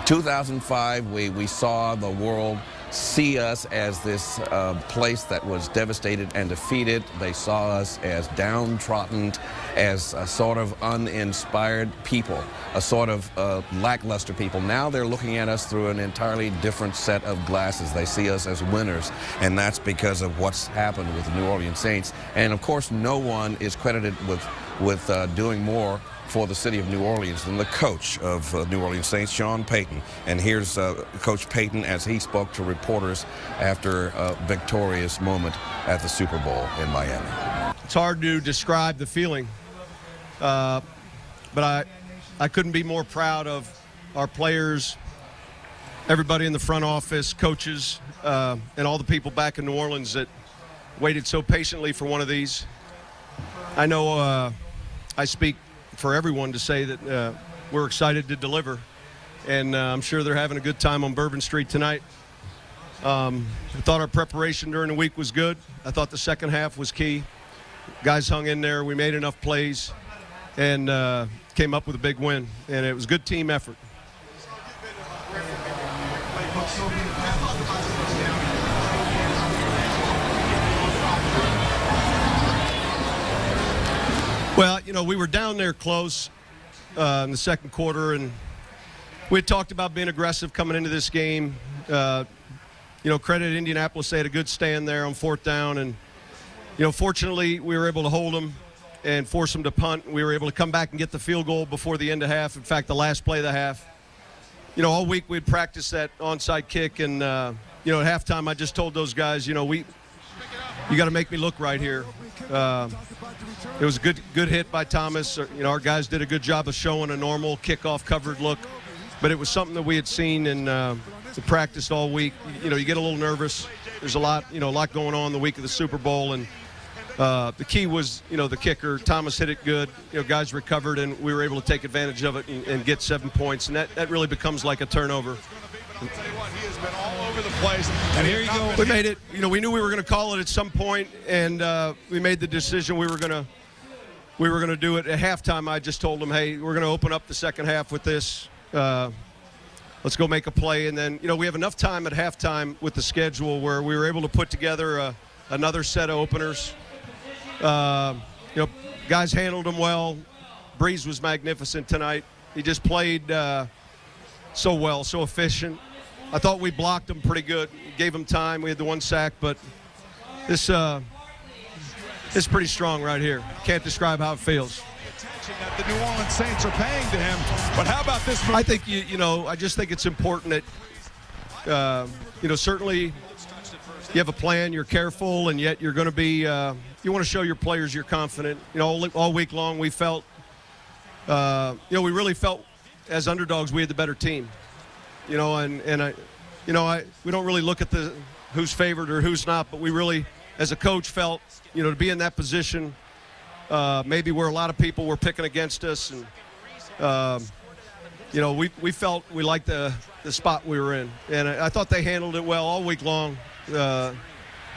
2005, we saw the world see us as this place that was devastated and defeated. They saw us as downtrodden, as a sort of uninspired people, a sort of lackluster people. Now they're looking at us through an entirely different set of glasses. They see us as winners, and that's because of what's happened with the New Orleans Saints. And of course, no one is credited with doing more for the city of New Orleans than the coach of New Orleans Saints, Sean Payton. And here's Coach Payton as he spoke to reporters after a victorious moment at the Super Bowl in Miami. It's hard to describe the feeling, but I couldn't be more proud of our players, everybody in the front office, coaches, and all the people back in New Orleans that waited so patiently for one of these. I know I speak for everyone to say that we're excited to deliver, and I'm sure they're having a good time on Bourbon Street tonight. I thought our preparation during the week was good. I thought the second half was key. Guys hung in there. We made enough plays and came up with a big win, and it was a good team effort. Well, you know, we were down there close in the second quarter, and we had talked about being aggressive coming into this game. You know, credit Indianapolis, they had a good stand there on 4th down, and, you know, fortunately we were able to hold them and force them to punt. We were able to come back and get the field goal before the end of half. In fact, the last play of the half. You know, all week we'd practiced that onside kick, and, you know, at halftime I just told those guys, you know, you got to make me look right here. It was a good hit by Thomas. Our guys did a good job of showing a normal kickoff covered look, but it was something that we had seen in practice all week. You get a little nervous. There's a lot going on the week of the Super Bowl, and the key was, the kicker. Thomas hit it good. Guys recovered, and we were able to take advantage of it and get 7 points, and that really becomes like a turnover. He has been all over the place. And here you go. We made it. We knew we were going to call it at some point, and we made the decision we were going to do it at halftime. I just told them, hey, we're going to open up the second half with this. Let's go make a play. And then, we have enough time at halftime with the schedule where we were able to put together another set of openers. Guys handled them well. Breeze was magnificent tonight. He just played so well, so efficient. I thought we blocked him pretty good. Gave him time. We had the one sack, but this is pretty strong right here. Can't describe how it feels. That the New Orleans Saints are paying to him, but how about this move? I think I just think it's important that certainly you have a plan, you're careful, and yet you're going to be you want to show your players you're confident. All week long we felt we really felt as underdogs we had the better team. We don't really look at who's favored or who's not, but we really, as a coach, felt to be in that position. Maybe where a lot of people were picking against us, and we felt we liked the spot we were in, and I thought they handled it well all week long. The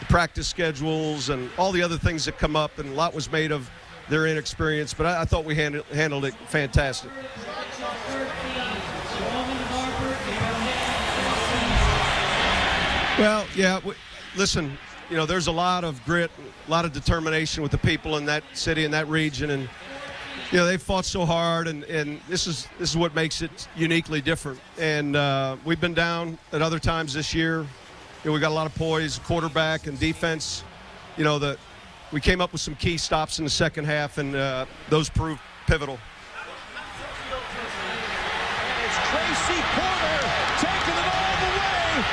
practice schedules and all the other things that come up, and a lot was made of their inexperience, but I thought we handled it fantastic. Well, yeah. Listen. There's a lot of grit, a lot of determination with the people in that city and that region, and they fought so hard, and this is what makes it uniquely different. And we've been down at other times this year. We got a lot of poise, quarterback and defense. That we came up with some key stops in the second half, and those proved pivotal. It's Tracy Porter taking it all the way.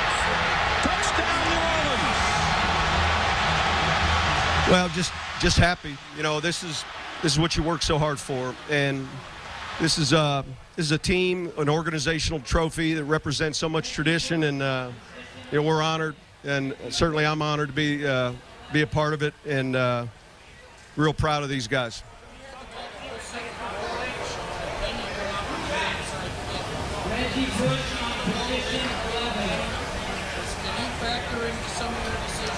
Touchdown, New Orleans. Well, just happy. This is what you work so hard for, and this is a team, an organizational trophy that represents so much tradition, and we're honored, and certainly I'm honored to be a part of it, and real proud of these guys.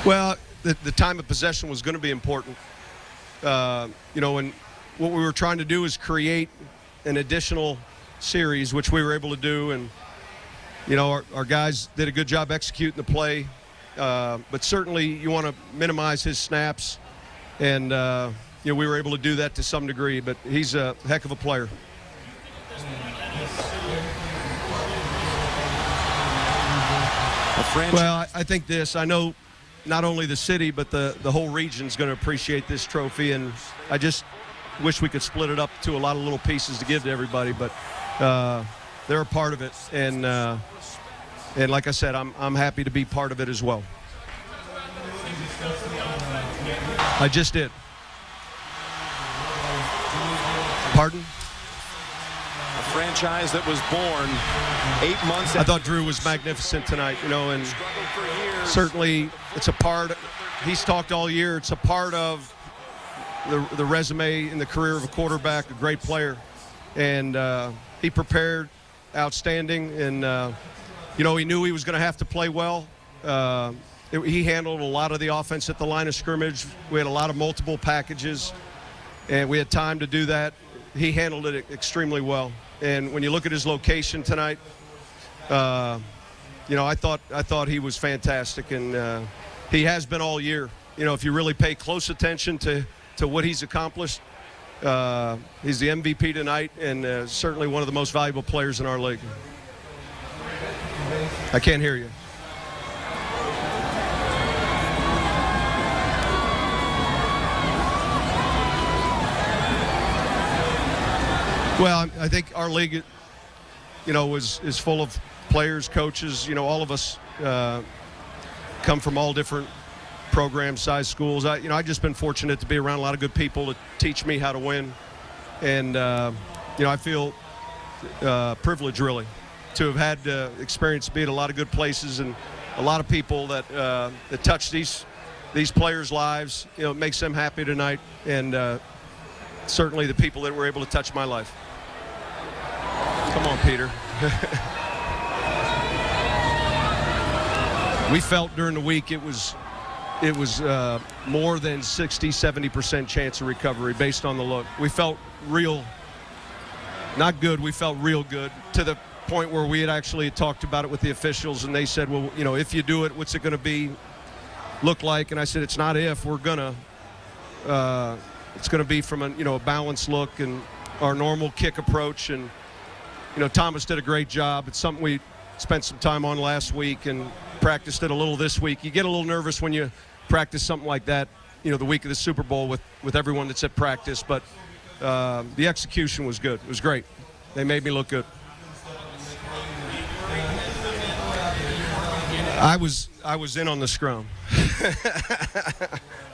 Well, the time of possession was going to be important. And what we were trying to do is create an additional series, which we were able to do. And, our guys did a good job executing the play. But certainly you want to minimize his snaps. And, we were able to do that to some degree. But he's a heck of a player. Well, I think I know not only the city, but the whole region is going to appreciate this trophy, and I just wish we could split it up to a lot of little pieces to give to everybody, but they're a part of it, and like I said, I'm happy to be part of it as well. I just did. Pardon? A franchise that was born 8 months. I thought Drew was magnificent tonight, and certainly it's a part. He's talked all year. It's a part of the resume and the career of a quarterback, a great player, and he prepared outstanding. And he knew he was going to have to play well. He handled a lot of the offense at the line of scrimmage. We had a lot of multiple packages, and we had time to do that. He handled it extremely well. And when you look at his location tonight, I thought he was fantastic, and he has been all year. If you really pay close attention to what he's accomplished, he's the MVP tonight, and certainly one of the most valuable players in our league. I can't hear you. Well, I think our league, is full of players, coaches. All of us come from all different program-sized schools. I just been fortunate to be around a lot of good people to teach me how to win. And, I feel privileged, really, to have had experience to be at a lot of good places and a lot of people that touch these players' lives. It makes them happy tonight, and certainly the people that were able to touch my life. Come on, Peter. We felt during the week it was more than 60-70% chance of recovery based on the look. We felt real, not good, we felt real good, to the point where we had actually talked about it with the officials, and they said, well, if you do it, what's it going to look like? And I said, it's not if, we're going to, it's going to be from a balanced look and our normal kick approach. And, Thomas did a great job. It's something we spent some time on last week and practiced it a little this week. You get a little nervous when you practice something like that, the week of the Super Bowl with everyone that's at practice. But the execution was good. It was great. They made me look good. I was in on the scrum.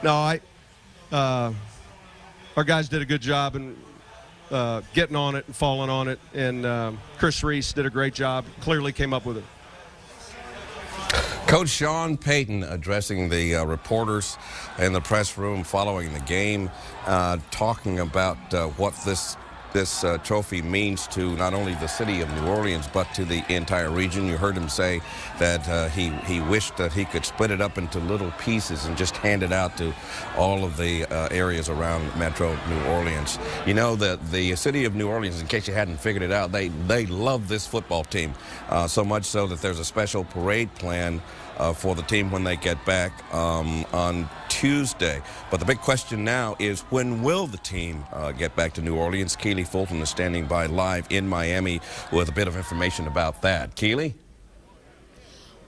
No, our guys did a good job and getting on it and falling on it, and Chris Reese did a great job. Clearly came up with it. Coach Sean Payton addressing the reporters in the press room following the game, talking about what this trophy means to not only the city of New Orleans but to the entire region. You heard him say that he wished that he could split it up into little pieces and just hand it out to all of the areas around Metro New Orleans. The city of New Orleans, in case you hadn't figured it out, they love this football team, so much so that there's a special parade plan for the team when they get back on Tuesday. But the big question now is, when will the team get back to New Orleans? Keely Fulton is standing by live in Miami with a bit of information about that. Keely?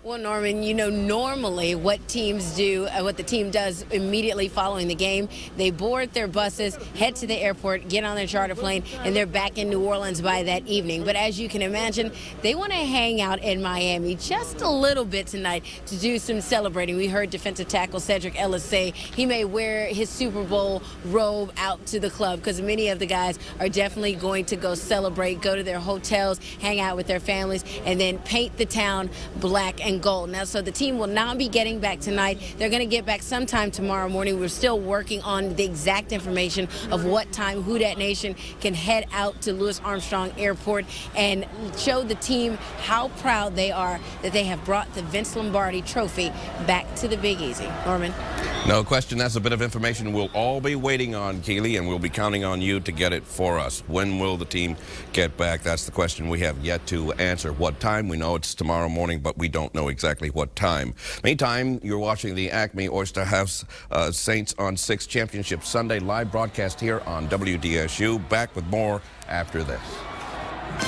Well, Norman, normally what teams do, what the team does immediately following the game, they board their buses, head to the airport, get on their charter plane, and they're back in New Orleans by that evening. But as you can imagine, they want to hang out in Miami just a little bit tonight to do some celebrating. We heard defensive tackle Cedric Ellis say he may wear his Super Bowl robe out to the club, because many of the guys are definitely going to go celebrate, go to their hotels, hang out with their families, and then paint the town black and gold. Now, so the team will not be getting back tonight. They're going to get back sometime tomorrow morning. We're still working on the exact information of what time Who Dat Nation can head out to Louis Armstrong Airport and show the team how proud they are that they have brought the Vince Lombardi Trophy back to the Big Easy. Norman? No question, that's a bit of information we'll all be waiting on, Keely, and we'll be counting on you to get it for us. When will the team get back? That's the question we have yet to answer. What time? We know it's tomorrow morning, but we don't know exactly what time. Meantime, you're watching the Acme Oyster House Saints on 6 Championship Sunday live broadcast here on WDSU. Back with more after this.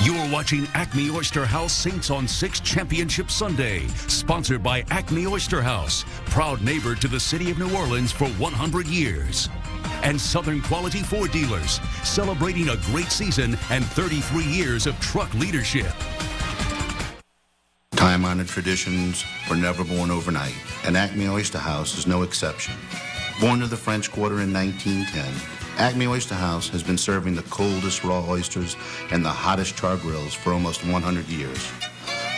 You're watching Acme Oyster House Saints on 6 Championship Sunday, sponsored by Acme Oyster House, proud neighbor to the city of New Orleans for 100 years. And Southern Quality Ford dealers, celebrating a great season and 33 years of truck leadership. Time-honored traditions were never born overnight, and Acme Oyster House is no exception. Born to the French Quarter in 1910, Acme Oyster House has been serving the coldest raw oysters and the hottest char grills for almost 100 years.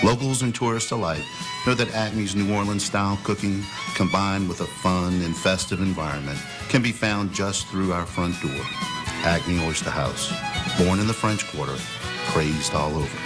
Locals and tourists alike know that Acme's New Orleans-style cooking, combined with a fun and festive environment, can be found just through our front door. Acme Oyster House, born in the French Quarter, praised all over.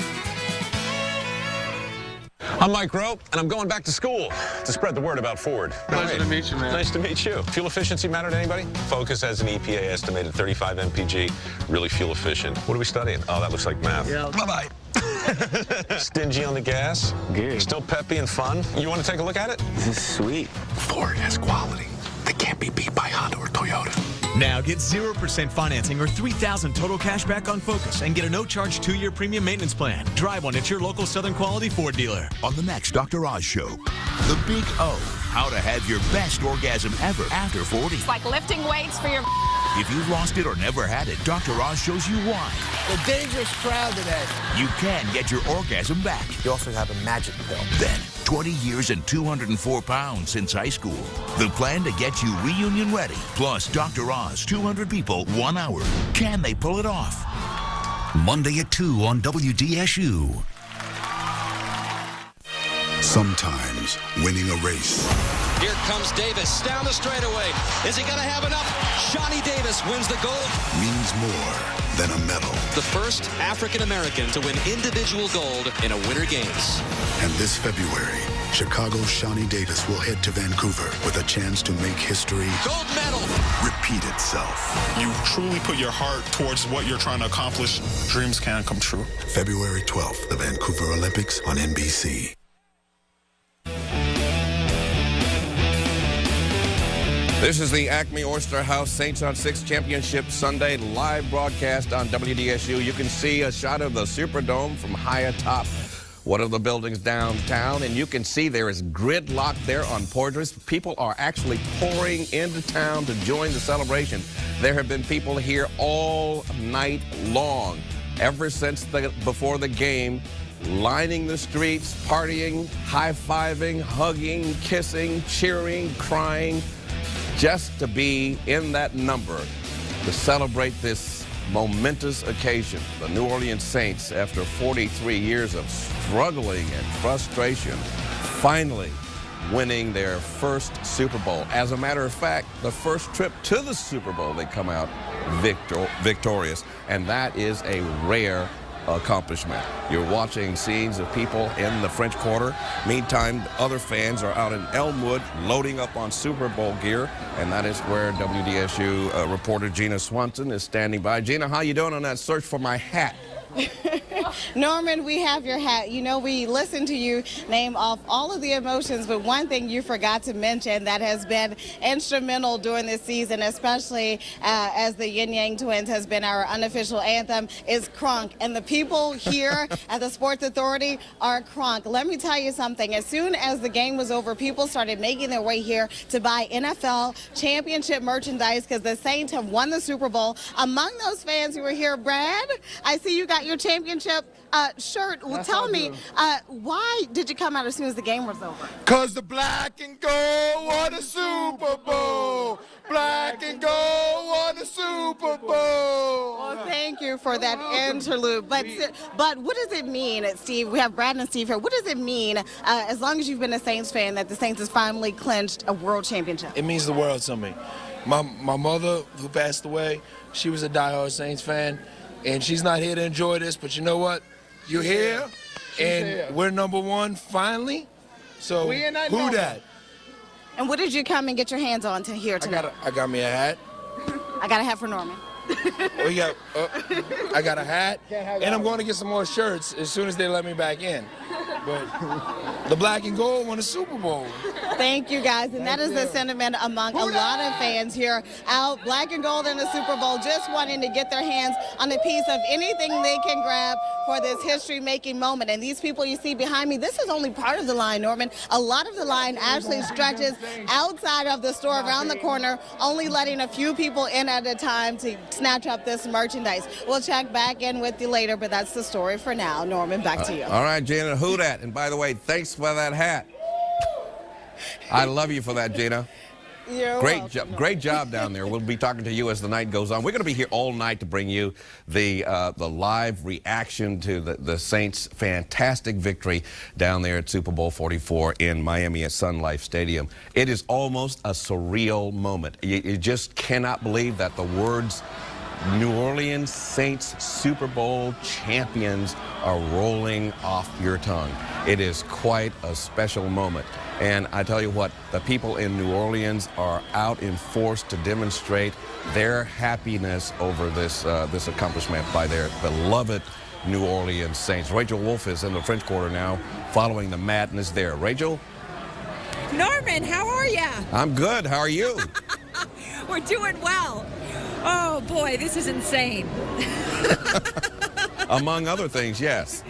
I'm Mike Rowe, and I'm going back to school to spread the word about Ford. Pleasure to meet you, man. Nice to meet you. Fuel efficiency matter to anybody? Focus has an EPA estimated 35 mpg, really fuel efficient. What are we studying? Oh, that looks like math. Yeah. Bye-bye. Stingy on the gas? Good. Still peppy and fun? You want to take a look at it? This is sweet. Ford has quality that can't be beat by Honda or Toyota. Now get 0% financing or $3,000 total cash back on Focus and get a no-charge 2-year premium maintenance plan. Drive one at your local Southern Quality Ford dealer. On the next Dr. Oz show, the Big O, how to have your best orgasm ever after 40. It's like lifting weights for your... If you've lost it or never had it, Dr. Oz shows you why. The dangerous crowd today. You can get your orgasm back. You also have a magic pill. Then, 20 years and 204 pounds since high school. The plan to get you reunion ready. Plus Dr. Oz, 200 people, 1 hour. Can they pull it off? Monday at 2 on WDSU. Sometimes winning a race Here comes Davis down the straightaway. Is he going to have enough? Shawnee Davis wins the gold. means more than a medal. The first African-American to win individual gold in a Winter Games. And this February, Chicago's Shawnee Davis will head to Vancouver with a chance to make history Gold medal! repeat itself. You truly put your heart towards what you're trying to accomplish. Dreams can come true. February 12th, the Vancouver Olympics on NBC. This is the Acme Oyster House Saints on 6 Championship Sunday live broadcast on WDSU. You can see a shot of the Superdome from high atop one of the buildings downtown, and you can see there is gridlock there on Poydras. People are actually pouring into town to join the celebration. There have been people here all night long, ever since before the game, lining the streets, partying, high-fiving, hugging, kissing, cheering, crying, just to be in that number to celebrate this momentous occasion. The New Orleans Saints, after 43 years of struggling and frustration, finally winning their first Super Bowl. As a matter of fact, the first trip to the Super Bowl, they come out victorious, and that is a rare accomplishment. You're watching scenes of people in the French Quarter. Meantime, other fans are out in Elmwood loading up on Super Bowl gear, and that is where WDSU reporter Gina Swanson is standing by. Gina, how you doing on that search for my hat? Norman, we have your hat. You know, we listened to you name off all of the emotions, but one thing you forgot to mention that has been instrumental during this season, especially as the Yin Yang Twins has been our unofficial anthem, is crunk. And the people here at the Sports Authority are crunk. Let me tell you something. As soon as the game was over, people started making their way here to buy NFL championship merchandise because the Saints have won the Super Bowl. Among those fans who were here, Brad, I see you got your championship shirt. Well, tell me, why did you come out as soon as the game was over? Because the black and gold won the Super Bowl. Black and gold won the Super Bowl. Well, thank you for that interlude. But what does it mean, Steve? We have Brad and Steve here. What does it mean, as long as you've been a Saints fan, that the Saints has finally clinched a world championship? It means the world to me. My mother, who passed away, she was a diehard Saints fan. And she's not here to enjoy this, but you know what? You're here, and we're number one finally. So who that? And what did you come and get your hands on to here tonight? I got me a hat. I got a hat for Norman. I got a hat, and I'm going to get some more shirts as soon as they let me back in. But the black and gold won the Super Bowl. Thank you, guys. And that is the sentiment among a lot of fans here out black and gold in the Super Bowl, just wanting to get their hands on a piece of anything they can grab for this history-making moment. And these people you see behind me, this is only part of the line, Norman. A lot of the line actually stretches outside of the store around the corner, only letting a few people in at a time to snatch up this merchandise. We'll check back in with you later, but that's the story for now. Norman, back to you. All right, Gina, who dat? And by the way, thanks for that hat. I love you for that, Gina. Great job down there. We'll be talking to you as the night goes on. We're going to be here all night to bring you the live reaction to the Saints' fantastic victory down there at Super Bowl 44 in Miami at Sun Life Stadium. It is almost a surreal moment. You just cannot believe that the words New Orleans Saints Super Bowl champions are rolling off your tongue. It is quite a special moment. And I tell you what, the people in New Orleans are out in force to demonstrate their happiness over this accomplishment by their beloved New Orleans Saints. Rachel Wolf is in the French Quarter now, following the madness there. Rachel? Norman, how are you? I'm good. How are you? We're doing well. Oh, boy, this is insane. Among other things, yes.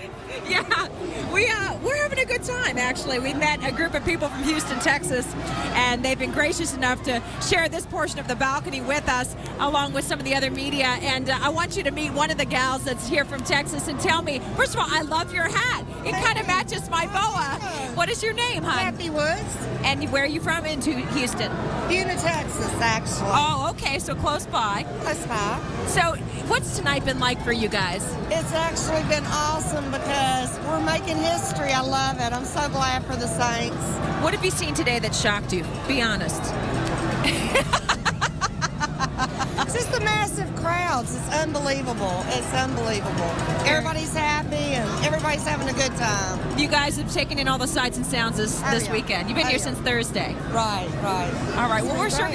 Yeah, we're having a good time, actually. We met a group of people from Houston, Texas, and they've been gracious enough to share this portion of the balcony with us, along with some of the other media. And I want you to meet one of the gals that's here from Texas and tell me, first of all, I love your hat. It kind of matches my boa. What is your name, hon? Happy Woods. And where are you from into Houston? Buena, Texas, actually. Oh, okay, so close by. Close by. So what's tonight been like for you guys? It's actually been awesome because we're making history. I love it. I'm so glad for the Saints. What have you seen today that shocked you? Be honest. Just the massive crowds. It's unbelievable. It's unbelievable. Everybody's happy and everybody's having a good time. You guys have taken in all the sights and sounds this weekend. You've been here since Thursday. Right. All right. Well, we're sure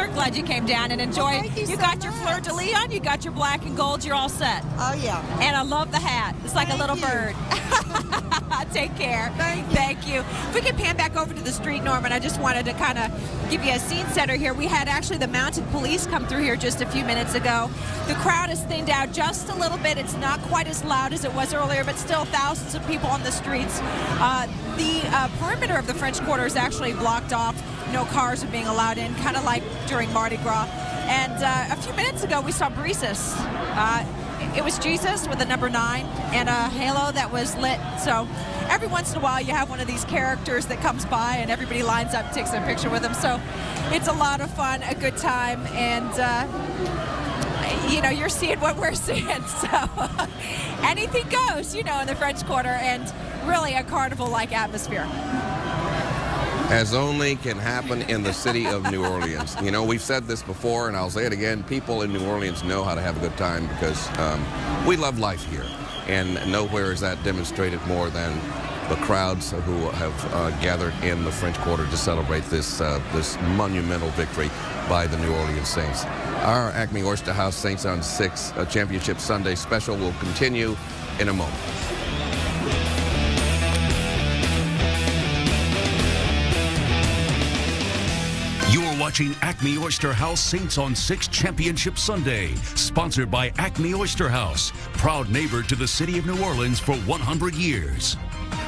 glad you came down and enjoyed. Well, you got your fleur-de-lis on. You got your black and gold. You're all set. Oh, yeah. And I love the hat. It's like a little bird. Take care. Thank you. If we can pan back over to the street, Norman, I just wanted to kind of give you a scene setter here. We had actually the mounted police come through here just a few minutes ago. The crowd has thinned out just a little bit. It's not quite as loud as it was earlier, but still thousands of people on the streets. The perimeter of the French Quarter is actually blocked off. No cars are being allowed in, kind of like during Mardi Gras. And a few minutes ago, we saw Breezes. It was Jesus with the number 9 and a halo that was lit. So every once in a while, you have one of these characters that comes by and everybody lines up and takes a picture with them. So it's a lot of fun, a good time, and you're seeing what we're seeing. So anything goes, in the French Quarter, and really a carnival-like atmosphere. As only can happen in the city of New Orleans. We've said this before, and I'll say it again. People in New Orleans know how to have a good time because we love life here. And nowhere is that demonstrated more than the crowds who have gathered in the French Quarter to celebrate this monumental victory by the New Orleans Saints. Our Acme Oyster House Saints on 6 Championship Sunday special will continue in a moment. You're watching Acme Oyster House Saints on 6 Championship Sunday, sponsored by Acme Oyster House, proud neighbor to the city of New Orleans for 100 years.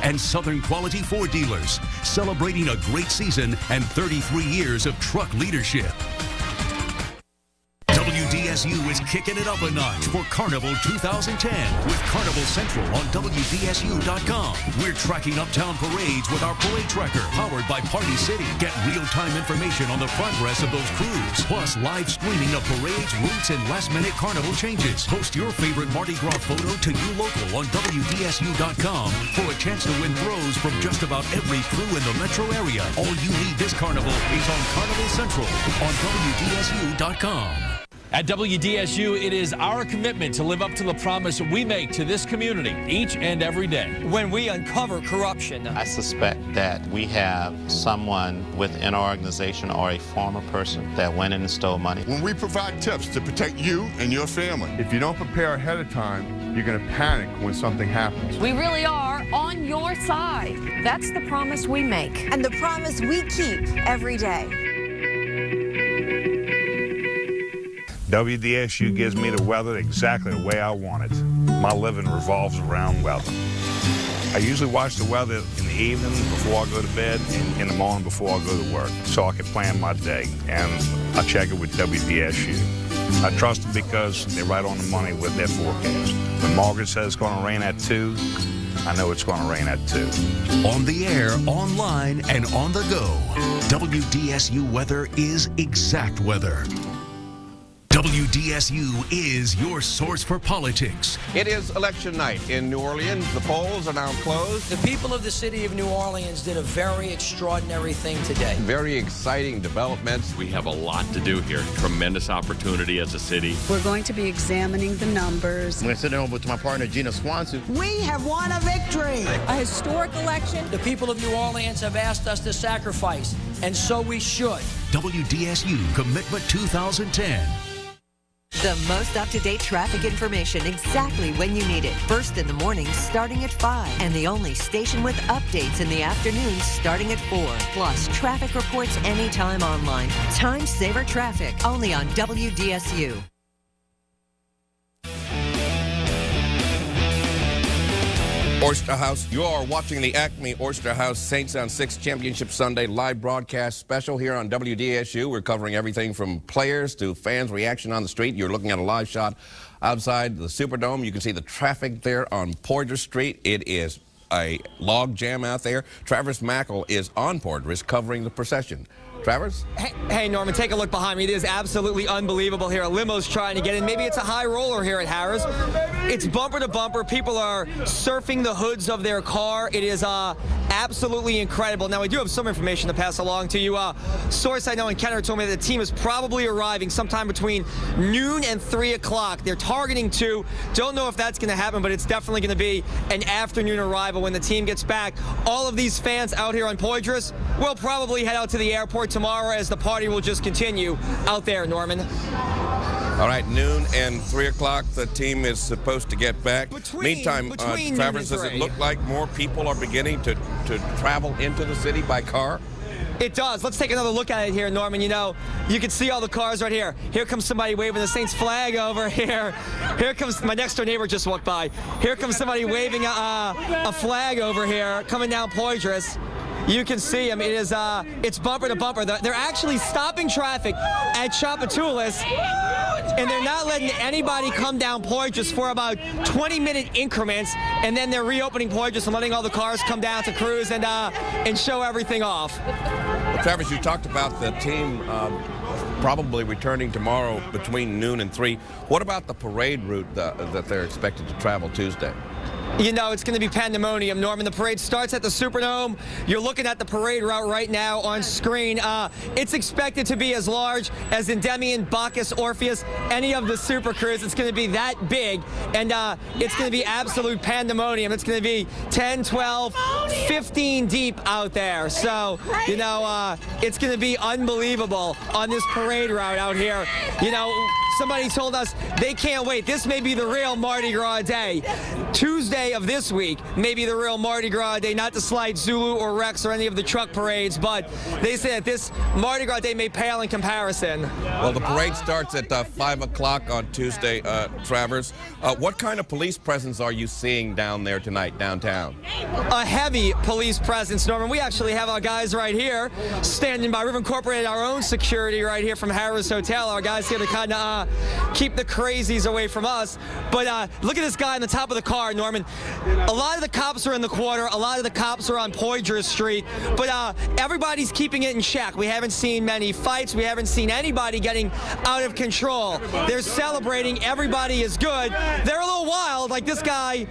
And Southern Quality Ford dealers, celebrating a great season and 33 years of truck leadership. WDSU is kicking it up a notch for Carnival 2010 with Carnival Central on WDSU.com. We're tracking uptown parades with our parade tracker powered by Party City. Get real-time information on the progress of those crews, plus live streaming of parades, routes, and last-minute Carnival changes. Post your favorite Mardi Gras photo to You Local on WDSU.com for a chance to win throws from just about every crew in the metro area. All you need this Carnival is on Carnival Central on WDSU.com. At WDSU, it is our commitment to live up to the promise we make to this community each and every day. When we uncover corruption, I suspect that we have someone within our organization or a former person that went in and stole money. When we provide tips to protect you and your family, if you don't prepare ahead of time, you're going to panic when something happens. We really are on your side. That's the promise we make. And the promise we keep every day. WDSU gives me the weather exactly the way I want it. My living revolves around weather. I usually watch the weather in the evening before I go to bed and in the morning before I go to work so I can plan my day, and I check it with WDSU. I trust them because they're right on the money with their forecast. When Margaret says it's going to rain at 2, I know it's going to rain at 2. On the air, online, and on the go, WDSU weather is exact weather. WDSU is your source for politics. It is election night in New Orleans. The polls are now closed. The people of the city of New Orleans did a very extraordinary thing today. Very exciting developments. We have a lot to do here. Tremendous opportunity as a city. We're going to be examining the numbers. I'm going to sit down with my partner, Gina Swanson. We have won a victory. A historic election. The people of New Orleans have asked us to sacrifice, and so we should. WDSU Commitment 2010. The most up-to-date traffic information exactly when you need it. First in the morning starting at 5. And the only station with updates in the afternoon starting at 4. Plus traffic reports anytime online. Time Saver Traffic only on WDSU. Oyster House, you are watching the Acme Oyster House Saints on 6 Championship Sunday live broadcast special here on WDSU. We're covering everything from players to fans' reaction on the street. You're looking at a live shot outside the Superdome. You can see the traffic there on Poydras Street. It is a log jam out there. Travis Mackle is on Poydras covering the procession. Travers? Hey, Norman, take a look behind me. It is absolutely unbelievable here. A limo's trying to get in. Maybe it's a high roller here at Harris. It's bumper to bumper. People are surfing the hoods of their car. It is absolutely incredible. Now, I do have some information to pass along to you. Source I know in Kenner told me that the team is probably arriving sometime between noon and 3 o'clock. They're targeting 2. Don't know if that's going to happen, but it's definitely going to be an afternoon arrival when the team gets back. All of these fans out here on Poydras will probably head out to the airport tomorrow as the party will just continue out there, Norman. All right, noon and 3 o'clock, the team is supposed to get back. Meantime, Travers, does it look like more people are beginning to travel into the city by car? It does. Let's take another look at it here, Norman. You know, you can see all the cars right here. Here comes somebody waving the Saints flag over here. Here comes my next door neighbor just walked by. Here comes somebody waving a flag over here coming down Poydras. You can see them. It is it's bumper to bumper. They're actually stopping traffic at Chapatulas, and they're not letting anybody come down Poydras for about 20-minute increments, and then they're reopening Poydras and letting all the cars come down to cruise and show everything off. Well, Travis, you talked about the team probably returning tomorrow between noon and 3. What about the parade route that they're expected to travel Tuesday? You know, it's going to be pandemonium, Norman. The parade starts at the Superdome. You're looking at the parade route right now on screen. It's expected to be as large as Endymion, Bacchus, Orpheus, any of the Super Crews. It's going to be that big, and it's going to be absolute pandemonium. It's going to be 10, 12, 15 deep out there. So, you know, it's going to be unbelievable on this parade route out here. You know, somebody told us they can't wait. This may be the real Mardi Gras day. Tuesday of this week may be the real Mardi Gras day, not to slight Zulu or Rex or any of the truck parades, but they say that this Mardi Gras day may pale in comparison. Well, the parade starts at 5 o'clock on Tuesday, Travers. What kind of police presence are you seeing down there tonight, downtown? A heavy police presence, Norman. We actually have our guys right here standing by. We've incorporated our own security right here from Harris Hotel. Our guys here to kind of keep the crazies away from us. But look at this guy on the top of the car, Norman. A lot of the cops are in the quarter. A lot of the cops are on Poydras Street. But everybody's keeping it in check. We haven't seen many fights. We haven't seen anybody getting out of control. They're celebrating. Everybody is good. They're a little wild, like this guy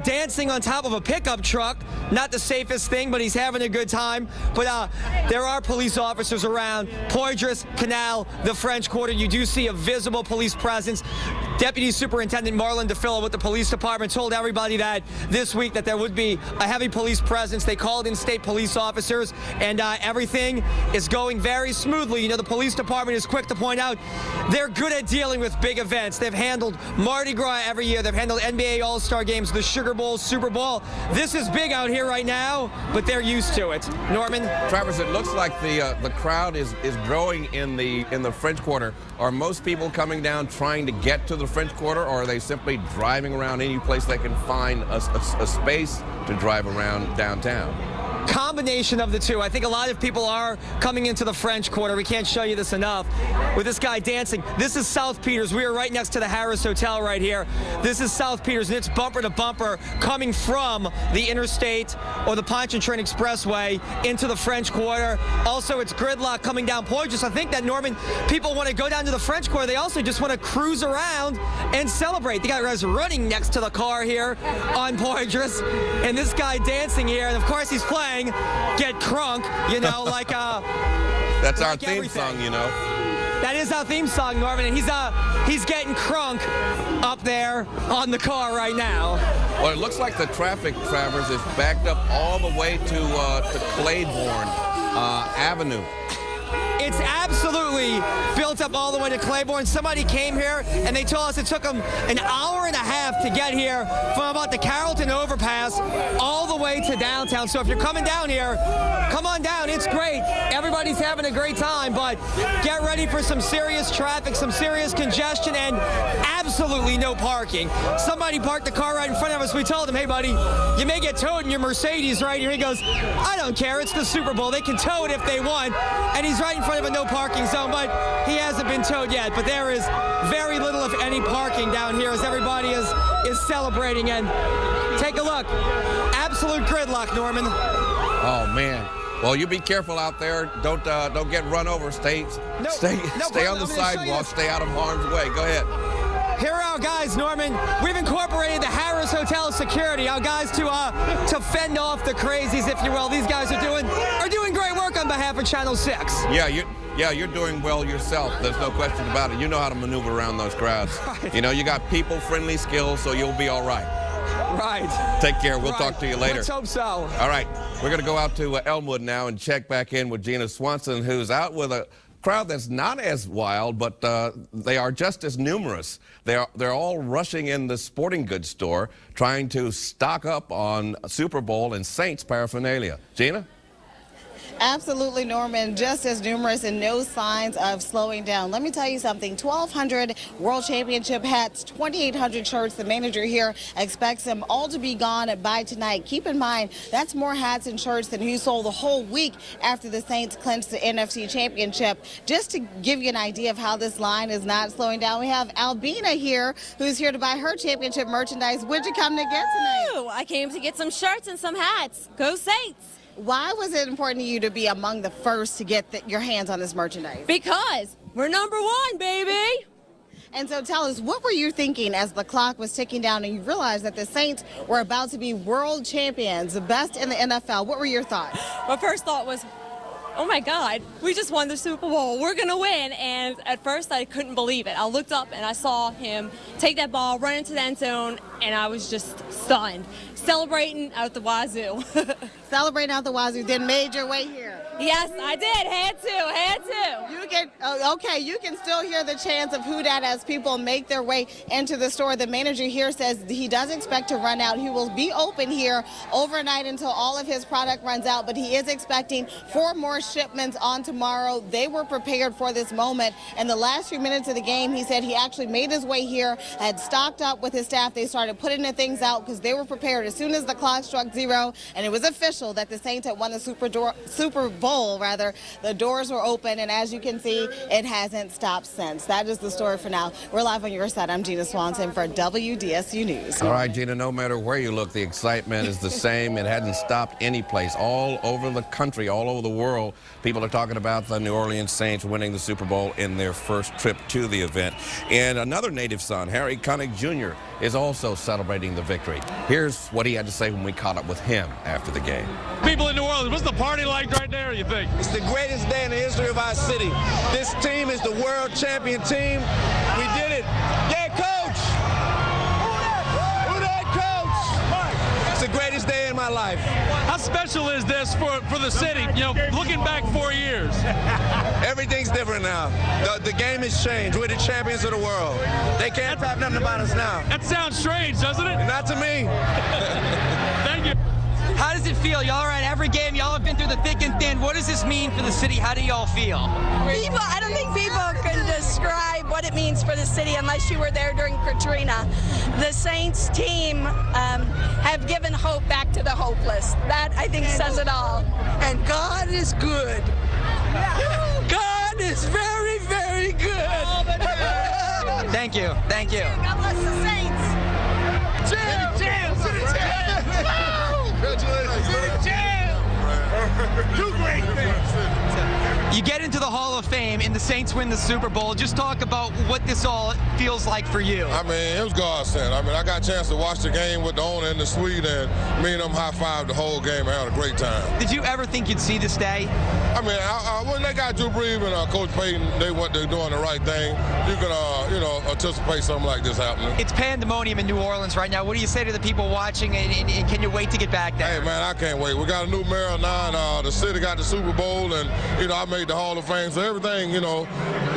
dancing on top of a pickup truck. Not the safest thing, but he's having a good time. But there are police officers around Poydras, Canal, the French Quarter. You do see a visible police presence. Deputy Superintendent Marlon DeFillo with the police department told everybody that this week that there would be a heavy police presence. They called in state police officers, and everything is going very smoothly. You know, the police department is quick to point out they're good at dealing with big events. They've handled Mardi Gras every year. They've handled NBA All-Star games, the Sugar Bowl, Super Bowl. This is big out here right now, but they're used to it. Norman? Travers, it looks like the crowd is growing in the French Quarter. Are most people coming down trying to get to the French Quarter, or are they simply driving around any place they can find a space to drive around downtown? Combination of the two. I think a lot of people are coming into the French Quarter. We can't show you this enough. With this guy dancing. This is South Peters. We are right next to the Harris Hotel right here. This is South Peters, and it's bumper to bumper coming from the interstate or the Pontchartrain Expressway into the French Quarter. Also, it's gridlock coming down Poydras. I think that, Norman, people want to go down to the French Quarter. They also just want to cruise around and celebrate. The guy is running next to the car here on Poydras, and this guy dancing here, and of course he's playing Get Crunk, you know, like that's our like theme everything. song, you know. That is our theme song, Norman, and he's getting crunk up there on the car right now. Well, it looks like the traffic, Travers, is backed up all the way to Claiborne Avenue. It's absolutely built up all the way to Claiborne. Somebody came here and they told us it took them an hour and a half to get here from about the Carrollton overpass all the way to downtown. So if you're coming down here, come on down. It's great. Everybody Everybody's having a great time, but get ready for some serious traffic, some serious congestion, and absolutely no parking. Somebody parked the car right in front of us. We told him, hey, buddy, you may get towed in your Mercedes right here. He goes, I don't care. It's the Super Bowl. They can tow it if they want. And he's right in front of a no parking zone, but he hasn't been towed yet. But there is very little, if any, parking down here as everybody is celebrating. And take a look. Absolute gridlock, Norman. Oh, man. Well, you be careful out there. Don't get run over. Stay on the sidewalk. Stay out of harm's way. Go ahead. Here are our guys, Norman. We've incorporated the Harris Hotel security. Our guys to fend off the crazies, if you will. These guys are doing great work on behalf of Channel 6. Yeah, you're doing well yourself. There's no question about it. You know how to maneuver around those crowds. Right. You know, you got people-friendly skills, so you'll be all right. Right. Take care. We'll talk to you later. Let's hope so. All right. We're going to go out to Elmwood now and check back in with Gina Swanson, who's out with a crowd that's not as wild, but they are just as numerous. They're all rushing in the sporting goods store trying to stock up on Super Bowl and Saints paraphernalia. Gina? Absolutely, Norman, just as numerous and no signs of slowing down. Let me tell you something, 1,200 World Championship hats, 2,800 shirts. The manager here expects them all to be gone by tonight. Keep in mind, that's more hats and shirts than he sold the whole week after the Saints clinched the NFC Championship. Just to give you an idea of how this line is not slowing down, we have Albina here, who's here to buy her championship merchandise. What'd you come to get tonight? I came to get some shirts and some hats. Go Saints! Why was it important to you to be among the first to get your hands on this merchandise? Because we're #1, baby. And so tell us, what were you thinking as the clock was ticking down and you realized that the Saints were about to be world champions, the best in the NFL? What were your thoughts? My first thought was, oh my God, we just won the Super Bowl. We're going to win. And at first I couldn't believe it. I looked up and I saw him take that ball, run into the end zone, and I was just stunned. Celebrating out the wazoo. Celebrating out the wazoo, then made your way here. Yes, I did. Had to. You can, okay, you can still hear the chants of who dat as people make their way into the store. The manager here says he does expect to run out. He will be open here overnight until all of his product runs out, but he is expecting 4 more shipments on tomorrow. They were prepared for this moment. In the last few minutes of the game, he said he actually made his way here, had stocked up with his staff. They started putting the things out because they were prepared as soon as the clock struck 0, and it was official that the Saints had won the Super Bowl, the doors were open, and as you can see, it hasn't stopped since. That is the story for now. We're live on your side. I'm Gina Swanson for WDSU News. All right, Gina, no matter where you look, the excitement is the same. It hadn't stopped any place. All over the country, all over the world, people are talking about the New Orleans Saints winning the Super Bowl in their first trip to the event. And another native son, Harry Connick Jr., is also celebrating the victory. Here's what he had to say when we caught up with him after the game. People in New Orleans, what's the party like right there, you think? It's the greatest day in the history of our city. This team is the world champion team. We did it. Yeah, coach! Who that, coach? It's the greatest day in my life. How special is this for the city, you know, looking back 4 years? Everything's different now. The game has changed. We're the champions of the world. They can't talk nothing about us now. That sounds strange, doesn't it? Not to me. Thank you. How does it feel? Y'all are at every game. Y'all have been through the thick and thin. What does this mean for the city? How do y'all feel? I don't think people can describe what it means for the city unless you were there during Katrina. The Saints team have given hope back to the hopeless. That, I think, says it all. And God is good. God is very, very good. Thank you. Thank you. God bless the Saints. Two great things. You get into the Hall of Fame and the Saints win the Super Bowl. Just talk about what this all feels like for you. I mean, it was God sent. I mean, I got a chance to watch the game with the owner in the suite, and me and them high-fived the whole game. I had a great time. Did you ever think you'd see this day? I mean, when they got Drew Brees and Coach Payton, they're doing the right thing. You can, anticipate something like this happening. It's pandemonium in New Orleans right now. What do you say to the people watching, and can you wait to get back there? Hey, man, I can't wait. We got a new mayor now, and the city got the Super Bowl, and, I made the Hall of Fame, so everything,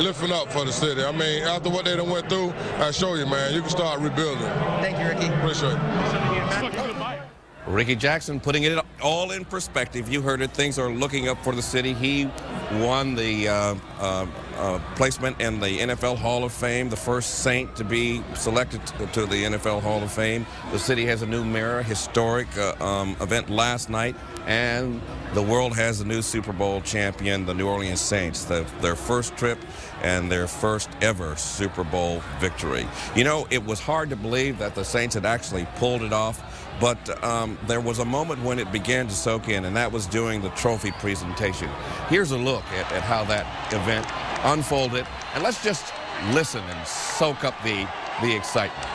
lifting up for the city. I mean, after what they done went through, I show you, man, you can start rebuilding. Thank you, Ricky. Appreciate it. Ricky Jackson putting it all in perspective. You heard it. Things are looking up for the city. He won the placement in the NFL Hall of Fame, the first Saint to be selected to the NFL Hall of Fame. The city has a new mayor, historic event last night, and the world has a new Super Bowl champion, the New Orleans Saints, their first trip and their first ever Super Bowl victory. You know, it was hard to believe that the Saints had actually pulled it off, but there was a moment when it began to soak in, and that was during the trophy presentation. Here's a look at how that event unfolded, and let's just listen and soak up the excitement.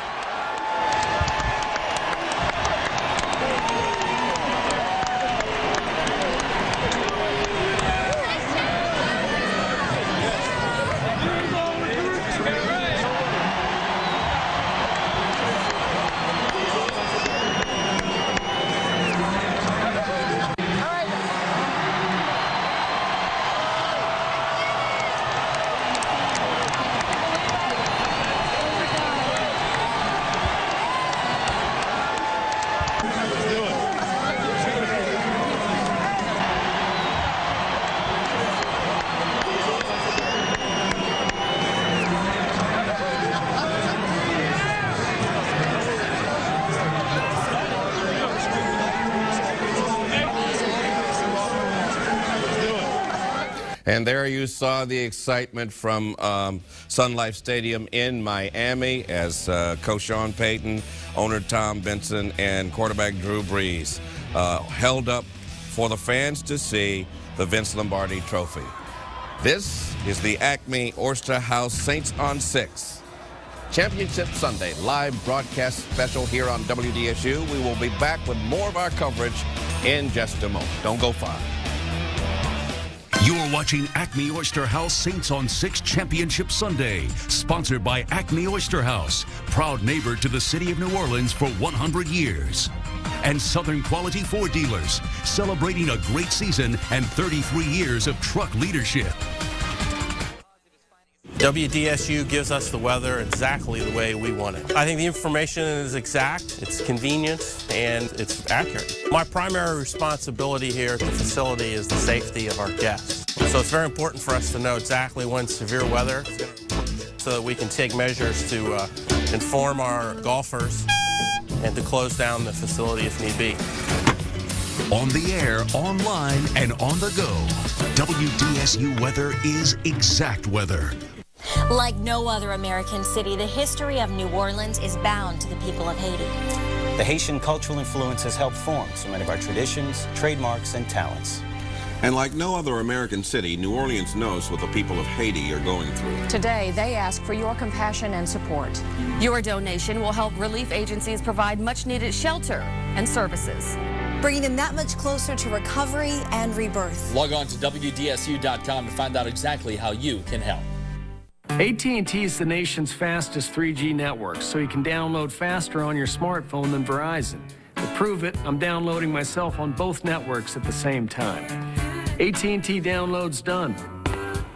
And there you saw the excitement from Sun Life Stadium in Miami as Coach Sean Payton, owner Tom Benson, and quarterback Drew Brees held up for the fans to see the Vince Lombardi Trophy. This is the Acme Oyster House Saints on 6 Championship Sunday live broadcast special here on WDSU. We will be back with more of our coverage in just a moment. Don't go far. You're watching Acme Oyster House Saints on 6 Championship Sunday, sponsored by Acme Oyster House, proud neighbor to the city of New Orleans for 100 years. And Southern Quality Ford dealers, celebrating a great season and 33 years of truck leadership. WDSU gives us the weather exactly the way we want it. I think the information is exact, it's convenient, and it's accurate. My primary responsibility here at the facility is the safety of our guests. So it's very important for us to know exactly when severe weather so that we can take measures to inform our golfers and to close down the facility if need be. On the air, online, and on the go, WDSU weather is exact weather. Like no other American city, the history of New Orleans is bound to the people of Haiti. The Haitian cultural influence has helped form so many of our traditions, trademarks, and talents. And like no other American city, New Orleans knows what the people of Haiti are going through. Today, they ask for your compassion and support. Your donation will help relief agencies provide much-needed shelter and services, bringing them that much closer to recovery and rebirth. Log on to WDSU.com to find out exactly how you can help. AT&T is the nation's fastest 3G network, so you can download faster on your smartphone than Verizon. To prove it, I'm downloading myself on both networks at the same time. AT&T download's done.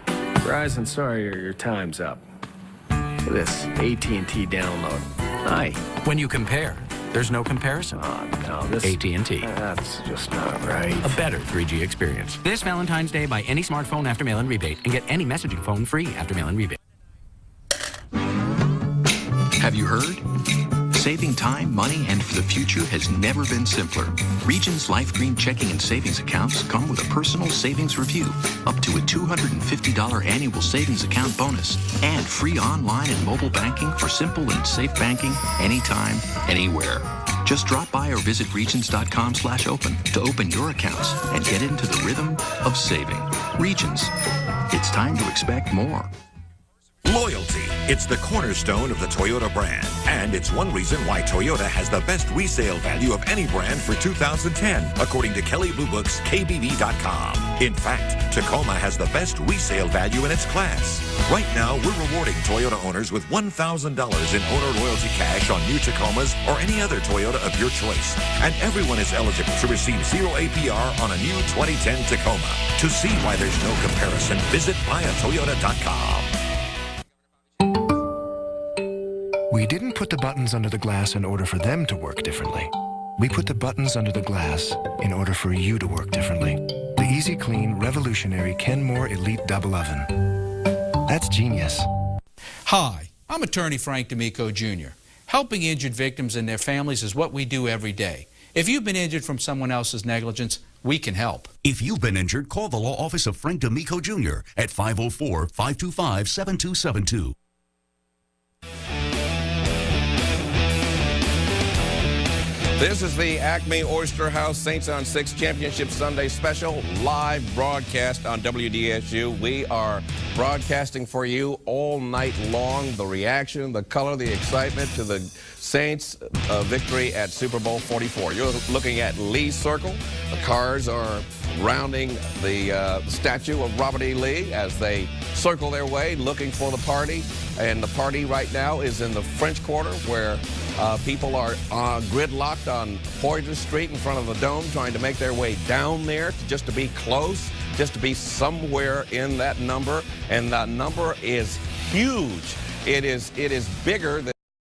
Verizon, sorry, your time's up. This AT&T download. Hi. When you compare, there's no comparison. No, this... AT&T. That's just not right. A better 3G experience. This Valentine's Day, buy any smartphone after mail-in rebate and get any messaging phone free after mail-in rebate. Have you heard? Saving time, money, and for the future has never been simpler. Regions Life Green checking and savings accounts come with a personal savings review, up to a $250 annual savings account bonus, and free online and mobile banking for simple and safe banking anytime, anywhere. Just drop by or visit regions.com/open to open your accounts and get into the rhythm of saving. Regions. It's time to expect more. Loyalty. It's the cornerstone of the Toyota brand, and it's one reason why Toyota has the best resale value of any brand for 2010, according to Kelley Blue Book's KBB.com. In fact, Tacoma has the best resale value in its class. Right now, we're rewarding Toyota owners with $1,000 in owner loyalty cash on new Tacomas or any other Toyota of your choice. And everyone is eligible to receive 0 APR on a new 2010 Tacoma. To see why there's no comparison, visit buyatoyota.com. We didn't put the buttons under the glass in order for them to work differently. We put the buttons under the glass in order for you to work differently. The easy clean, revolutionary Kenmore Elite Double Oven. That's genius. Hi, I'm attorney Frank D'Amico Jr. Helping injured victims and their families is what we do every day. If you've been injured from someone else's negligence, we can help. If you've been injured, call the law office of Frank D'Amico Jr. at 504-525-7272. This is the Acme Oyster House Saints on 6 Championship Sunday special live broadcast on WDSU. We are broadcasting for you all night long the reaction, the color, the excitement to the Saints victory at Super Bowl 44. You're looking at Lee Circle. The cars are rounding the statue of Robert E. Lee as they circle their way looking for the party. And the party right now is in the French Quarter where people are gridlocked on Poydras Street in front of the Dome trying to make their way down there just to be close, just to be somewhere in that number. And that number is huge. It is bigger than